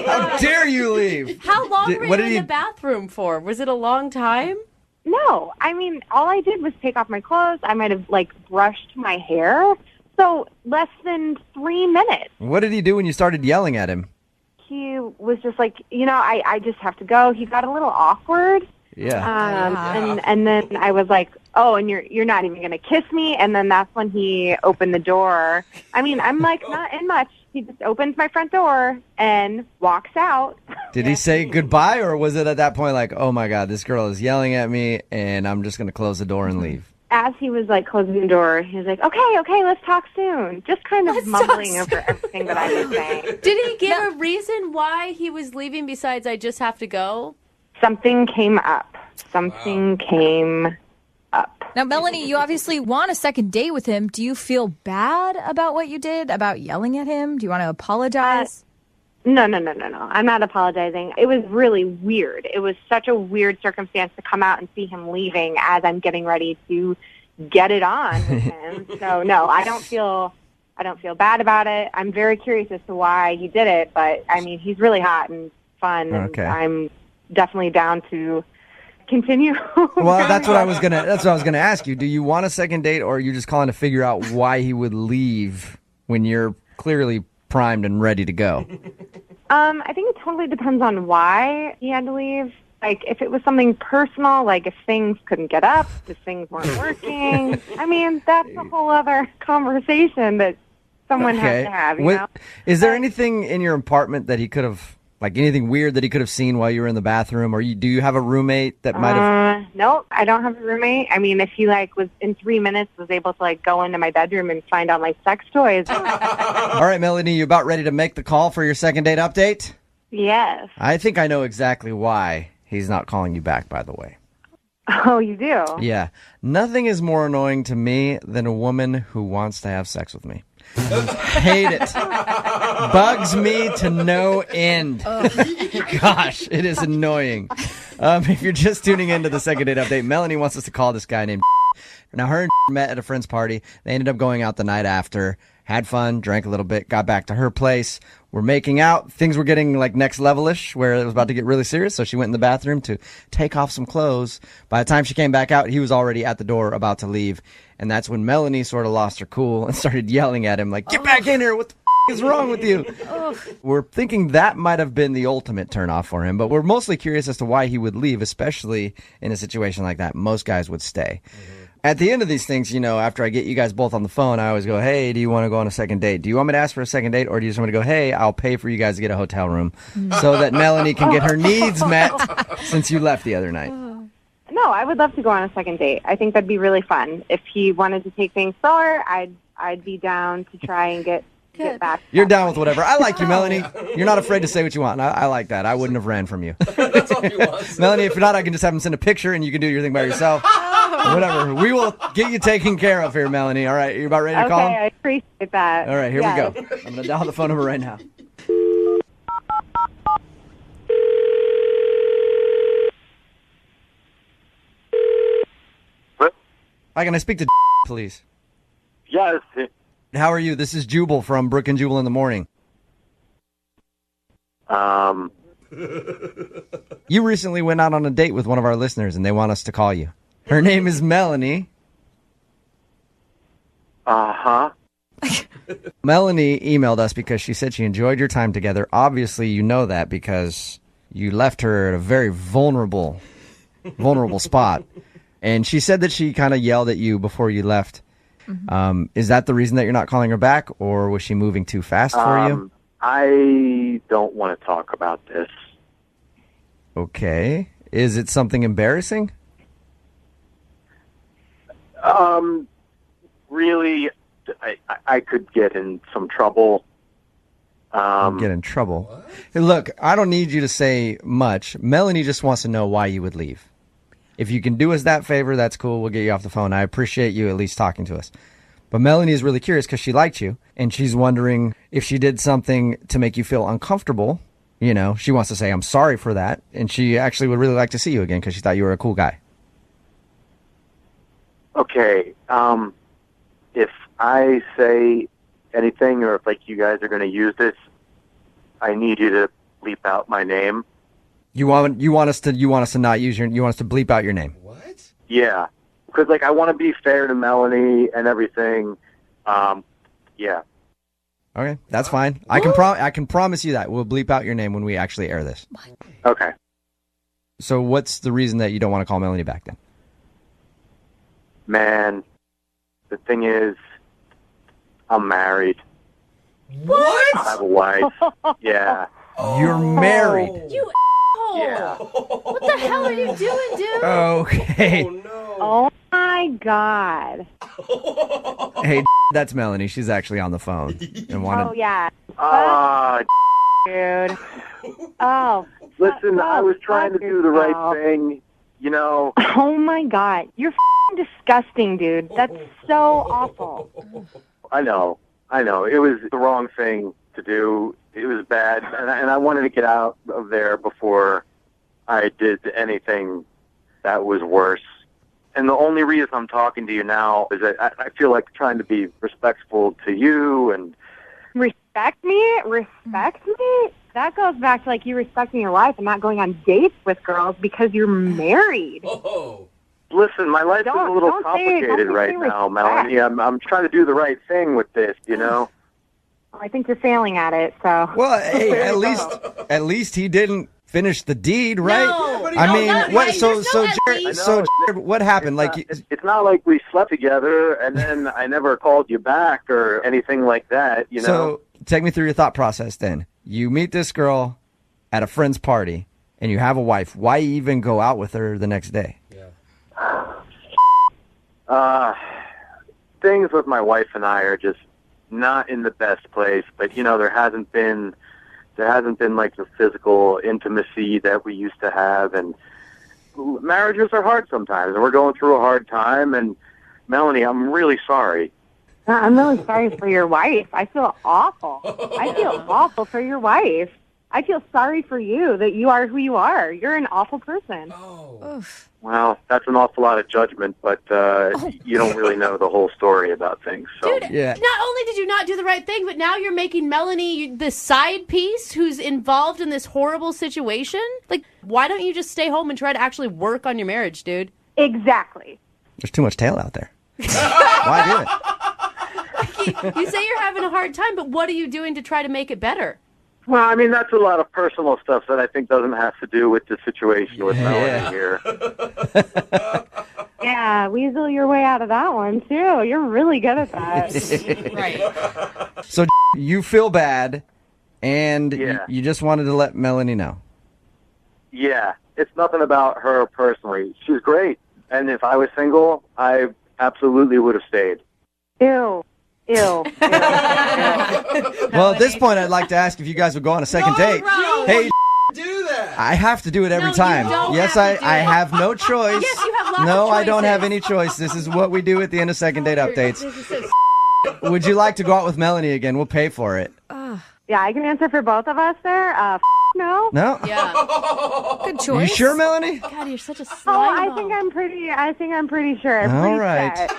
How dare you leave? How long were you in the bathroom for? Was it a long time? No, I mean, all I did was take off my clothes. I might have, brushed my hair. So less than 3 minutes. What did he do when you started yelling at him? He was just like, I just have to go. He got a little awkward. Yeah. And then I was like, oh, and you're not even going to kiss me? And then that's when he opened the door. I mean, I'm not in much. He just opens my front door and walks out. Did he say goodbye, or was it at that point like, oh my God, this girl is yelling at me and I'm just going to close the door and leave? As he was closing the door, he was like, okay, let's talk soon. Just kind of mumbling over everything that I was saying. Did he give a reason why he was leaving besides I just have to go? Something came up. Something came up. Now, Melanie, you obviously want a second date with him. Do you feel bad about what you did, about yelling at him? Do you want to apologize? No. I'm not apologizing. It was really weird. It was such a weird circumstance to come out and see him leaving as I'm getting ready to get it on with him. So no, I don't feel bad about it. I'm very curious as to why he did it, but I mean, he's really hot and fun, and I'm definitely down to continue. Well, that's what I was gonna ask you. Do you want a second date, or are you just calling to figure out why he would leave when you're clearly primed and ready to go? I think it totally depends on why he had to leave. Like, if it was something personal, like if things couldn't get up, if things weren't working, I mean, that's a whole other conversation that someone has to have, you know? Is there anything in your apartment that he could have, like anything weird that he could have seen while you were in the bathroom? Or do you have a roommate that might have... No, I don't have a roommate. I mean, if he, was in 3 minutes, was able to, go into my bedroom and find out my sex toys. All right, Melanie, you about ready to make the call for your second date update? Yes. I think I know exactly why he's not calling you back, by the way. Oh, you do? Yeah. Nothing is more annoying to me than a woman who wants to have sex with me. Hate it. Bugs me to no end. Gosh, it is annoying. If you're just tuning into the second date update, Melanie wants us to call this guy named Now, her and met at a friend's party. They ended up going out the night after, had fun, drank a little bit, got back to her place. We're making out. Things were getting next level-ish, where it was about to get really serious. So she went in the bathroom to take off some clothes. By the time she came back out, he was already at the door about to leave. And that's when Melanie sort of lost her cool and started yelling at him get back in here. What the is wrong with you? We're thinking that might have been the ultimate turnoff for him, but we're mostly curious as to why he would leave, especially in a situation like that. Most guys would stay. At the end of these things, after I get you guys both on the phone, I always go, hey, do you want to go on a second date? Do you want me to ask for a second date, or do you just want me to go, hey, I'll pay for you guys to get a hotel room so that Melanie can get her needs met since you left the other night? No, I would love to go on a second date. I think that'd be really fun. If he wanted to take things slower, I'd be down to try and get back. You're down with whatever. I like you, Melanie. You're not afraid to say what you want. I like that. I wouldn't have ran from you. Melanie, if you're not, I can just have him send a picture and you can do your thing by yourself. Whatever. We will get you taken care of here, Melanie. All right. You about ready to call him? Okay, I appreciate that. All right, here we go. I'm going to dial the phone number right now. What? Hi, can I speak to please? Yes. How are you? This is Jubal from Brooke and Jubal in the morning. You recently went out on a date with one of our listeners, and they want us to call you. Her name is Melanie. Uh-huh. Melanie emailed us because she said she enjoyed your time together. Obviously, you know that because you left her at a very vulnerable spot. And she said that she kind of yelled at you before you left. Is that the reason that you're not calling her back, or was she moving too fast for you? I don't want to talk about this. Okay. Is it something embarrassing? Really, I could get in some trouble. Get in trouble? Hey, look, I don't need you to say much. Melanie just wants to know why you would leave. If you can do us that favor, that's cool. We'll get you off the phone. I appreciate you at least talking to us. But Melanie is really curious because she liked you, and she's wondering if she did something to make you feel uncomfortable. She wants to say, I'm sorry for that, and she actually would really like to see you again because she thought you were a cool guy. Okay, if I say anything, or if you guys are going to use this, I need you to bleep out my name. You want us to not use you want us to bleep out your name. What? Yeah, because I want to be fair to Melanie and everything. Yeah. Okay, that's fine. I can promise you that we'll bleep out your name when we actually air this. Okay. So what's the reason that you don't want to call Melanie back then? Man, the thing is, I'm married. What? I have a wife. Yeah. You're married. You Yeah. What the hell are you doing, dude? Okay. Oh my God. Hey, that's Melanie. She's actually on the phone. And wanted... Oh yeah. Dude. Oh. Listen, I was trying to do the right thing. Oh my God. You're disgusting, dude. That's so awful. I know. It was the wrong thing to do. It was bad, and I wanted to get out of there before I did anything that was worse. And the only reason I'm talking to you now is that I feel like trying to be respectful to you and... Respect me? Respect me? That goes back to, like, you respecting your wife and not going on dates with girls because you're married. Oh. Listen, my life is a little complicated right now, Melanie. I'm trying to do the right thing with this, you know? I think you're failing at it, so... Well, hey, at least he didn't finish the deed, right? No. I mean, not what? right. So, There's no Jared, what happened? It's not like we slept together and then I never called you back or anything like that, you know? So, take me through your thought process then. You meet this girl at a friend's party and you have a wife. Why even go out with her the next day? Things with my wife and I are just not in the best place, but you know, there hasn't been like the physical intimacy that we used to have, and marriages are hard sometimes, and we're going through a hard time, and Melanie, I'm really sorry. I'm really sorry for your wife. I feel awful. I feel awful for your wife. I feel sorry for you that you are who you are. You're an awful person. Well, that's an awful lot of judgment, but you don't really know the whole story about things. So. Dude, not only did you not do the right thing, but now you're making Melanie the side piece who's involved in this horrible situation. Like, why don't you just stay home and try to actually work on your marriage, dude? Exactly. There's too much tail out there. Why do it? You say you're having a hard time, but what are you doing to try to make it better? Well, I mean, that's a lot of personal stuff that I think doesn't have to do with the situation with Melanie here. Yeah, weasel your way out of that one, too. You're really good at that. Right. So you feel bad, and you just wanted to let Melanie know. Yeah, it's nothing about her personally. She's great, and if I was single, I absolutely would have stayed. Ew. Well, at this point, I'd like to ask if you guys would go on a second date. Hey, do that. I have to do it every time. Yes, I have no choice. Yes, you have lots No, of I don't choices. have any choice. This is what we do at the end of second date updates. Would you like to go out with Melanie again? We'll pay for it. Yeah, I can answer for both of us there. No. No? Yeah. Good You sure, Melanie? God, you're such a slime Oh, I ball. think I'm pretty sure. All Pretty right. set.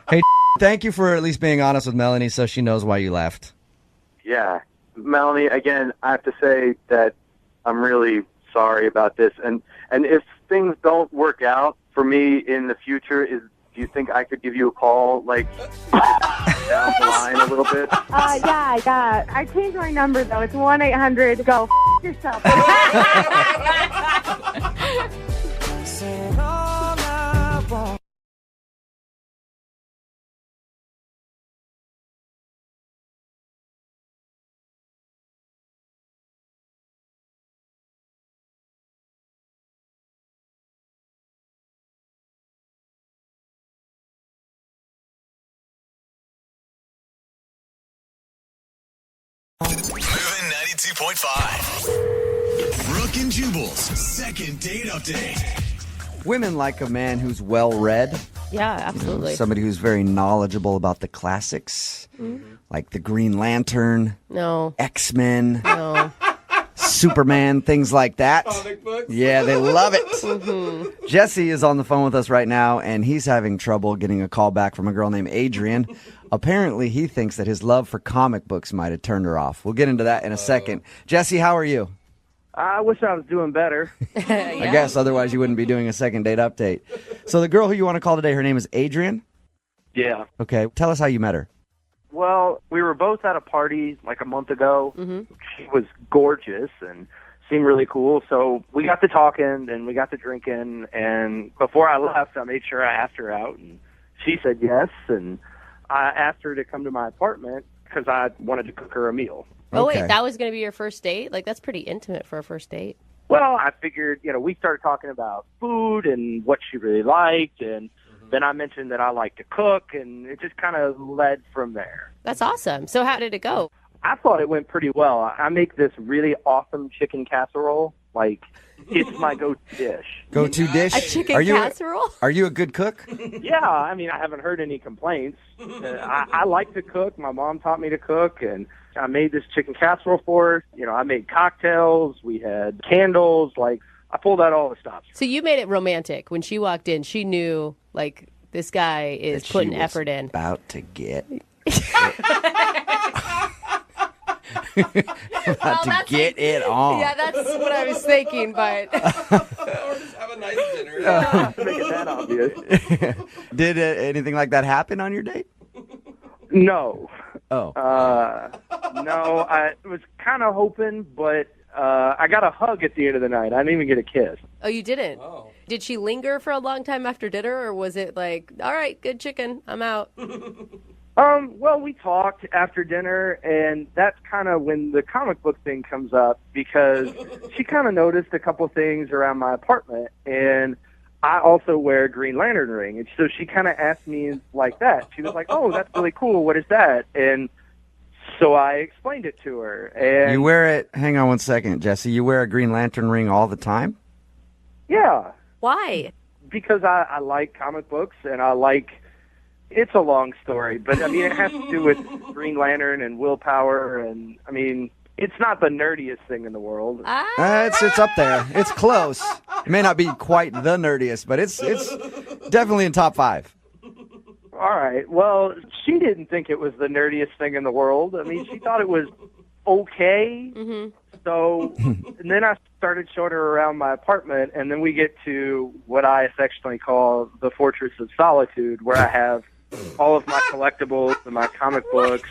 Hey, thank you for at least being honest with Melanie so she knows why you left. Yeah. Melanie, again, I have to say that I'm really sorry about this. And if things don't work out for me in the future, do you think I could give you a call, like, down the line a little bit? Yeah. I changed my number, though. It's 1-800 go yourself. Moving 92.5. Brooke and Jubal's second date update. Women like a man who's well-read. Yeah, absolutely. Somebody who's very knowledgeable about the classics, like the Green Lantern, No. X-Men, No. Superman, things like that. Comic books. Yeah, they love it. Jesse is on the phone with us right now, and he's having trouble getting a call back from a girl named Adrian. Apparently, he thinks that his love for comic books might have turned her off. We'll get into that in a second. Jesse, how are you? I wish I was doing better. I guess, otherwise you wouldn't be doing a second date update. So the girl who you want to call today, her name is Adrian? Yeah. Okay, tell us how you met her. Well, we were both at a party like a month ago. She was gorgeous and seemed really cool. So we got to talking and we got to drinking. And before I left, I made sure I asked her out. And she said yes. And I asked her to come to my apartment because I wanted to cook her a meal. Oh, wait, that was going to be your first date? Like, that's pretty intimate for a first date. Well, I figured, we started talking about food and what she really liked. And then I mentioned that I like to cook. And it just kind of led from there. That's awesome. So how did it go? I thought it went pretty well. I make this really awesome chicken casserole, Like, it's my go-to dish. Go-to dish? A chicken are you casserole? Are you a good cook? Yeah, I mean, I haven't heard any complaints. I like to cook. My mom taught me to cook, and I made this chicken casserole for her. You know, I made cocktails. We had candles. Like, I pulled out all the stops. So you made it romantic. When she walked in, she knew, like, this guy is That putting she was effort in. About to get. Well, to get it on. Yeah, that's what I was thinking, but. Or just have a nice dinner. Make it that obvious. Did anything like that happen on your date? No. Oh. No, I was kind of hoping, but I got a hug at the end of the night. I didn't even get a kiss. Oh, you didn't? Oh. Did she linger for a long time after dinner, or was it like, all right, good chicken, I'm out? Well, we talked after dinner, and that's kind of when the comic book thing comes up, because she kind of noticed a couple things around my apartment, and I also wear a Green Lantern ring, and so she kind of asked me like that. She was like, "Oh, that's really cool. What is that?" And so I explained it to her. And You wear it. Hang on one second, Jesse. You wear a Green Lantern ring all the time? yeah, Why? because I like comic books, and I like. It's a long story, but I mean, it has to do with Green Lantern and willpower, and I mean, it's not the nerdiest thing in the world. It's up there. It's close. It may not be quite the nerdiest, but it's definitely in top 5. All right. Well, she didn't think it was the nerdiest thing in the world. I mean, she thought it was okay. Mm-hmm. So, and then I started showing her around my apartment, and then we get to what I affectionately call the Fortress of Solitude, where I have all of my collectibles and my comic books.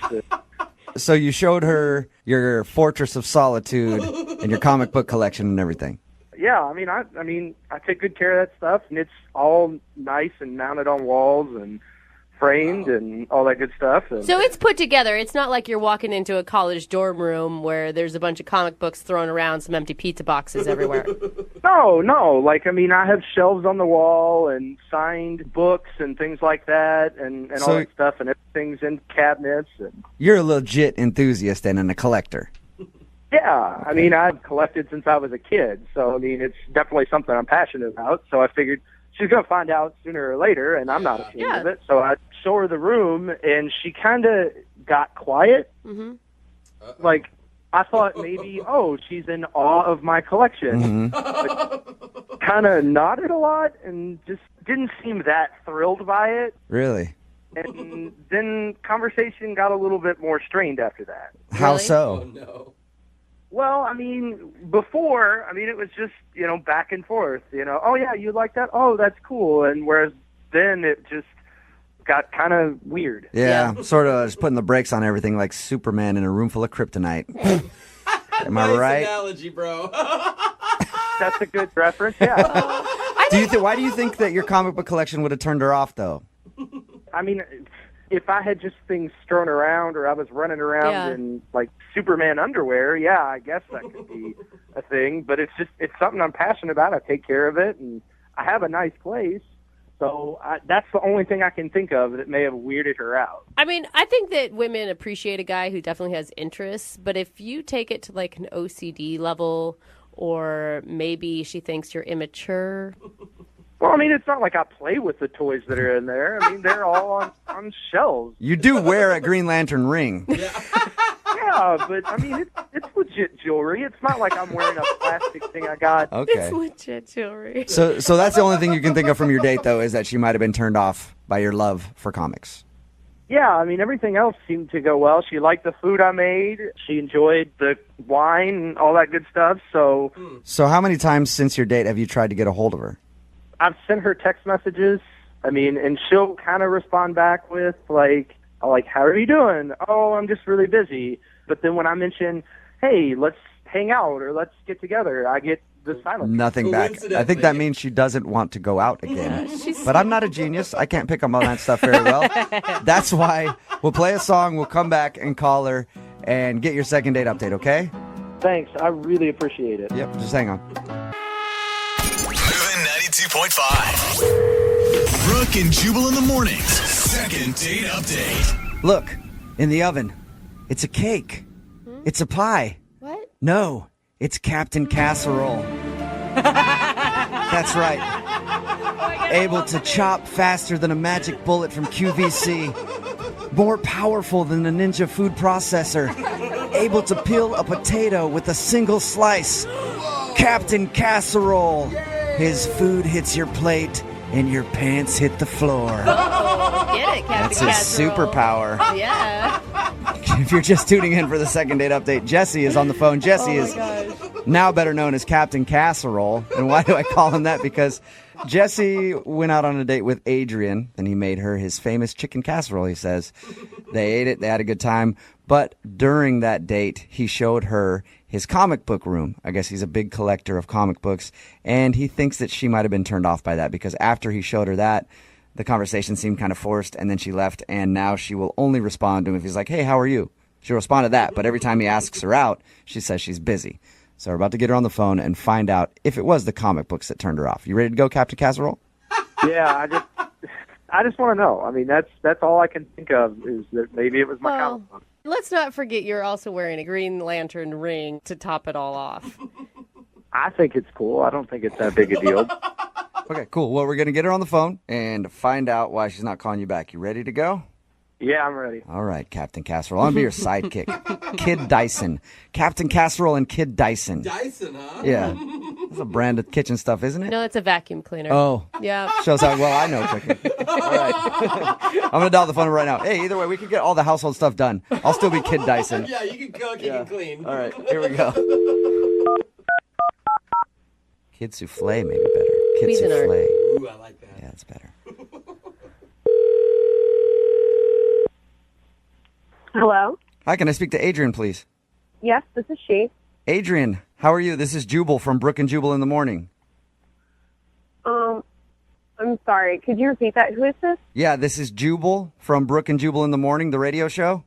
So you showed her your Fortress of Solitude and your comic book collection and everything. Yeah, I mean, I take good care of that stuff, and it's all nice and mounted on walls and framed and all that good stuff. And So it's put together. It's not like you're walking into a college dorm room where there's a bunch of comic books thrown around, some empty pizza boxes everywhere. No. Like, I mean, I have shelves on the wall and signed books and things like that, and all that stuff, and everything's in cabinets. And You're a legit enthusiast and a collector. yeah, I mean, I've collected since I was a kid, so I mean, it's definitely something I'm passionate about. So I figured she's going to find out sooner or later, and I'm not ashamed of it. So I show her the room, and she kind of got quiet. Mm-hmm. Like, I thought maybe, she's in awe of my collection. Kind of nodded a lot and just didn't seem that thrilled by it. Really? And then conversation got a little bit more strained after that. How so? Oh, no. Well, I mean, before, it was just, back and forth, oh, yeah, you like that? Oh, that's cool. And whereas then it just got kind of weird. Yeah, sort of just putting the brakes on everything like Superman in a room full of kryptonite. Am I Nice right? analogy, bro. That's a good reference, yeah. Why do you think that your comic book collection would have turned her off, though? I mean, if I had just things strewn around or I was running around in, like, Superman underwear, yeah, I guess that could be a thing. But it's something I'm passionate about. I take care of it, and I have a nice place. So that's the only thing I can think of that may have weirded her out. I mean, I think that women appreciate a guy who definitely has interests, but if you take it to like an OCD level, or maybe she thinks you're immature. Well, I mean, it's not like I play with the toys that are in there. I mean, they're all on shelves. You do wear a Green Lantern ring. Yeah, but I mean, it's legit jewelry. It's not like I'm wearing a plastic thing I got. Okay. It's legit jewelry. So that's the only thing you can think of from your date, though, is that she might have been turned off by your love for comics. Yeah, I mean, everything else seemed to go well. She liked the food I made. She enjoyed the wine and all that good stuff. So how many times since your date have you tried to get a hold of her? I've sent her text messages. I mean, and she'll kind of respond back with, like, how are you doing? Oh, I'm just really busy. But then when I mention, hey, let's hang out or let's get together, I get the silence. Nothing back. I think that means she doesn't want to go out again. But I'm not a genius. I can't pick up on that stuff very well. That's why we'll play a song, we'll come back and call her and get your second date update, okay? Thanks. I really appreciate it. Yep, just hang on. Moving 92.5. Brooke and Jubal in the mornings. Second date update. Look, in the oven. It's a cake. It's a pie. What? No, It's Captain Casserole. That's right. Able to chop faster than a magic bullet from QVC. More powerful than a ninja food processor. Able to peel a potato with a single slice. Captain Casserole. His food hits your plate and your pants hit the floor. Get it, Captain That's his Casserole. superpower. Yeah. If you're just tuning in for the second date update, Jesse is on the phone. Jesse is now better known as Captain Casserole. And why do I call him that? Because Jesse went out on a date with Adrian, and he made her his famous chicken casserole, he says. They ate it. They had a good time. But during that date, he showed her his comic book room. I guess he's a big collector of comic books, and he thinks that she might have been turned off by that because after he showed her that, the conversation seemed kind of forced, and then she left, and now she will only respond to him if he's like, hey, how are you? She'll respond to that, but every time he asks her out, she says she's busy. So we're about to get her on the phone and find out if it was the comic books that turned her off. You ready to go, Captain Casserole? Yeah, I just want to know. I mean, that's all I can think of is that maybe it was my comic book. Let's not forget you're also wearing a Green Lantern ring to top it all off. I think it's cool. I don't think it's that big a deal. Okay, cool. Well, we're going to get her on the phone and find out why she's not calling you back. You ready to go? Yeah, I'm ready. All right, Captain Casserole. I'm going to be your sidekick. Kid Dyson. Captain Casserole and Kid Dyson. Dyson, huh? Yeah. That's a brand of kitchen stuff, isn't it? No, it's a vacuum cleaner. Oh. Yeah. Shows how well I know cooking. All right. I'm going to dial the phone right now. Hey, either way, we can get all the household stuff done. I'll still be Kid Dyson. Yeah, you can cook, you can clean. All right, here we go. Kid Souffle may be better. Kid Cuisinart. Souffle. Ooh, I like that. Yeah, it's better. Hello? Hi, can I speak to Adrian, please? Yes, this is she. Adrian, how are you? This is Jubal from Brooke and Jubal in the morning. I'm sorry. Could you repeat that? Who is this? Yeah, this is Jubal from Brooke and Jubal in the morning, the radio show.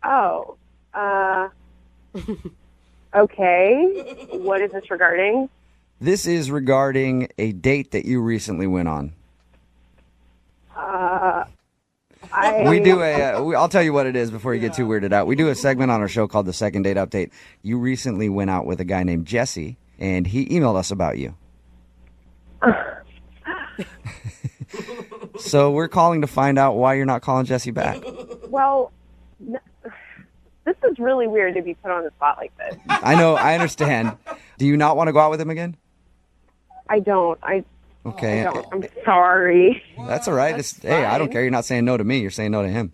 Oh, okay. What is this regarding? This is regarding a date that you recently went on. We do I'll tell you what it is before you get too weirded out. We do a segment on our show called the Second Date Update. You recently went out with a guy named Jesse, and he emailed us about you. So we're calling to find out why you're not calling Jesse back. Well, this is really weird to be put on the spot like this. I know, I understand. Do you not want to go out with him again? I don't. Okay. I don't. I'm sorry. That's all right. Hey, I don't care. You're not saying no to me. You're saying no to him.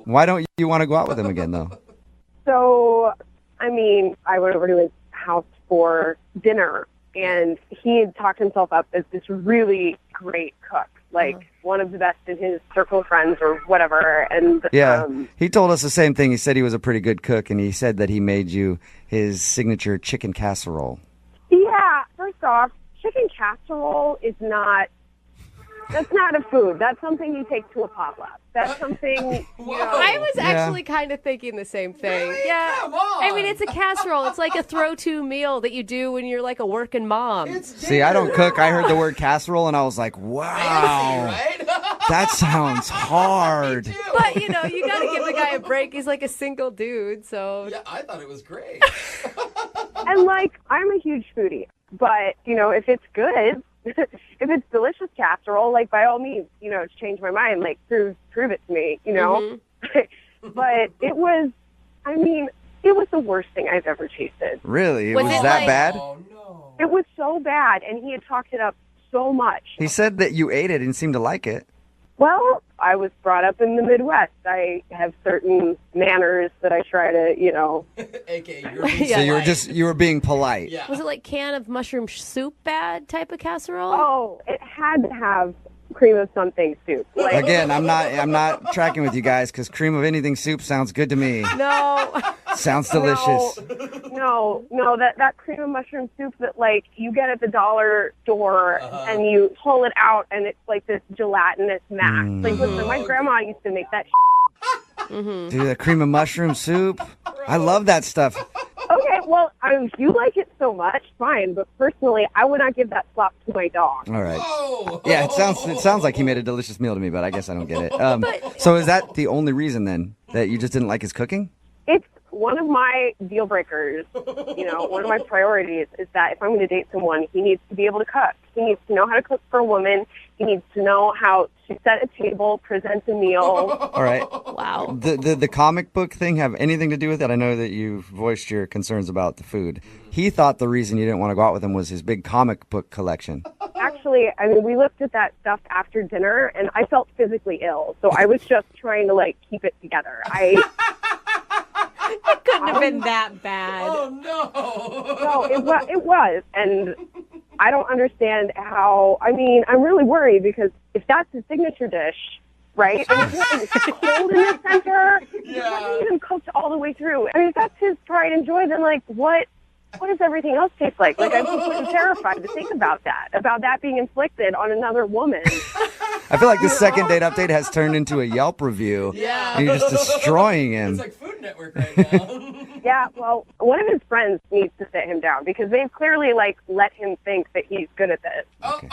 Why don't you want to go out with him again, though? So, I mean, I went over to his house for dinner, and he had talked himself up as this really great cook, like one of the best in his circle of friends or whatever. And Yeah, he told us the same thing. He said he was a pretty good cook, and he said that he made you his signature chicken casserole. Yeah, first off, chicken casserole is that's not a food. That's something you take to a potluck. That's something, I was actually kind of thinking the same thing. Really? Yeah. Come on. I mean, it's a casserole. It's like a throw-to meal that you do when you're like a working mom. See, I don't cook. I heard the word casserole, and I was like, wow. That sounds hard. But, you got to give the guy a break. He's like a single dude, so. Yeah, I thought it was great. And, I'm a huge foodie. But, if it's good, if it's delicious casserole, by all means, change my mind. Prove it to me, But it was the worst thing I've ever tasted. Really? It was that bad? Oh, no. It was so bad, and he had talked it up so much. He said that you ate it and seemed to like it. Well, I was brought up in the Midwest. I have certain manners that I try to, AKA, you're being So you were being polite. Yeah. Was it like can of mushroom soup bad type of casserole? Oh, it had to have cream of something soup. Again, I'm not tracking with you guys because cream of anything soup sounds good to me. No. Sounds delicious. No, that cream of mushroom soup that you get at the dollar store and you pull it out and it's like this gelatinous mass. Listen, my grandma used to make that. Dude, the cream of mushroom soup. I love that stuff. Okay, well, if you like it so much, fine. But personally, I would not give that slop to my dog. All right. Yeah, it sounds like he made a delicious meal to me, but I guess I don't get it. So is that the only reason then that you just didn't like his cooking? It's one of my deal breakers, one of my priorities is that if I'm going to date someone, he needs to be able to cook. He needs to know how to cook for a woman. He needs to know how to set a table, present a meal. All right. Wow. The comic book thing have anything to do with it? I know that you voiced your concerns about the food. He thought the reason you didn't want to go out with him was his big comic book collection. Actually, I mean, we looked at that stuff after dinner, and I felt physically ill. So I was just trying to, keep it together. It couldn't have been that bad. Oh, no. No, it was. And I don't understand how. I mean, I'm really worried because if that's his signature dish, right? And it's cold in the center. Yeah. It wasn't even cooked all the way through. I mean, if that's his pride and joy, then, what does everything else taste like? I'm completely terrified to think about that being inflicted on another woman. I feel like the second date update has turned into a Yelp review. Yeah. And you're just destroying him. It's like Food Network right now. Yeah, well, one of his friends needs to sit him down because they've clearly, let him think that he's good at this. Okay.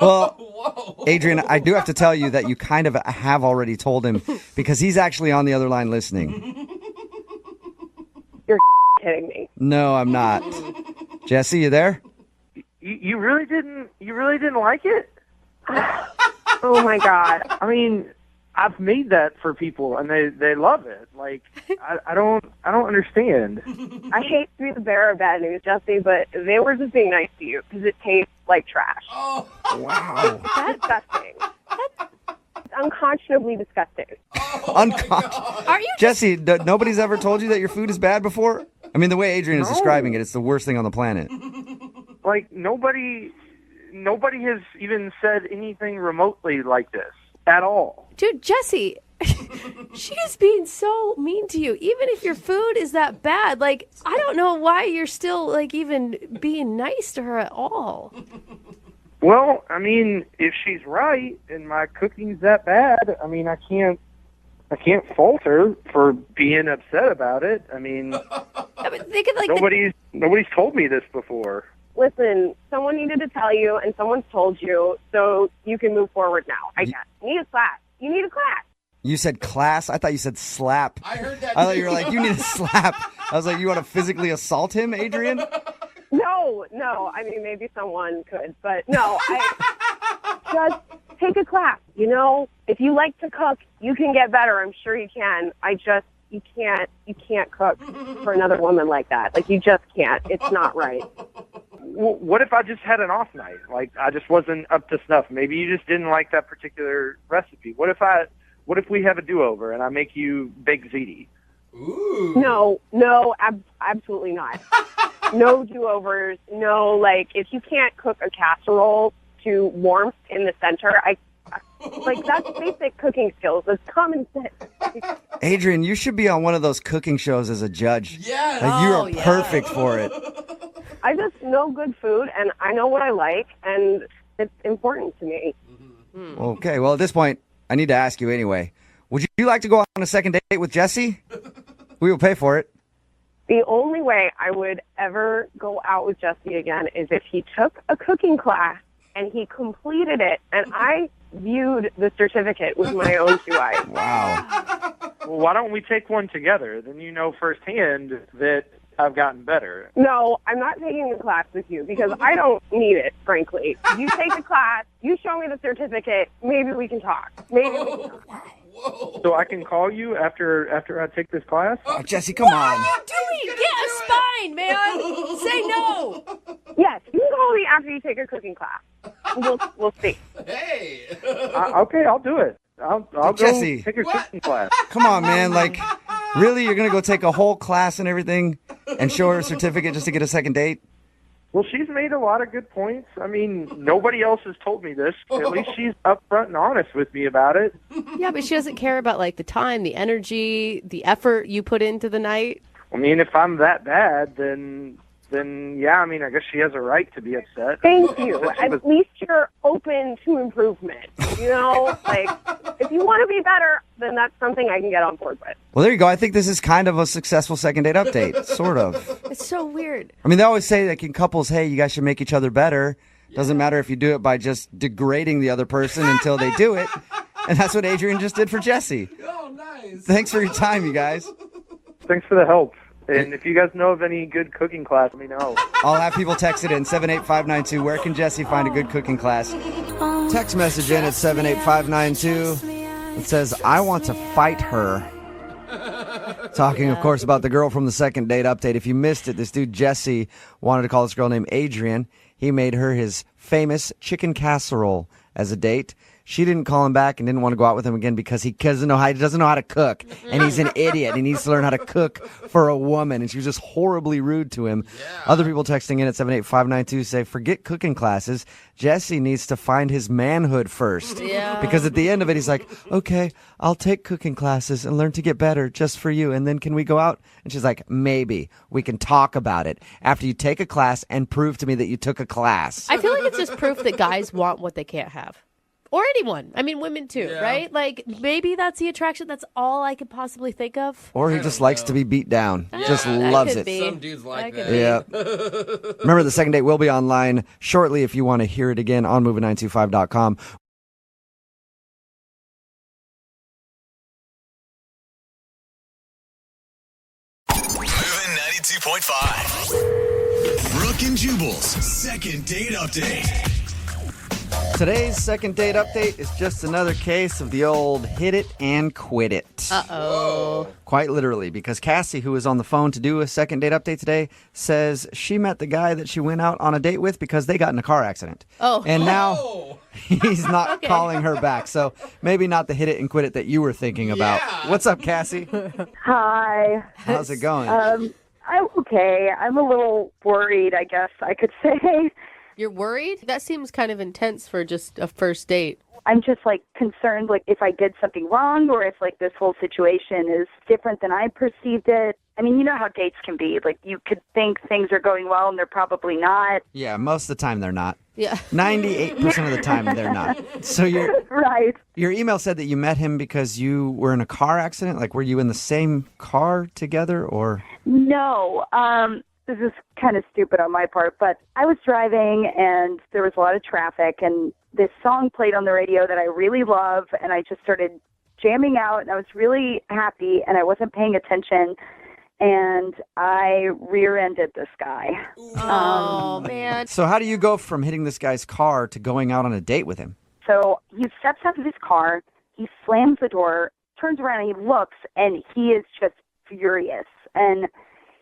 Well, Adrian, I do have to tell you that you kind of have already told him because he's actually on the other line listening. You're kidding me. No, I'm not. Jesse, you there? You really didn't like it? Oh my God. I mean, I've made that for people and they love it. I don't understand. I hate to be the bearer of bad news, Jesse, but they were just being nice to you because it tastes like trash. Oh. Wow. That's disgusting. It's unconscionably disgusting. Are you Jesse, nobody's ever told you that your food is bad before? I mean, the way Adrian is describing it, it's the worst thing on the planet. Nobody has even said anything remotely like this at all. Dude, Jesse, she is being so mean to you. Even if your food is that bad, I don't know why you're still, even being nice to her at all. Well, I mean, if she's right and my cooking's that bad, I mean, I can't fault her for being upset about it. I mean, nobody's told me this before. Listen, someone needed to tell you, and someone's told you, so you can move forward now. I guess. You need a class. You need a class. You said class? I thought you said slap. I heard that. I thought you were like, you need a slap. I was like, you want to physically assault him, Adrian? No. I mean, maybe someone could, but no. Just take a class. If you like to cook, you can get better. I'm sure you can. You can't cook for another woman like that. You just can't. It's not right. What if I just had an off night? I just wasn't up to snuff. Maybe you just didn't like that particular recipe. What if we have a do-over and I make you baked ziti? Ooh. No, absolutely not. No do-overs. No, if you can't cook a casserole to warmth in the center, that's basic cooking skills. It's common sense. Adrian, you should be on one of those cooking shows as a judge. Yes. You are perfect for it. I just know good food, and I know what I like, and it's important to me. Okay, well, at this point, I need to ask you anyway. Would you like to go on a second date with Jesse? We will pay for it. The only way I would ever go out with Jesse again is if he took a cooking class and he completed it, and I viewed the certificate with my own two eyes. Wow. Well, why don't we take one together? Then you know firsthand that I've gotten better. No, I'm not taking a class with you because I don't need it, frankly. You take a class, you show me the certificate, maybe we can talk. Whoa. So I can call you after I take this class? Oh, Jesse, come on. What are you doing? Get a spine, man. Say no. Yes, you can call me after you take a cooking class. We'll see. Hey. Okay, I'll do it. I'll go Jesse, take a cooking class. Come on, man. Really? You're going to go take a whole class and everything and show her a certificate just to get a second date? Well, she's made a lot of good points. I mean, nobody else has told me this. At least she's upfront and honest with me about it. Yeah, but she doesn't care about the time, the energy, the effort you put into the night. I mean, if I'm that bad, then yeah, I mean, I guess she has a right to be upset. Thank you. At least you're open to improvement. If you want to be better, then that's something I can get on board with. Well, there you go. I think this is kind of a successful second date update, sort of. It's so weird. I mean, they always say in couples, hey, you guys should make each other better. Doesn't matter if you do it by just degrading the other person until they do it. And that's what Adrian just did for Jesse. Oh, nice. Thanks for your time, you guys. Thanks for the help. And if you guys know of any good cooking class, let me know. I'll have people text it in 78592. Where can Jesse find a good cooking class? Text message in at 78592. It says, I want to fight her. Talking, of course, about the girl from the second date update. If you missed it, this dude Jesse wanted to call this girl named Adrian. He made her his famous chicken casserole as a date. She didn't call him back and didn't want to go out with him again because he doesn't know how to cook. And he's an idiot. He needs to learn how to cook for a woman. And she was just horribly rude to him. Other people texting in at 78592 say, forget cooking classes. Jesse needs to find his manhood first. Yeah. Because at the end of it, he's like, okay, I'll take cooking classes and learn to get better just for you. And then can we go out? And she's like, maybe. We can talk about it after you take a class and prove to me that you took a class. I feel like it's just proof that guys want what they can't have. Or anyone. I mean, women too, right? Like, maybe that's the attraction. That's all I could possibly think of. Or he just likes to be beat down. Just loves it. Some dudes like that. Yeah. Remember, the second date will be online shortly if you want to hear it again on moving925.com. Moving 92.5. Brooke and Jubal's second date update. Today's second date update is just another case of the old hit it and quit it. Uh-oh. Quite literally, because Cassie, who was on the phone to do a second date update today, says she met the guy that she went out on a date with because they got in a car accident. Oh. And now he's not calling her back. So maybe not the hit it and quit it that you were thinking about. What's up, Cassie? Hi. How's it going? I'm okay. I'm a little worried, I guess I could say. You're worried? That seems kind of intense for just a first date. I'm just concerned if I did something wrong or if this whole situation is different than I perceived it. I mean, you know how dates can be. You could think things are going well and they're probably not. Yeah, most of the time they're not. Yeah. 98% of the time they're not. So right. Your email said that you met him because you were in a car accident? Were you in the same car together or? No. This is kind of stupid on my part, but I was driving and there was a lot of traffic and this song played on the radio that I really love and I just started jamming out and I was really happy and I wasn't paying attention and I rear-ended this guy. Oh, man. So how do you go from hitting this guy's car to going out on a date with him? So he steps out of his car, he slams the door, turns around and he looks and he is just furious and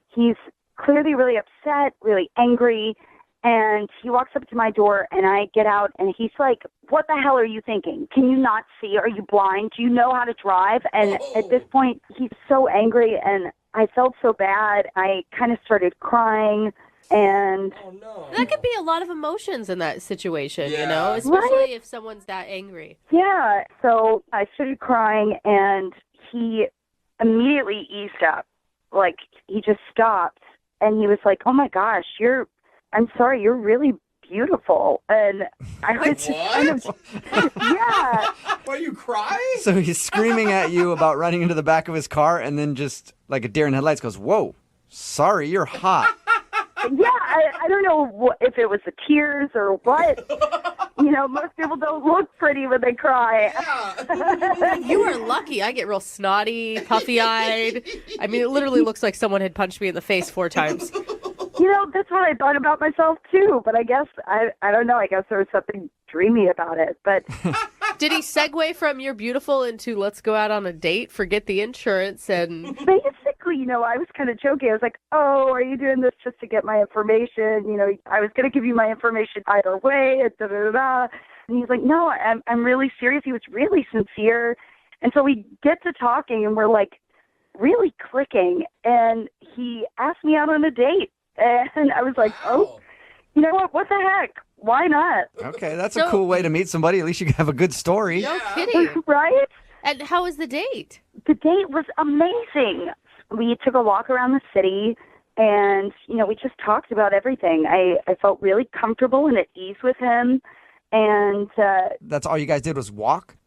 he's clearly really upset, really angry, and he walks up to my door, and I get out, and he's like, what the hell are you thinking? Can you not see? Are you blind? Do you know how to drive? And at this point, he's so angry, and I felt so bad. I kind of started crying, and... Oh, no. That could be a lot of emotions in that situation, you know, especially if someone's that angry. Yeah, so I started crying, and he immediately eased up. He just stopped. And he was like, oh, my gosh, I'm sorry, you're really beautiful. And I was just kind of, yeah. Why are you crying? So he's screaming at you about running into the back of his car and then just like a deer in headlights goes, whoa, sorry, you're hot. Yeah, I don't know if it was the tears or what. You know, most people don't look pretty when they cry. You are lucky. I get real snotty, puffy-eyed. I mean, it literally looks like someone had punched me in the face 4 times. You know, that's what I thought about myself, too. But I guess, I don't know, I guess there was something dreamy about it. But did he segue from you're beautiful into let's go out on a date, forget the insurance, and... Basically, you know, I was kind of joking. I was like, oh, are you doing this just to get my information? You know, I was going to give you my information either way, and da-da-da-da. And he's like, no, I'm really serious. He was really sincere. And so we get to talking, and we're, really clicking. And he asked me out on a date. And I was like, oh, you know what? What the heck? Why not? Okay, that's a cool way to meet somebody. At least you can have a good story. No kidding. Right? And how was the date? The date was amazing. We took a walk around the city, and, you know, we just talked about everything. I felt really comfortable and at ease with him. And that's all you guys did was walk?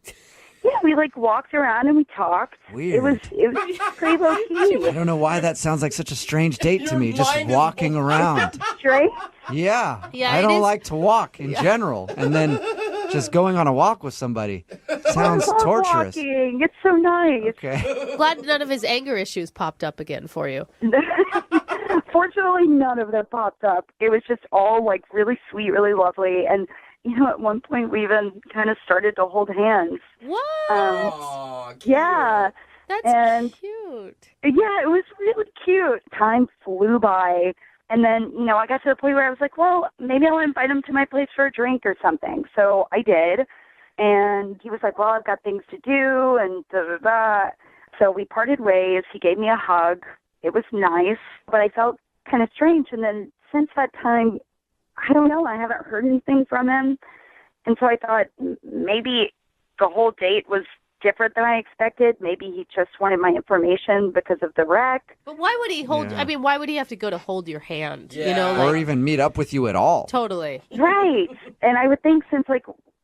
Yeah, we walked around and we talked. Weird. It was pretty low key. I don't know why that sounds like such a strange date to me, just walking around. Strange? Yeah. Yeah, I don't like to walk in general. And then just going on a walk with somebody sounds I love torturous. walking. It's so nice. Okay. Glad none of his anger issues popped up again for you. Fortunately, none of them popped up. It was just all like really sweet, really lovely. And, at one point we even kind of started to hold hands. What? Yeah. That's cute. Yeah, it was really cute. Time flew by. And then, I got to the point where I was like, well, maybe I'll invite him to my place for a drink or something. So I did. And he was like, well, I've got things to do and da-da-da. So we parted ways. He gave me a hug. It was nice, but I felt kind of strange. And then since that time, I don't know, I haven't heard anything from him. And so I thought maybe the whole date was different than I expected. Maybe he just wanted my information because of the wreck. But why would he hold? Yeah. I mean, why would he have to go to hold your hand? Or even meet up with you at all. Totally. Right. And I would think since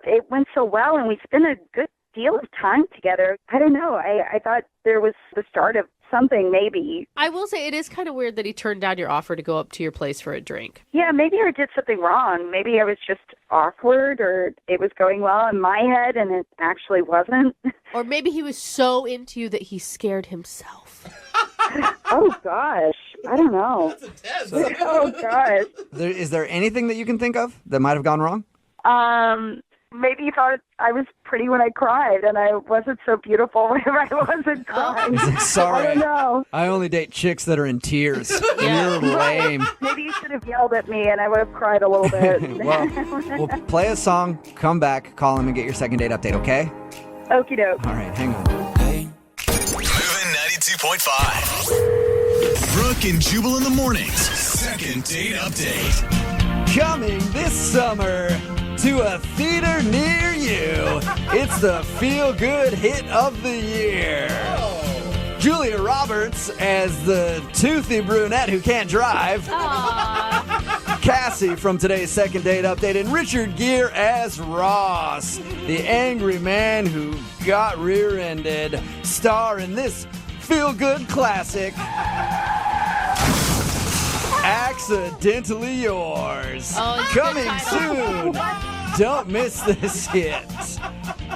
it went so well and we spent a good deal of time together, I don't know. I thought there was the start of something maybe. I will say it is kind of weird that he turned down your offer to go up to your place for a drink. Yeah, maybe I did something wrong. Maybe I was just awkward or it was going well in my head and it actually wasn't. Or maybe he was so into you that he scared himself. Oh, gosh. I don't know. Oh, gosh. Is there anything that you can think of that might have gone wrong? Maybe he thought I was pretty when I cried and I wasn't so beautiful whenever I wasn't crying. Sorry. I don't know. I only date chicks that are in tears. You're lame. Maybe you should have yelled at me and I would have cried a little bit. We'll play a song, come back, call him, and get your second date update, okay? Okie doke. All right, hang on. Moving 92.5. Brooke and Jubal in the mornings. Second date update. Coming this summer to a theater near you, it's the feel-good hit of the year. Julia Roberts as the toothy brunette who can't drive. Cassie from today's second date update, and Richard Gere as Ross, the angry man who got rear-ended. Star in this feel-good classic, Accidentally Yours. Coming soon. Don't miss this hit.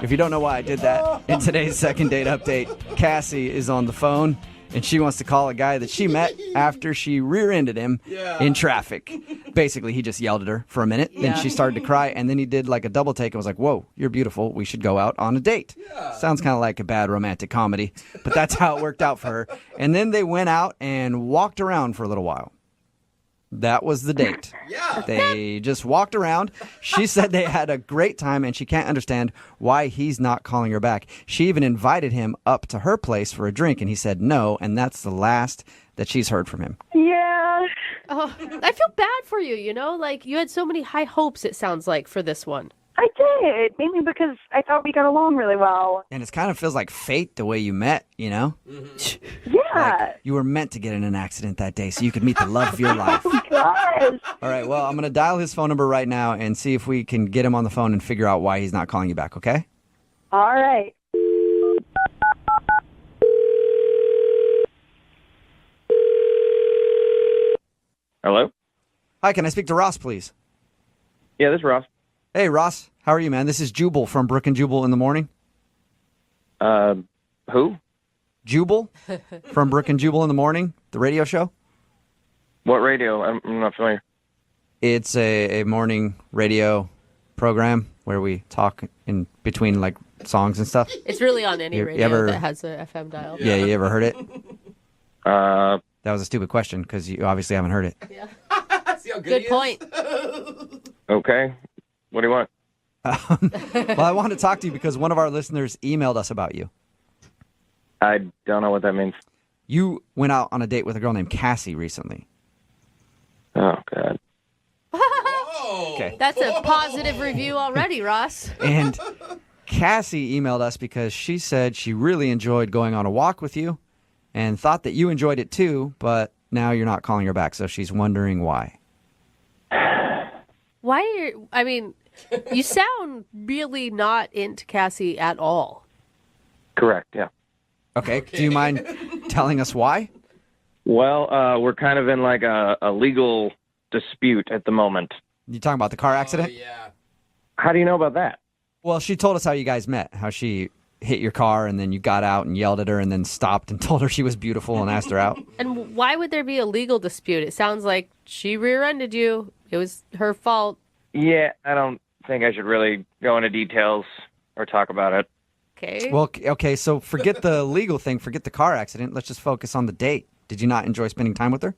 If you don't know why I did that, in today's second date update, Cassie is on the phone and she wants to call a guy that she met after she rear-ended him in traffic. Basically, he just yelled at her for a minute, then she started to cry, and then he did like a double take and was like, whoa, you're beautiful, we should go out on a date. Sounds kind of like a bad romantic comedy, but that's how it worked out for her. And then they went out and walked around for a little while. That was the date. They just walked around. She said they had a great time, and she can't understand why he's not calling her back. She even invited him up to her place for a drink, and he said no, and that's the last that she's heard from him. Yeah. Oh, I feel bad for you, Like, you had so many high hopes, it sounds like, for this one. I did, mainly because I thought we got along really well. And it kind of feels like fate the way you met, Yeah. Like you were meant to get in an accident that day so you could meet the love of your life. Oh, gosh. All right, well, I'm going to dial his phone number right now and see if we can get him on the phone and figure out why he's not calling you back, okay? All right. Hello? Hi, can I speak to Ross, please? Yeah, this is Ross. Hey, Ross. How are you, man? This is Jubal from Brooke and Jubal in the morning. Who? Jubal from Brooke and Jubal in the morning, the radio show. What radio? I'm not familiar. It's a morning radio program where we talk in between, like, songs and stuff. It's really on any You radio ever- that has a FM dial. Yeah, you ever heard it? That was a stupid question because you obviously haven't heard it. Good point. Okay. What do you want? Well, I wanted to talk to you because one of our listeners emailed us about you. I don't know what that means. You went out on a date with a girl named Cassie recently. Oh, God. Okay. That's a positive review already, Ross. And Cassie emailed us because she said she really enjoyed going on a walk with you and thought that you enjoyed it too, but now you're not calling her back, so she's wondering why. Why are you, I mean, you sound really not into Cassie at all. Correct, yeah. Okay, do you mind telling us why? Well, we're kind of in like a legal dispute at the moment. You talking about the car accident? How do you know about that? Well, she told us how you guys met, how she hit your car and then you got out and yelled at her and then stopped and told her she was beautiful and asked her out. And why would there be a legal dispute? It sounds like she rear-ended you. It was her fault. Yeah, I don't think I should really go into details or talk about it. Okay. Well, okay, so forget the legal thing, forget the car accident. Let's just focus on the date. Did you not enjoy spending time with her?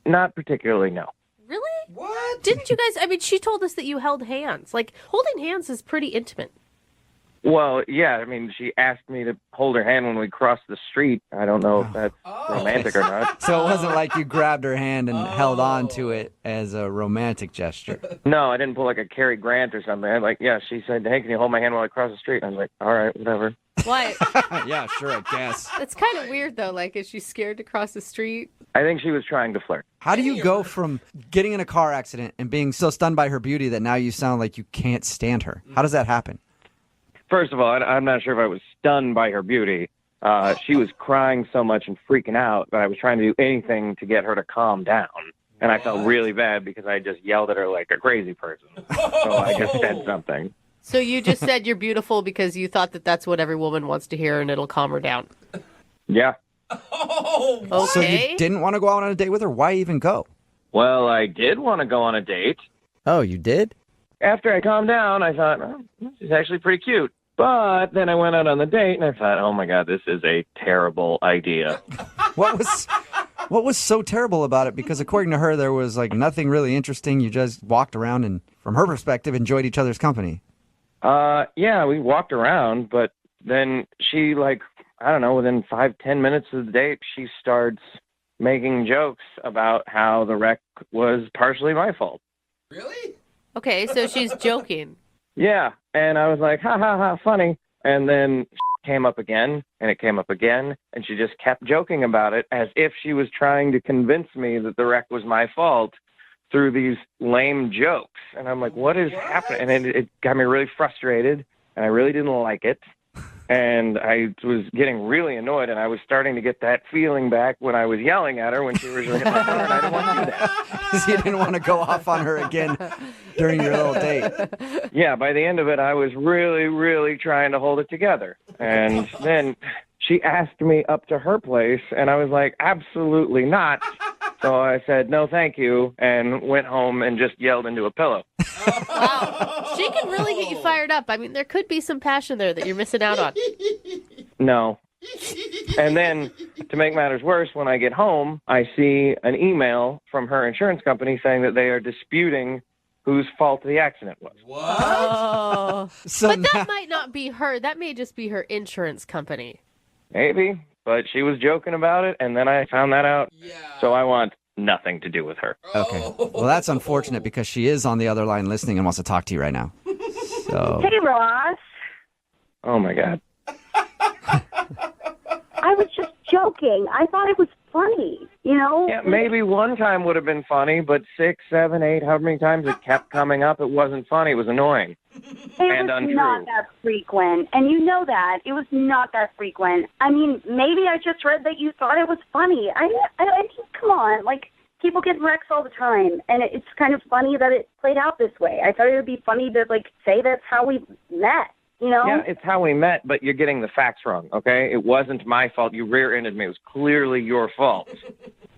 Not particularly, no. Really? What? Didn't you guys, I mean, she told us that you held hands. Like, holding hands is pretty intimate. Well, yeah, I mean, she asked me to hold her hand when we crossed the street. I don't know if that's romantic or not. So it wasn't like you grabbed her hand and held on to it as a romantic gesture. No, I didn't pull like a Cary Grant or something. She said, hey, can you hold my hand while I cross the street? And I was like, all right, whatever. Why? Yeah, sure, I guess. It's kind of weird, though. Like, is she scared to cross the street? I think she was trying to flirt. How do you go from getting in a car accident and being so stunned by her beauty that now you sound like you can't stand her? How does that happen? First of all, I'm not sure if I was stunned by her beauty. She was crying so much and freaking out that I was trying to do anything to get her to calm down. And I felt really bad because I just yelled at her like a crazy person. So I just said something. So you just said you're beautiful because you thought that that's what every woman wants to hear and it'll calm her down. Yeah. Okay. So you didn't want to go out on a date with her? Why even go? Well, I did want to go on a date. Oh, you did? After I calmed down, I thought, oh, this is actually pretty cute. But then I went out on the date and I thought, oh my God, this is a terrible idea. What was so terrible about it? Because according to her, there was like nothing really interesting. You just walked around and, from her perspective, enjoyed each other's company. Yeah, we walked around, but then she, like, I don't know, within 5-10 minutes of the date, she starts making jokes about how the wreck was partially my fault. Really? Okay, so she's joking. Yeah, and I was like, ha, ha, ha, funny. And then came up again, and it came up again, and she just kept joking about it as if she was trying to convince me that the wreck was my fault through these lame jokes. And I'm like, what is happening? And it got me really frustrated, and I really didn't like it. And I was getting really annoyed, and I was starting to get that feeling back when I was yelling at her when she was in my car, and I didn't want to do that. You didn't want to go off on her again during your little date. Yeah, by the end of it, I was really, really trying to hold it together. And then she asked me up to her place, and I was like, absolutely not. So I said, no, thank you, and went home and just yelled into a pillow. Wow. She can really get you fired up. I mean, there could be some passion there that you're missing out on. No. And then, to make matters worse, when I get home, I see an email from her insurance company saying that they are disputing whose fault the accident was. What? Oh. So but that might not be her. That may just be her insurance company. Maybe, but she was joking about it, and then I found that out. Yeah. So I want nothing to do with her. Okay. Well, that's unfortunate because she is on the other line listening and wants to talk to you right now. So. Hey, Ross. Oh, my God. I was just joking. I thought it was funny, you know? Yeah, maybe one time would have been funny, but 6, 7, 8, however many times it kept coming up, it wasn't funny. It was annoying. It was untrue. not that frequent, and you know that. It was not that frequent. I mean, maybe I just read that you thought it was funny. I just, come on, like, people get wrecks all the time, and it's kind of funny that it played out this way. I thought it would be funny to, like, say that's how we met, you know? Yeah, it's how we met, but you're getting the facts wrong, okay? It wasn't my fault. You rear-ended me. It was clearly your fault.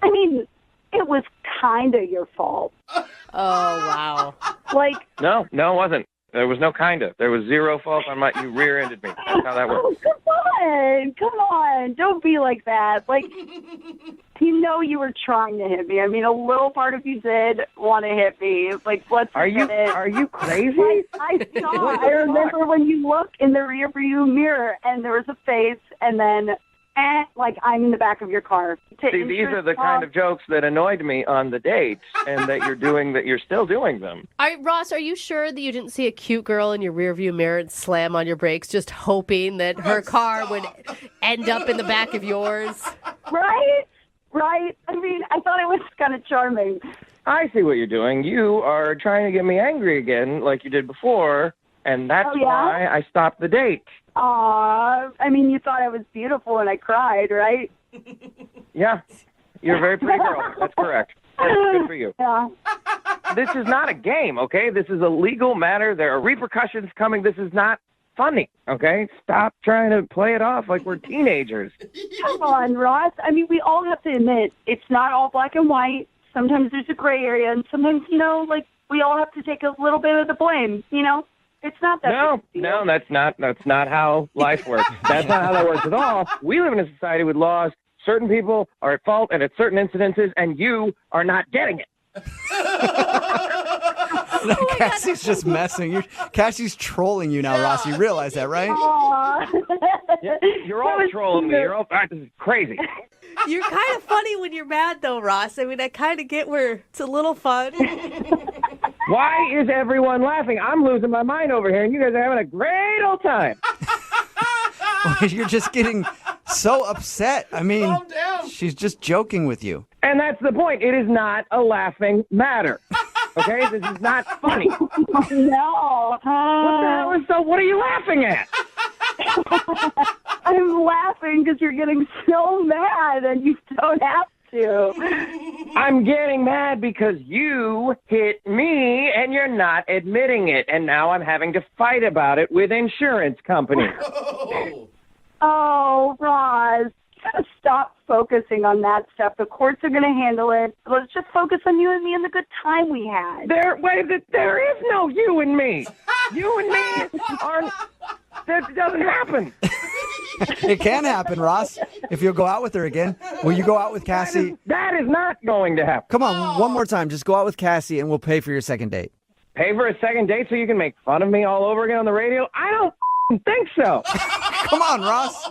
I mean, it was kind of your fault. Oh, wow. Like... No, it wasn't. There was no kind of. There was zero fault on my... You rear-ended me. That's how that works. Oh, come on. Don't be like that. Like, you know you were trying to hit me. I mean, a little part of you did want to hit me. Like, let's Are you crazy? I saw. I remember when you look in the rearview mirror and there was a face, and then... like I'm in the back of your car. See, these are the kind of jokes that annoyed me on the date, and that you're still doing them. Ross, are you sure that you didn't see a cute girl in your rearview mirror and slam on your brakes, just hoping that her car would end up in the back of yours? Right. I mean, I thought it was kind of charming. I see what you're doing. You are trying to get me angry again, like you did before, and that's why I stopped the date. I mean, you thought I was beautiful and I cried, right? Yeah, you're a very pretty girl. That's correct. Good for you. Yeah. This is not a game, okay? This is a legal matter. There are repercussions coming. This is not funny, okay? Stop trying to play it off like we're teenagers. Come on, Ross. I mean, we all have to admit it's not all black and white. Sometimes there's a gray area, and sometimes, like we all have to take a little bit of the blame. It's not that. No, that's not how life works. That's not how that works at all. We live in a society with laws. Certain people are at fault and at certain incidences, and you are not getting it. No, Cassie's just messing. Cassie's trolling you now, Ross. You realize that, right? Yeah, you're all trolling me. You're all this is crazy. You're kind of funny when you're mad, though, Ross. I mean, I kind of get where it's a little fun. Why is everyone laughing? I'm losing my mind over here, and you guys are having a great old time. You're just getting so upset. I mean, she's just joking with you. And that's the point. It is not a laughing matter. Okay? This is not funny. No. What are you laughing at? I'm laughing because you're getting so mad and you don't have to. I'm getting mad because you hit me and you're not admitting it. And now I'm having to fight about it with insurance companies. Oh, Roz. Stop focusing on that stuff. The courts are going to handle it. Let's just focus on you and me and the good time we had. There is no you and me. You and me aren't. That doesn't happen. It can happen, Ross. If you'll go out with her again, will you go out with Cassie? That is not going to happen. Come on, one more time. Just go out with Cassie and we'll pay for your second date. Pay for a second date so you can make fun of me all over again on the radio? I don't think so. Come on, Ross.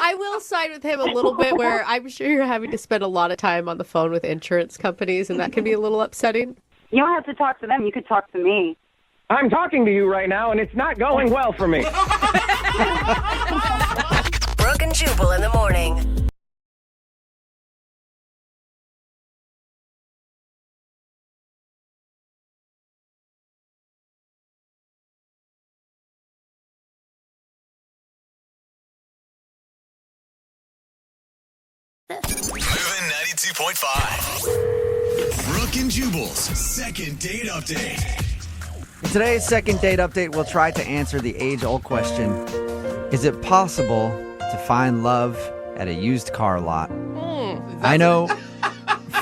I will side with him a little bit where I'm sure you're having to spend a lot of time on the phone with insurance companies, and that can be a little upsetting. You don't have to talk to them. You could talk to me. I'm talking to you right now, and it's not going well for me. Brooke and Jubal in the morning. Moving 92.5. Brooke and Jubal's second date update. In today's second date update, we'll try to answer the age-old question: is it possible to find love at a used car lot? I know,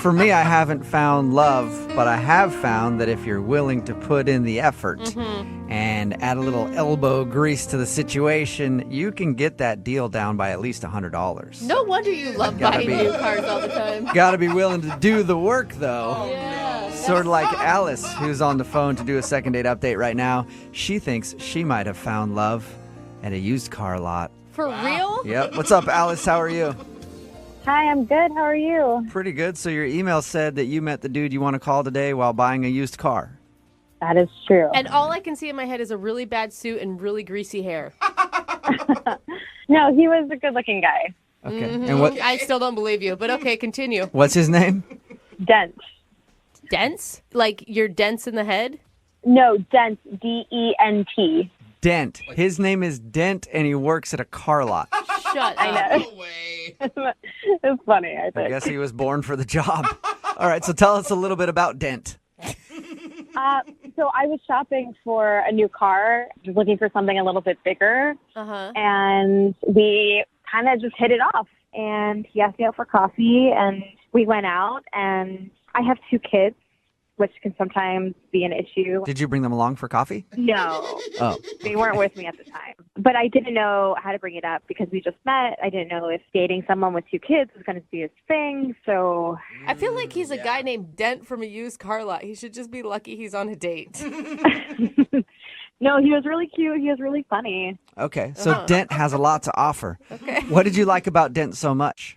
for me, I haven't found love, but I have found that if you're willing to put in the effort and add a little elbow grease to the situation, you can get that deal down by at least $100. No wonder you love buying new cars all the time. Gotta be willing to do the work, though. Yeah. Sort of like Alice, who's on the phone to do a second date update right now. She thinks she might have found love at a used car lot. For real? Yep. What's up, Alice? How are you? Hi, I'm good. How are you? Pretty good. So your email said that you met the dude you want to call today while buying a used car. That is true. And all I can see in my head is a really bad suit and really greasy hair. No, he was a good-looking guy. Okay. Mm-hmm. And what? I still don't believe you, but okay, continue. What's his name? Dent. Dense? Like you're dense in the head? No, Dent. D-E-N-T. Dent. His name is Dent, and he works at a car lot. Shut I up. know. No way. It's funny, I I think. guess he was born for the job. All right, so tell us a little bit about Dent. So I was shopping for a new car, just looking for something a little bit bigger, and we kind of just hit it off. And he asked me out for coffee, and we went out, and I have 2 kids, which can sometimes be an issue. Did you bring them along for coffee? No. Oh. They weren't with me at the time. But I didn't know how to bring it up because we just met. I didn't know if dating someone with 2 kids was going to be his thing, so... I feel like he's a guy named Dent from a used car lot. He should just be lucky he's on a date. No, he was really cute. He was really funny. Okay, so Dent has a lot to offer. Okay. What did you like about Dent so much?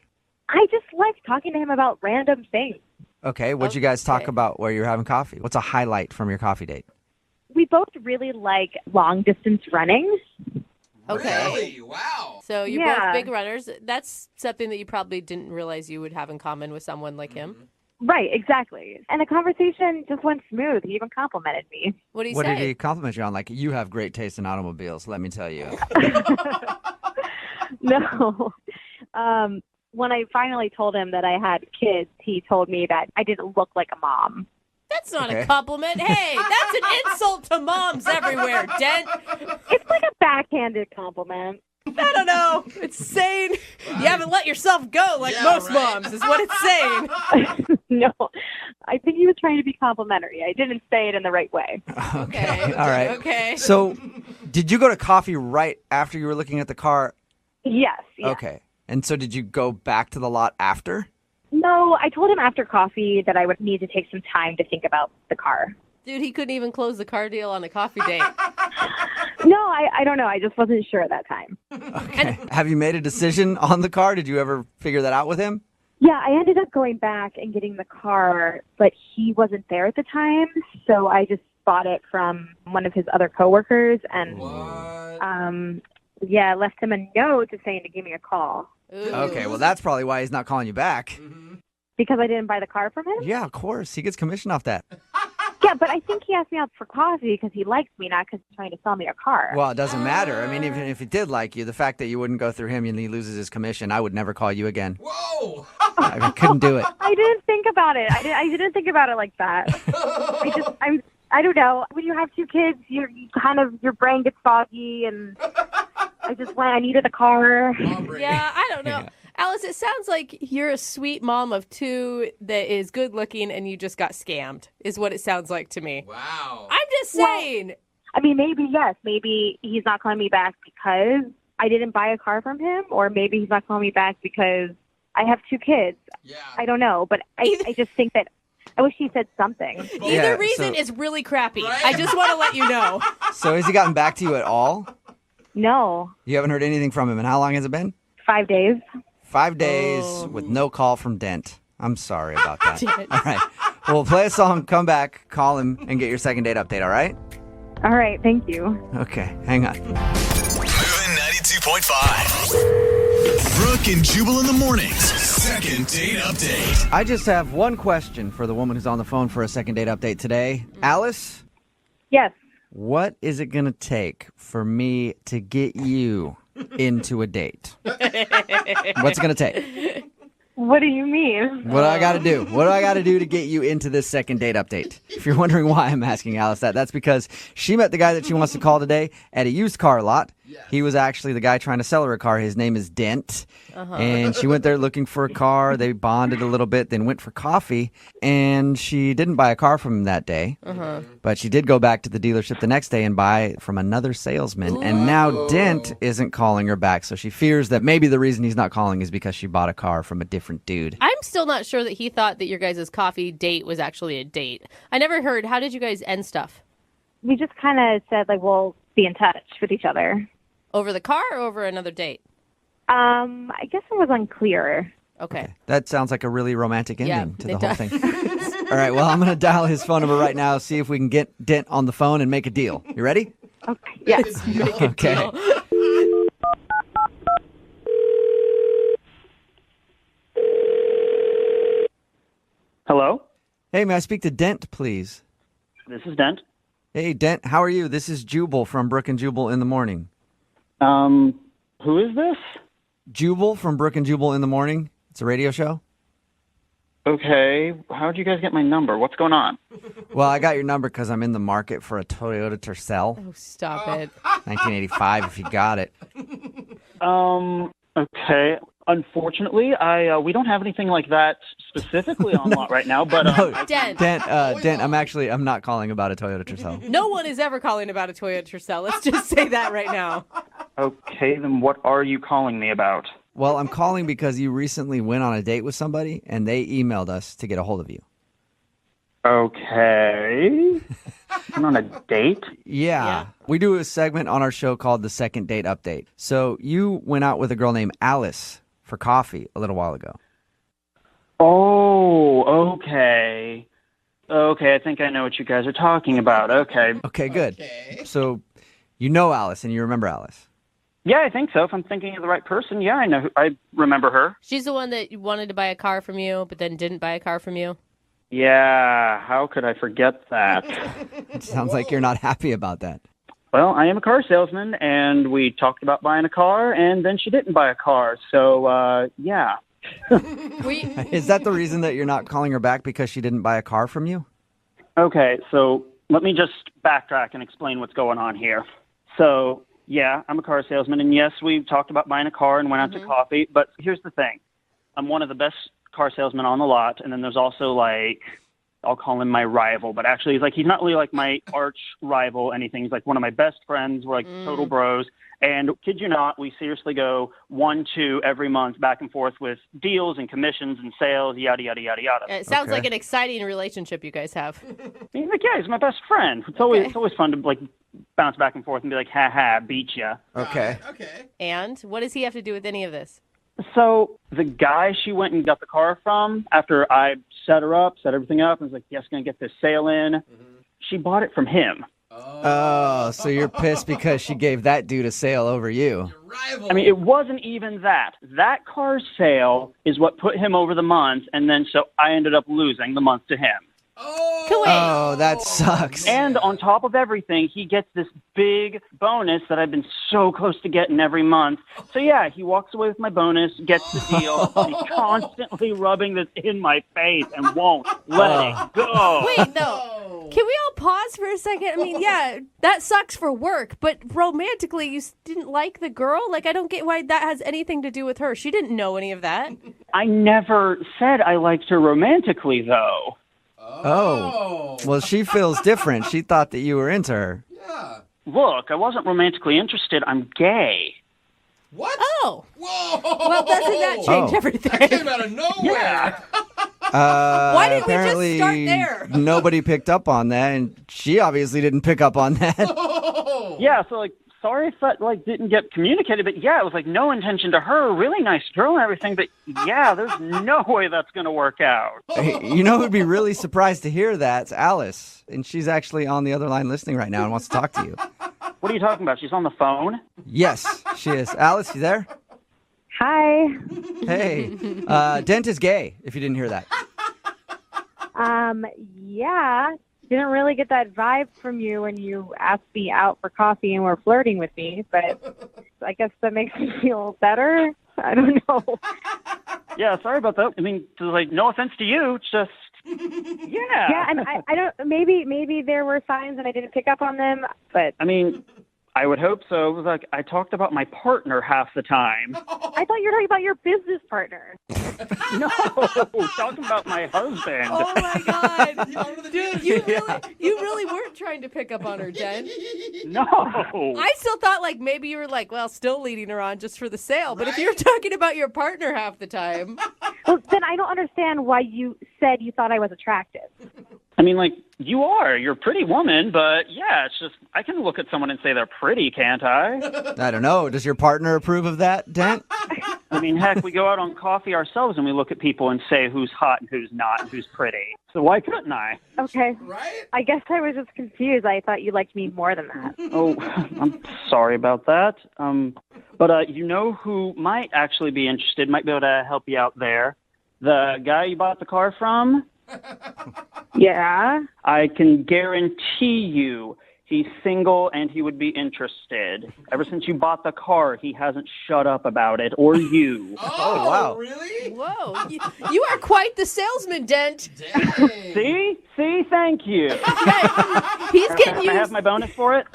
I just liked talking to him about random things. Okay, what'd you guys talk about while you were having coffee? What's a highlight from your coffee date? We both really like long-distance running. Okay. Really? Wow. So you're Yeah. both big runners. That's something that you probably didn't realize you would have in common with someone like him. Right, exactly. And the conversation just went smooth. He even complimented me. What did he What say? did he compliment you on? Like, you have great taste in automobiles, let me tell you. No. When I finally told him that I had kids, he told me that I didn't look like a mom. That's not a compliment. Hey, that's an insult to moms everywhere, Dent. It's like a backhanded compliment. I don't know. It's saying you haven't let yourself go like most moms is what it's saying. No, I think he was trying to be complimentary. I didn't say it in the right way. Okay. All right. Okay. So, did you go to coffee right after you were looking at the car? Yes. Okay. And so, did you go back to the lot after? No, I told him after coffee that I would need to take some time to think about the car. Dude, he couldn't even close the car deal on a coffee date. No, I don't know. I just wasn't sure at that time. Okay. Have you made a decision on the car? Did you ever figure that out with him? Yeah, I ended up going back and getting the car, but he wasn't there at the time, so I just bought it from one of his other coworkers and left him a note saying to give me a call. Ooh. Okay, well, that's probably why he's not calling you back. Because I didn't buy the car from him? Yeah, of course. He gets commission off that. Yeah, but I think he asked me out for coffee because he likes me, not because he's trying to sell me a car. Well, it doesn't matter. I mean, even if he did like you, the fact that you wouldn't go through him and he loses his commission, I would never call you again. Whoa! I couldn't do it. I didn't think about it. I didn't think about it like that. I don't know. When you have two kids, you kind of, your brain gets foggy, and I needed a car. Yeah, I don't know. Alice, it sounds like you're a sweet mom of two that is good looking and you just got scammed, is what it sounds like to me. Wow. I'm just saying. Well, I mean, maybe, yes. Maybe he's not calling me back because I didn't buy a car from him, or maybe he's not calling me back because I have two kids. Yeah. I don't know, but I just think that I wish he said something. Either reason is really crappy. Right? I just want to let you know. So has he gotten back to you at all? No. You haven't heard anything from him, and how long has it been? 5 days. 5 days with no call from Dent. I'm sorry about that. All right. We'll play a song, come back, call him, and get your second date update, all right? All right. Thank you. Okay. Hang on. Moving 92.5. Brooke and Jubal in the mornings. Second date update. I just have one question for the woman who's on the phone for a second date update today. Alice? Yes. What is it going to take for me to get you into a date? What's it going to take? What do you mean? What do I got to do? What do I got to do to get you into this second date update? If you're wondering why I'm asking Alice that, that's because she met the guy that she wants to call today at a used car lot. He was actually the guy trying to sell her a car. His name is Dent. And she went there looking for a car. They bonded a little bit, then went for coffee. And she didn't buy a car from him that day. But she did go back to the dealership the next day and buy from another salesman. And now Dent isn't calling her back. So she fears that maybe the reason he's not calling is because she bought a car from a different dude. I'm still not sure that he thought that your guys' coffee date was actually a date. I never heard. How did you guys end stuff? We just kind of said, like, we'll be in touch with each other. Over the car or over another date? I guess it was unclear. Okay. That sounds like a really romantic ending to the whole thing. All right, well, I'm going to dial his phone number right now, see if we can get Dent on the phone and make a deal. You ready? Okay. Yes. Okay. Hello? Hey, may I speak to Dent, please? This is Dent. Hey, Dent, how are you? This is Jubal from Brooke and Jubal in the morning. Who is this? Jubal from Brooke and Jubal in the morning. It's a radio show. Okay. How'd you guys get my number? What's going on? Well, I got your number because I'm in the market for a Toyota Tercel. Oh, stop it. 1985, if you got it. Okay. Unfortunately, we don't have anything like that specifically on lot right now, but... Dent. Dent, I'm not calling about a Toyota Tercel. No one is ever calling about a Toyota Tercel. Let's just say that right now. Okay, then what are you calling me about? Well, I'm calling because you recently went on a date with somebody, and they emailed us to get a hold of you. Okay. Went on a date? Yeah. We do a segment on our show called The Second Date Update. So you went out with a girl named Alice for coffee a little while ago. Oh, okay. Okay, I think I know what you guys are talking about. Okay. Okay, good. So you know Alice and you remember Alice. Yeah, I think so. If I'm thinking of the right person, yeah, I remember her. She's the one that wanted to buy a car from you, but then didn't buy a car from you? Yeah, how could I forget that? It sounds like you're not happy about that. Well, I am a car salesman, and we talked about buying a car, and then she didn't buy a car, so, yeah. Is that the reason that you're not calling her back, because she didn't buy a car from you? Okay, so let me just backtrack and explain what's going on here. So, yeah, I'm a car salesman, and yes, we talked about buying a car and went out to coffee, but here's the thing. I'm one of the best car salesmen on the lot, and then there's also, like, I'll call him my rival, but actually he's not really like my arch rival anything. He's like one of my best friends. We're like total bros. And kid you not, we seriously go 1-2 every month back and forth with deals and commissions and sales, yada, yada, yada, yada. It sounds like an exciting relationship you guys have. He's like, yeah, he's my best friend. It's always fun to like bounce back and forth and be like, ha ha, beat ya. Okay. And what does he have to do with any of this? So the guy she went and got the car from, after I set everything up, and was like, yes, going to get this sale in, she bought it from him. Oh, so you're pissed because she gave that dude a sale over you. I mean, it wasn't even that. That car sale is what put him over the month, and then so I ended up losing the month to him. Oh, that sucks. And on top of everything, he gets this big bonus that I've been so close to getting every month. So yeah, he walks away with my bonus, gets the deal, and he's constantly rubbing this in my face and won't let it go. Wait, no. Can we all pause for a second? I mean, yeah, that sucks for work, but romantically, you didn't like the girl? Like, I don't get why that has anything to do with her. She didn't know any of that. I never said I liked her romantically, though. Oh. Well, she feels different. She thought that you were into her. Look, I wasn't romantically interested. I'm gay. What? Oh. Whoa. Well, doesn't that change everything? That came out of nowhere. Yeah. Why didn't we just Apparently, start there? nobody picked up on that, and she obviously didn't pick up on that. Yeah, so like, sorry if that like didn't get communicated, but yeah, it was like no intention to her. Really nice girl and everything, but yeah, there's no way that's gonna work out. Hey, you know who'd be really surprised to hear that? It's Alice, and she's actually on the other line listening right now and wants to talk to you. What are you talking about? She's on the phone? Yes, she is. Alice, you there? Hi. Hey, Dent is gay, if you didn't hear that. Yeah. Didn't really get that vibe from you when you asked me out for coffee and were flirting with me, but I guess that makes me feel better. I don't know. Yeah, sorry about that. I mean, like, no offense to you, it's just, yeah. Yeah, and I don't, maybe there were signs and I didn't pick up on them, but. I mean, I would hope so. It was like, I talked about my partner half the time. I thought you were talking about your business partner. No, talking about my husband. Oh my God. Dude, you really weren't trying to pick up on her, Jen. No. I still thought like maybe you were like, well, still leading her on just for the sale. But if you're talking about your partner half the time. Well, then I don't understand why you said you thought I was attractive. I mean, like, you are. You're a pretty woman, but yeah, it's just, I can look at someone and say they're pretty, can't I? I don't know. Does your partner approve of that, Dent? I mean, heck, we go out on coffee ourselves and we look at people and say who's hot and who's not and who's pretty. So why couldn't I? Okay. Right? I guess I was just confused. I thought you liked me more than that. Oh, I'm sorry about that. But you know who might actually be interested, might be able to help you out there? The guy you bought the car from? Yeah. I can guarantee you he's single and he would be interested. Ever since you bought the car, he hasn't shut up about it, or you. Oh, wow. Really? Whoa. You are quite the salesman, Dent. See? Thank you. He's getting Can you. I have my bonus for it?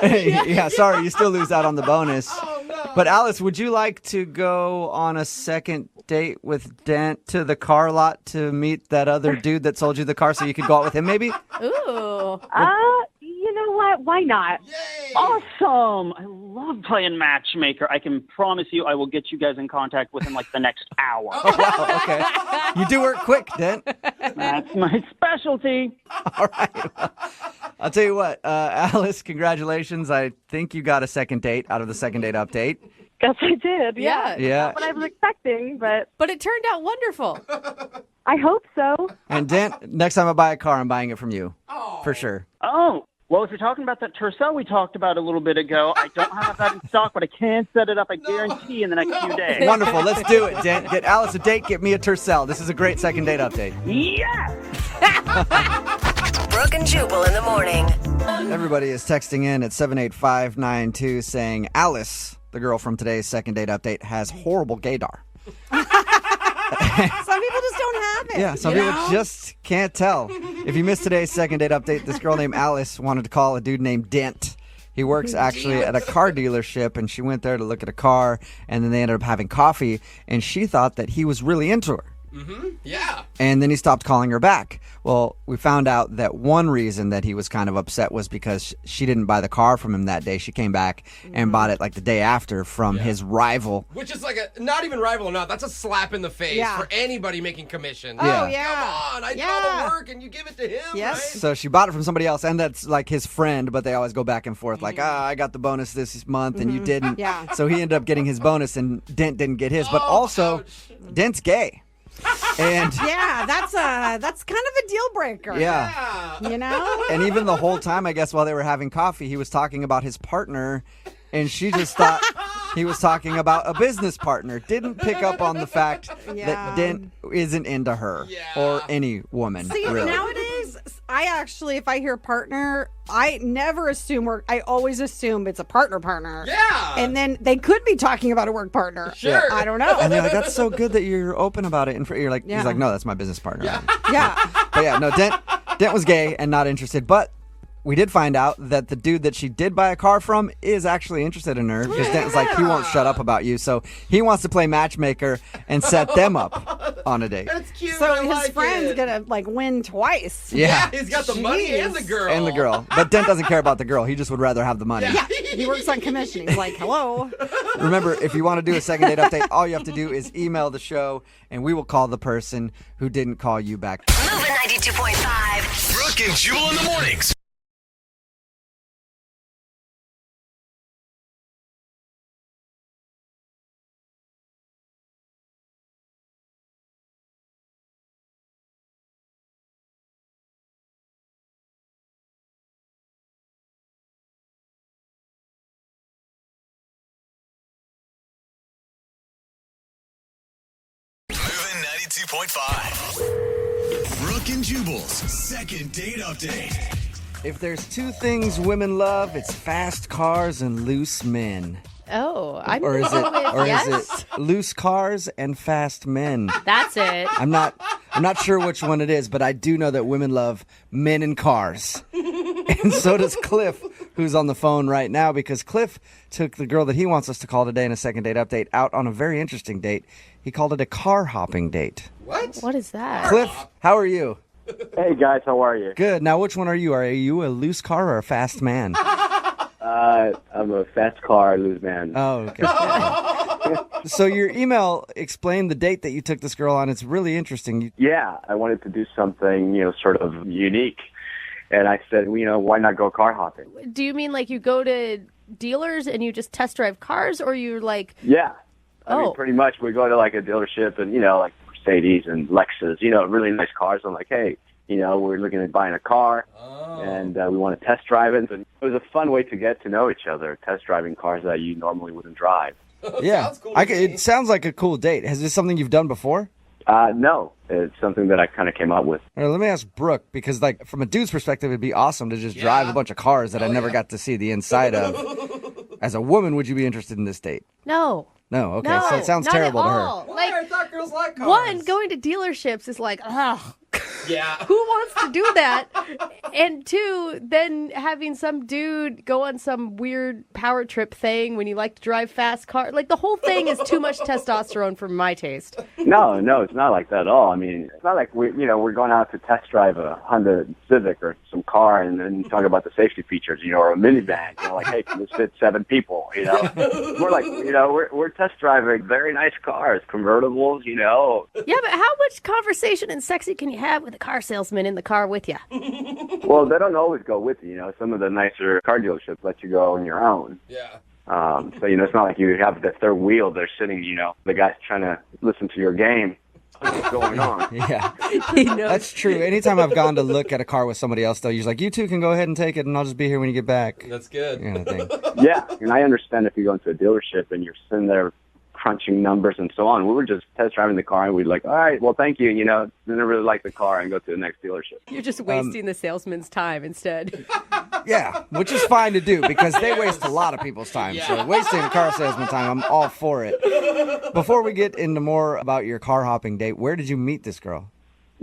Yeah, sorry, you still lose out on the bonus. Oh, no. But Alice, would you like to go on a second date with Dent to the car lot to meet that other dude that sold you the car so you could go out with him maybe? Ooh. You know what? Why not? Yay. Awesome. I love playing matchmaker. I can promise you I will get you guys in contact within like the next hour. Oh, wow, okay. You do work quick, Dent. That's my specialty. All right. Well, I'll tell you what, Alice, congratulations. I think you got a second date out of the second date update. Guess I did. Yeah. Yeah. Not what I was expecting, but But it turned out wonderful. I hope so. And Dent, next time I buy a car, I'm buying it from you. For sure. Oh, well, if you're talking about that Tercel we talked about a little bit ago, I don't have that in stock, but I can set it up, I guarantee, in the next few days. Wonderful. Let's do it, Dent. Get Alice a date, get me a Tercel. This is a great second date update. Yes! Brooke and Jubal in the morning. Everybody is texting in at 78592 saying, Alice, the girl from today's second date update, has horrible gaydar. Some people just don't have it. Yeah, some people just can't tell. If you missed today's second date update, this girl named Alice wanted to call a dude named Dent. He works actually at a car dealership, and she went there to look at a car, and then they ended up having coffee, and she thought that he was really into her. Yeah. And then he stopped calling her back. Well, we found out that one reason that he was kind of upset was because she didn't buy the car from him that day. She came back and bought it like the day after from his rival. Which is like not even rival or not, that's a slap in the face for anybody making commission. Yeah. Oh, yeah. Come on, I do all the work and you give it to him, right? So she bought it from somebody else, and that's like his friend, but they always go back and forth like, I got the bonus this month and you didn't. Yeah. So he ended up getting his bonus and Dent didn't get his. But also, Dent's gay. And yeah, that's kind of a deal breaker. Yeah. You know? And even the whole time, I guess, while they were having coffee, he was talking about his partner, and she just thought he was talking about a business partner. Didn't pick up on the fact that Dent isn't into her or any woman. See, really. nowadays, I actually, if I hear partner, I never assume work. I always assume it's a partner. Yeah. And then they could be talking about a work partner. Sure. I don't know. And they're like, that's so good that you're open about it. And you're like, Yeah. he's like, no, that's my business partner. Yeah. But yeah, no, Dent was gay and not interested. But we did find out that the dude that she did buy a car from is actually interested in her because Dent's like, he won't shut up about you. So he wants to play matchmaker and set them up on a date. That's cute. So I his like friend's it. gonna like win twice. Yeah. He's got the money and the girl. And the girl. But Dent doesn't care about the girl. He just would rather have the money. Yeah, he works on commission. He's like, hello. Remember, if you want to do a second date update, all you have to do is email the show, and we will call the person who didn't call you back. Moving 92.5. Brooke and Jubal in the mornings. Moving 92.5. Brooke and Jubal's second date update. If there's two things women love, it's fast cars and loose men. Oh, I'm Or is it yes. loose cars and fast men? That's it. I'm not sure which one it is, but I do know that women love men and cars. And so does Cliff, who's on the phone right now, because Cliff took the girl that he wants us to call today in a second date update out on a very interesting date. He called it a car hopping date. What? What is that? Cliff, how are you? Hey guys, how are you? Good. Now, which one are you? Are you a loose car or a fast man? I'm a fast car loose man. Oh, okay. So your email explained the date that you took this girl on. It's really interesting. Yeah, I wanted to do something, sort of unique. And I said, why not go car hopping? Do you mean like you go to dealers and you just test drive cars, or you're like? Yeah. I mean, pretty much we go to like a dealership and, like Mercedes and Lexus, really nice cars. I'm like, hey, we're looking at buying a car and we want to test drive it. And it was a fun way to get to know each other, test driving cars that you normally wouldn't drive. Yeah. It sounds like a cool date. Has this something you've done before? No, it's something that I kind of came up with. All right, let me ask Brooke, because like from a dude's perspective, it'd be awesome to just drive a bunch of cars that I never got to see the inside of. As a woman, would you be interested in this date? No. No, okay. No, So it sounds not terrible at to her. all. Like, I thought girls like cars. One, going to dealerships is like, ugh. Yeah. Who wants to do that? And two, then having some dude go on some weird power trip thing when you like to drive fast cars. Like, the whole thing is too much testosterone for my taste. No, it's not like that at all. I mean, it's not like we're going out to test drive a Honda Civic or some car and then talk about the safety features, or a minivan. Like, hey, can this fit 7 people? We're like, we're test driving very nice cars, convertibles, Yeah, but how much conversation and sexy can you have with a car salesman in the car with you? Well, they don't always go with you. Some of the nicer car dealerships let you go on your own. Yeah. So, it's not like you have the third wheel. They're sitting, the guy's trying to listen to your game. What's going on? Yeah. That's true. Anytime I've gone to look at a car with somebody else, they're usually like, you two can go ahead and take it, and I'll just be here when you get back. That's good. Kind of thing. Yeah, and I understand if you go into a dealership and you're sitting there crunching numbers and so on. We were just test driving the car, and we'd like, all right, well, thank you. Didn't really like the car, and go to the next dealership. You're just wasting the salesman's time instead. Yeah, which is fine to do because they waste a lot of people's time. So wasting a car salesman time, I'm all for it. Before we get into more about your car hopping date, where did you meet this girl?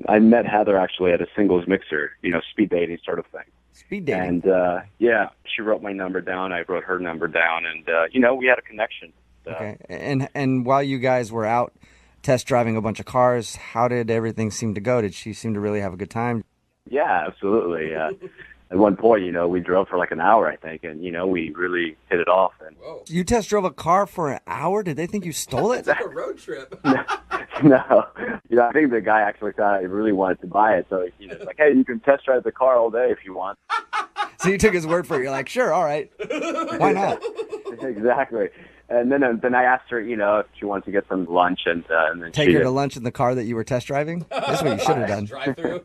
I met Heather actually at a singles mixer, speed dating sort of thing. Speed dating. And she wrote my number down. I wrote her number down, and we had a connection. Okay. And while you guys were out test driving a bunch of cars, how did everything seem to go? Did she seem to really have a good time? Yeah, absolutely. At one point, we drove for like an hour, I think, and we really hit it off. And You test drove a car for an hour? Did they think you stole it? It's like a road trip. No, I think the guy actually thought I really wanted to buy it. So it's like, hey, you can test drive the car all day if you want. So you took his word for it. You're like, sure, all right. Why not? Exactly. And then I asked her, if she wanted to get some lunch, and then Take she her did. to lunch in the car that you were test driving? That's what you should have done. Drive-through.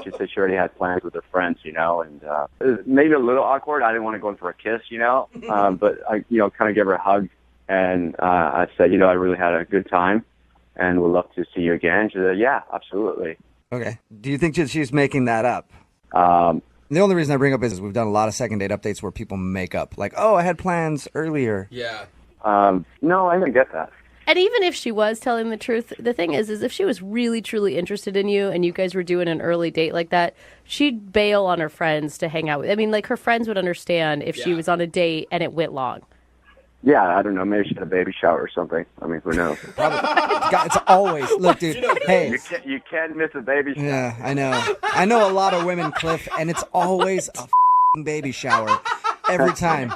She said she already had plans with her friends, and it was maybe a little awkward. I didn't want to go in for a kiss, but I, kind of gave her a hug, and I said, I really had a good time, and would love to see you again. She said, yeah, absolutely. Okay. Do you think that she's making that up? The only reason I bring up is we've done a lot of second date updates where people make up. Like, oh, I had plans earlier. Yeah. No, I didn't get that. And even if she was telling the truth, the thing is if she was really, truly interested in you and you guys were doing an early date like that, she'd bail on her friends to hang out with. I mean, like, her friends would understand if she was on a date and it went long. Yeah, I don't know. Maybe she had a baby shower or something. I mean, who knows? It's always, look, dude, hey. You can't miss a baby shower. Yeah, I know. I know a lot of women, Cliff, and it's always a baby shower. Every time.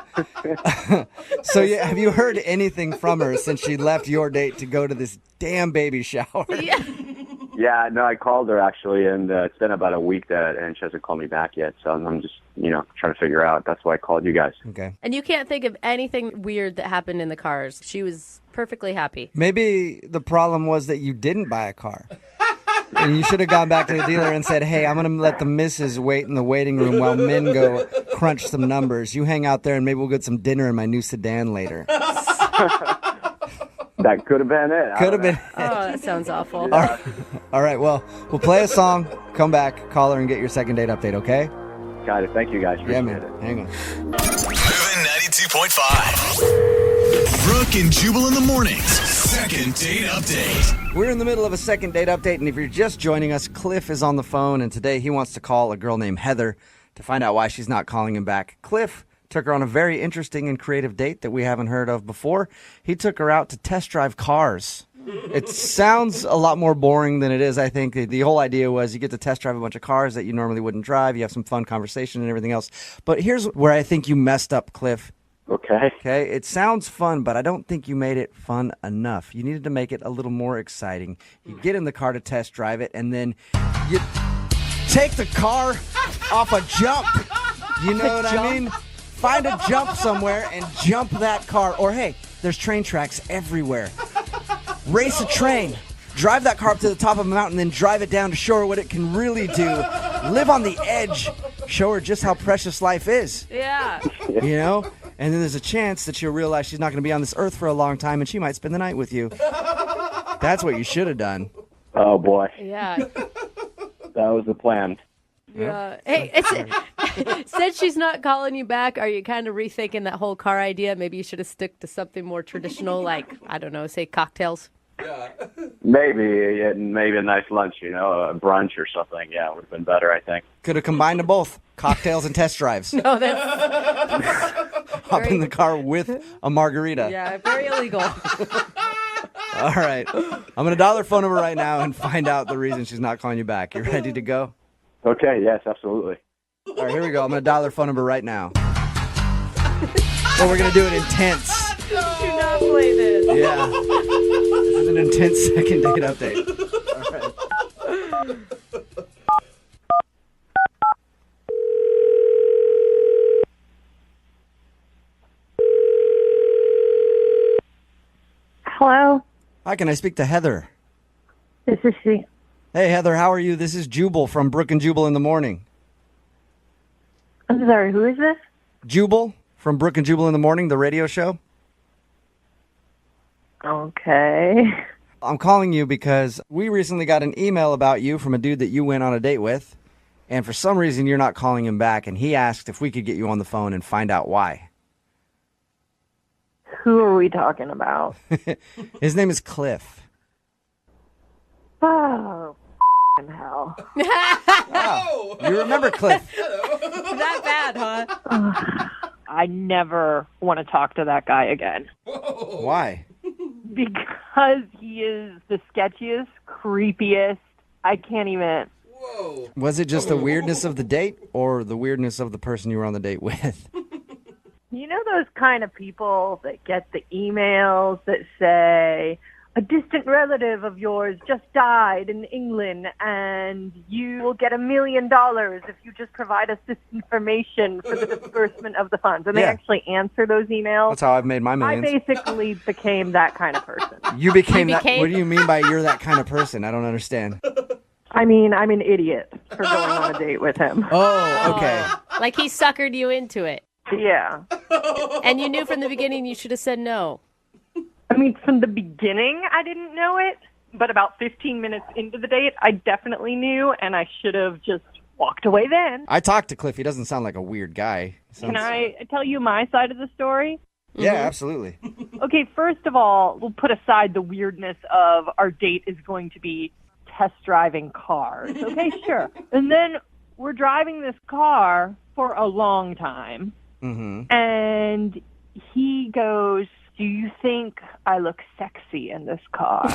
So, have you heard anything from her since she left your date to go to this damn baby shower? Yeah, no, I called her actually, and it's been about a week and she hasn't called me back yet. So I'm just, trying to figure out. That's why I called you guys. Okay. And you can't think of anything weird that happened in the cars. She was perfectly happy. Maybe the problem was that you didn't buy a car. And you should have gone back to the dealer and said, hey, I'm going to let the missus wait in the waiting room while men go crunch some numbers. You hang out there and maybe we'll get some dinner in my new sedan later. That could have been it. Could have been. Oh, that sounds awful. Yeah. All right, well, we'll play a song, come back, call her, and get your second date update, okay? Got it. Thank you, guys. Yeah, man. Hang on. Moving 92.5. Brooke and Jubal in the mornings. Second date update. We're in the middle of a second date update, and if you're just joining us, Cliff is on the phone, and today he wants to call a girl named Heather to find out why she's not calling him back. Cliff took her on a very interesting and creative date that we haven't heard of before. He took her out to test drive cars. It sounds a lot more boring than it is, I think. The whole idea was you get to test drive a bunch of cars that you normally wouldn't drive. You have some fun conversation and everything else. But here's where I think you messed up, Cliff. Okay. Okay, it sounds fun, but I don't think you made it fun enough. You needed to make it a little more exciting. You get in the car to test drive it, and then you take the car off a jump. You know what I mean? Find a jump somewhere and jump that car. Or, hey, there's train tracks everywhere. Race a train. Drive that car up to the top of a mountain, then drive it down to show her what it can really do. Live on the edge. Show her just how precious life is. Yeah. You know? And then there's a chance that she'll realize she's not going to be on this earth for a long time, and she might spend the night with you. That's what you should have done. Oh, boy. Yeah. That was the plan. Yeah. Hey, since she's not calling you back, are you kind of rethinking that whole car idea? Maybe you should have stuck to something more traditional, like, I don't know, say cocktails? Maybe a nice lunch, a brunch or something. Yeah, would have been better, I think. Could have combined them both, cocktails and test drives. No, that's... Hop in the car with a margarita. Yeah, very illegal. All right. I'm going to dial her phone number right now and find out the reason she's not calling you back. You ready to go? Okay, yes, absolutely. All right, here we go. I'm going to dial her phone number right now. But we're going to do it intense. Do not play this. Yeah. This is an intense second date update. All right. Hello, Hi, can I speak to Heather? this is she. Hey, Heather, how are you? This is Jubal from Brooke and Jubal in the morning. I'm sorry, who is this? Jubal from Brooke and Jubal in the morning, the radio show. Okay. I'm calling you because we recently got an email about you from a dude that you went on a date with, and for some reason you're not calling him back, and he asked if we could get you on the phone and find out why. Who are we talking about? His name is Cliff. Oh, hell. Wow. You remember Cliff. That bad, huh? I never want to talk to that guy again. Why? Because he is the sketchiest, creepiest. I can't even. Was it just the weirdness of the date or the weirdness of the person you were on the date with? You know those kind of people that get the emails that say, a distant relative of yours just died in England and you will get $1 million if you just provide us this information for the disbursement of the funds. And they actually answer those emails. That's how I've made my millions. I basically became that kind of person. You became that? What do you mean by you're that kind of person? I don't understand. I mean, I'm an idiot for going on a date with him. Oh, okay. Like he suckered you into it. Yeah. And you knew from the beginning you should have said no. I mean, from the beginning, I didn't know it, but about 15 minutes into the date, I definitely knew, and I should have just walked away then. I talked to Cliff. He doesn't sound like a weird guy. Can I tell you my side of the story? Yeah, absolutely. Okay, first of all, we'll put aside the weirdness of our date is going to be test driving cars. Okay, sure. And then we're driving this car for a long time, and he goes, do you think I look sexy in this car?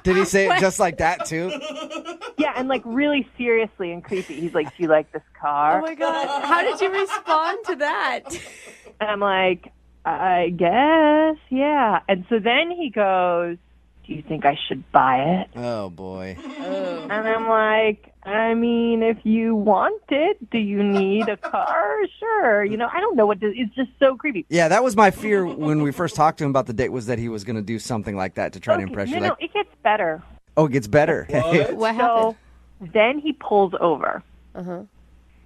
Did he say it just like that, too? Yeah, and like really seriously and creepy. He's like, do you like this car? Oh, my God. How did you respond to that? And I'm like, I guess, yeah. And so then he goes, do you think I should buy it? Oh, boy. And I'm like, I mean, if you want it, do you need a car? Sure. You know, I don't know what to, it's just so creepy. Yeah, that was my fear when we first talked to him about the date, was that he was going to do something like that to try to impress you. No, it gets better. Oh, it gets better. What happened? So then he pulls over.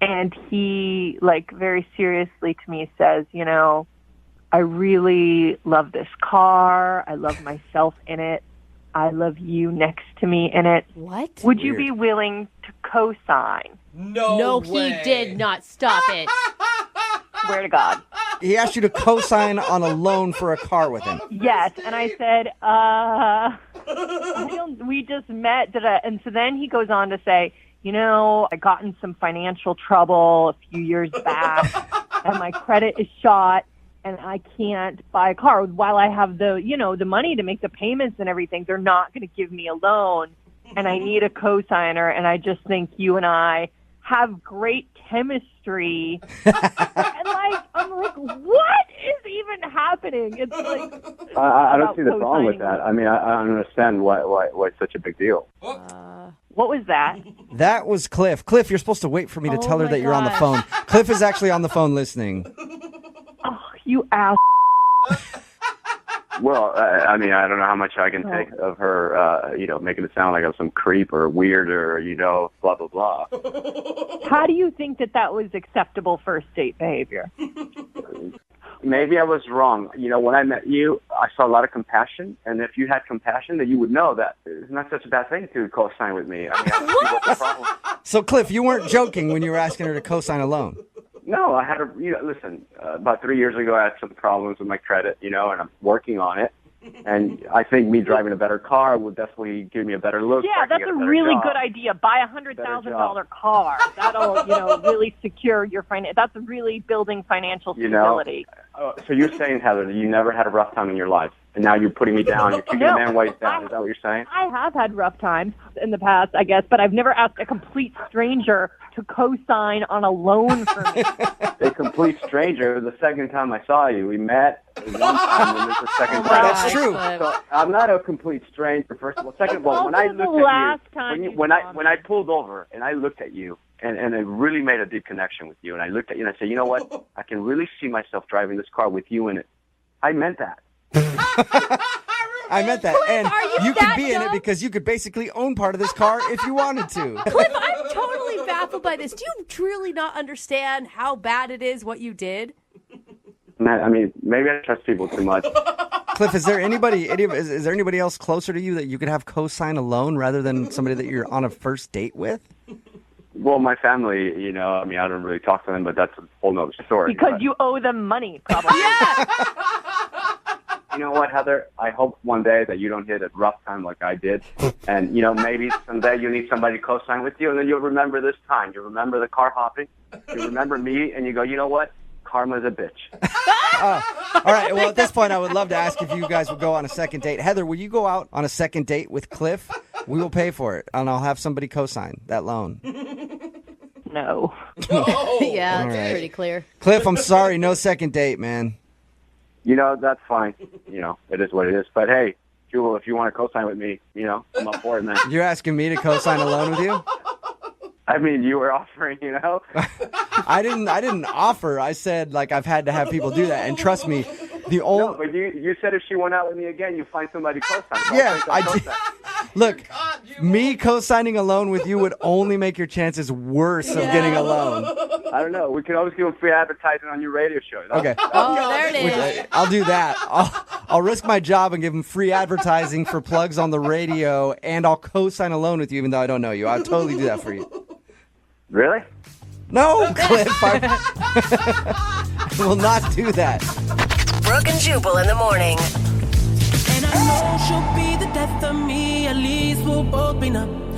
And he, like, very seriously to me says, you know, I really love this car. I love myself in it. I love you next to me in it. What? Would you be willing to co-sign? No, he did not. Stop it. Swear to God. He asked you to co-sign on a loan for a car with him. Yes, and I said, we just met. And so then he goes on to say, you know, I got in some financial trouble a few years back, and my credit is shot. And I can't buy a car while I have the, you know, the money to make the payments and everything. They're not going to give me a loan, and I need a co-signer. And I just think you and I have great chemistry. And like, I'm like, what is even happening? It's like, I don't see the problem with that. I mean, I don't understand why it's such a big deal. What was that? That was Cliff. Cliff, you're supposed to wait for me to tell her that you're on the phone. Cliff is actually on the phone listening. Oh, you ass. Well, I mean, I don't know how much I can take of her, you know, making it sound like I'm some creep or weird or, you know, blah, blah, blah. How do you think that was acceptable first date behavior? Maybe I was wrong. You know, when I met you, I saw a lot of compassion. And if you had compassion, then you would know that it's not such a bad thing to co-sign with me. I mean, I don't see what the problem. So, Cliff, you weren't joking when you were asking her to co-sign a loan. No, I had listen, about 3 years ago, I had some problems with my credit, you know, and I'm working on it. And I think me driving a better car would definitely give me a better look. Yeah, that's a really good idea. Buy a $100,000 car. That'll, you know, really secure your finance. That's really building financial stability. You know, so you're saying, Heather, that you never had a rough time in your life, and now you're putting me down. You're kicking a man ways down. Is that what you're saying? I have had rough times in the past, I guess, but I've never asked a complete stranger to co-sign on a loan for me. A complete stranger. The second time I saw you, we met one time, and this is the second time. That's true. So I'm not a complete stranger. First of all, second of all, when I looked at you, when I pulled over and I looked at you, and I really made a deep connection with you, and I looked at you and I said, you know what? I can really see myself driving this car with you in it. I meant that. I meant that. And you could be in it because you could basically own part of this car if you wanted to. Cliff, I'm totally baffled by this. Do you truly not understand how bad it is what you did? I mean, maybe I trust people too much. Cliff, is there anybody else closer to you that you could have co-sign a loan rather than somebody that you're on a first date with? Well, my family, you know, I mean, I don't really talk to them, but that's a whole nother story. Because you owe them money, probably. You know what, Heather? I hope one day that you don't hit a rough time like I did. And, you know, maybe someday you need somebody to co-sign with you, and then you'll remember this time. You'll remember the car hopping. You'll remember me, and you go, you know what? Karma's a bitch. All right, well, at this point, I would love to ask if you guys would go on a second date. Heather, will you go out on a second date with Cliff? We will pay for it, and I'll have somebody co-sign that loan. No. Yeah, All it's right. pretty clear. Cliff, I'm sorry, no second date, man. You know, that's fine. You know, it is what it is. But, hey, Jubal, if you want to co-sign with me, you know, I'm up for it, man. You're asking me to co-sign a loan with you? I mean, you were offering, you know? I didn't offer. I said, like, I've had to have people do that. And trust me, the only... No, but you said if she went out with me again, you find somebody to co-sign. So Yeah, I'll I co-sign. did. Look, me co-signing a loan with you would only make your chances worse of getting a loan. I don't know. We could always give them free advertising on your radio show. No? Okay. Oh, there it is. I'll do that. I'll risk my job and give them free advertising for plugs on the radio, and I'll co-sign a loan with you even though I don't know you. I'll totally do that for you. Really? No, Cliff. I will not do that. Brooke and Jubal in the morning. And I know she'll be the death of me. At least we'll both be numb.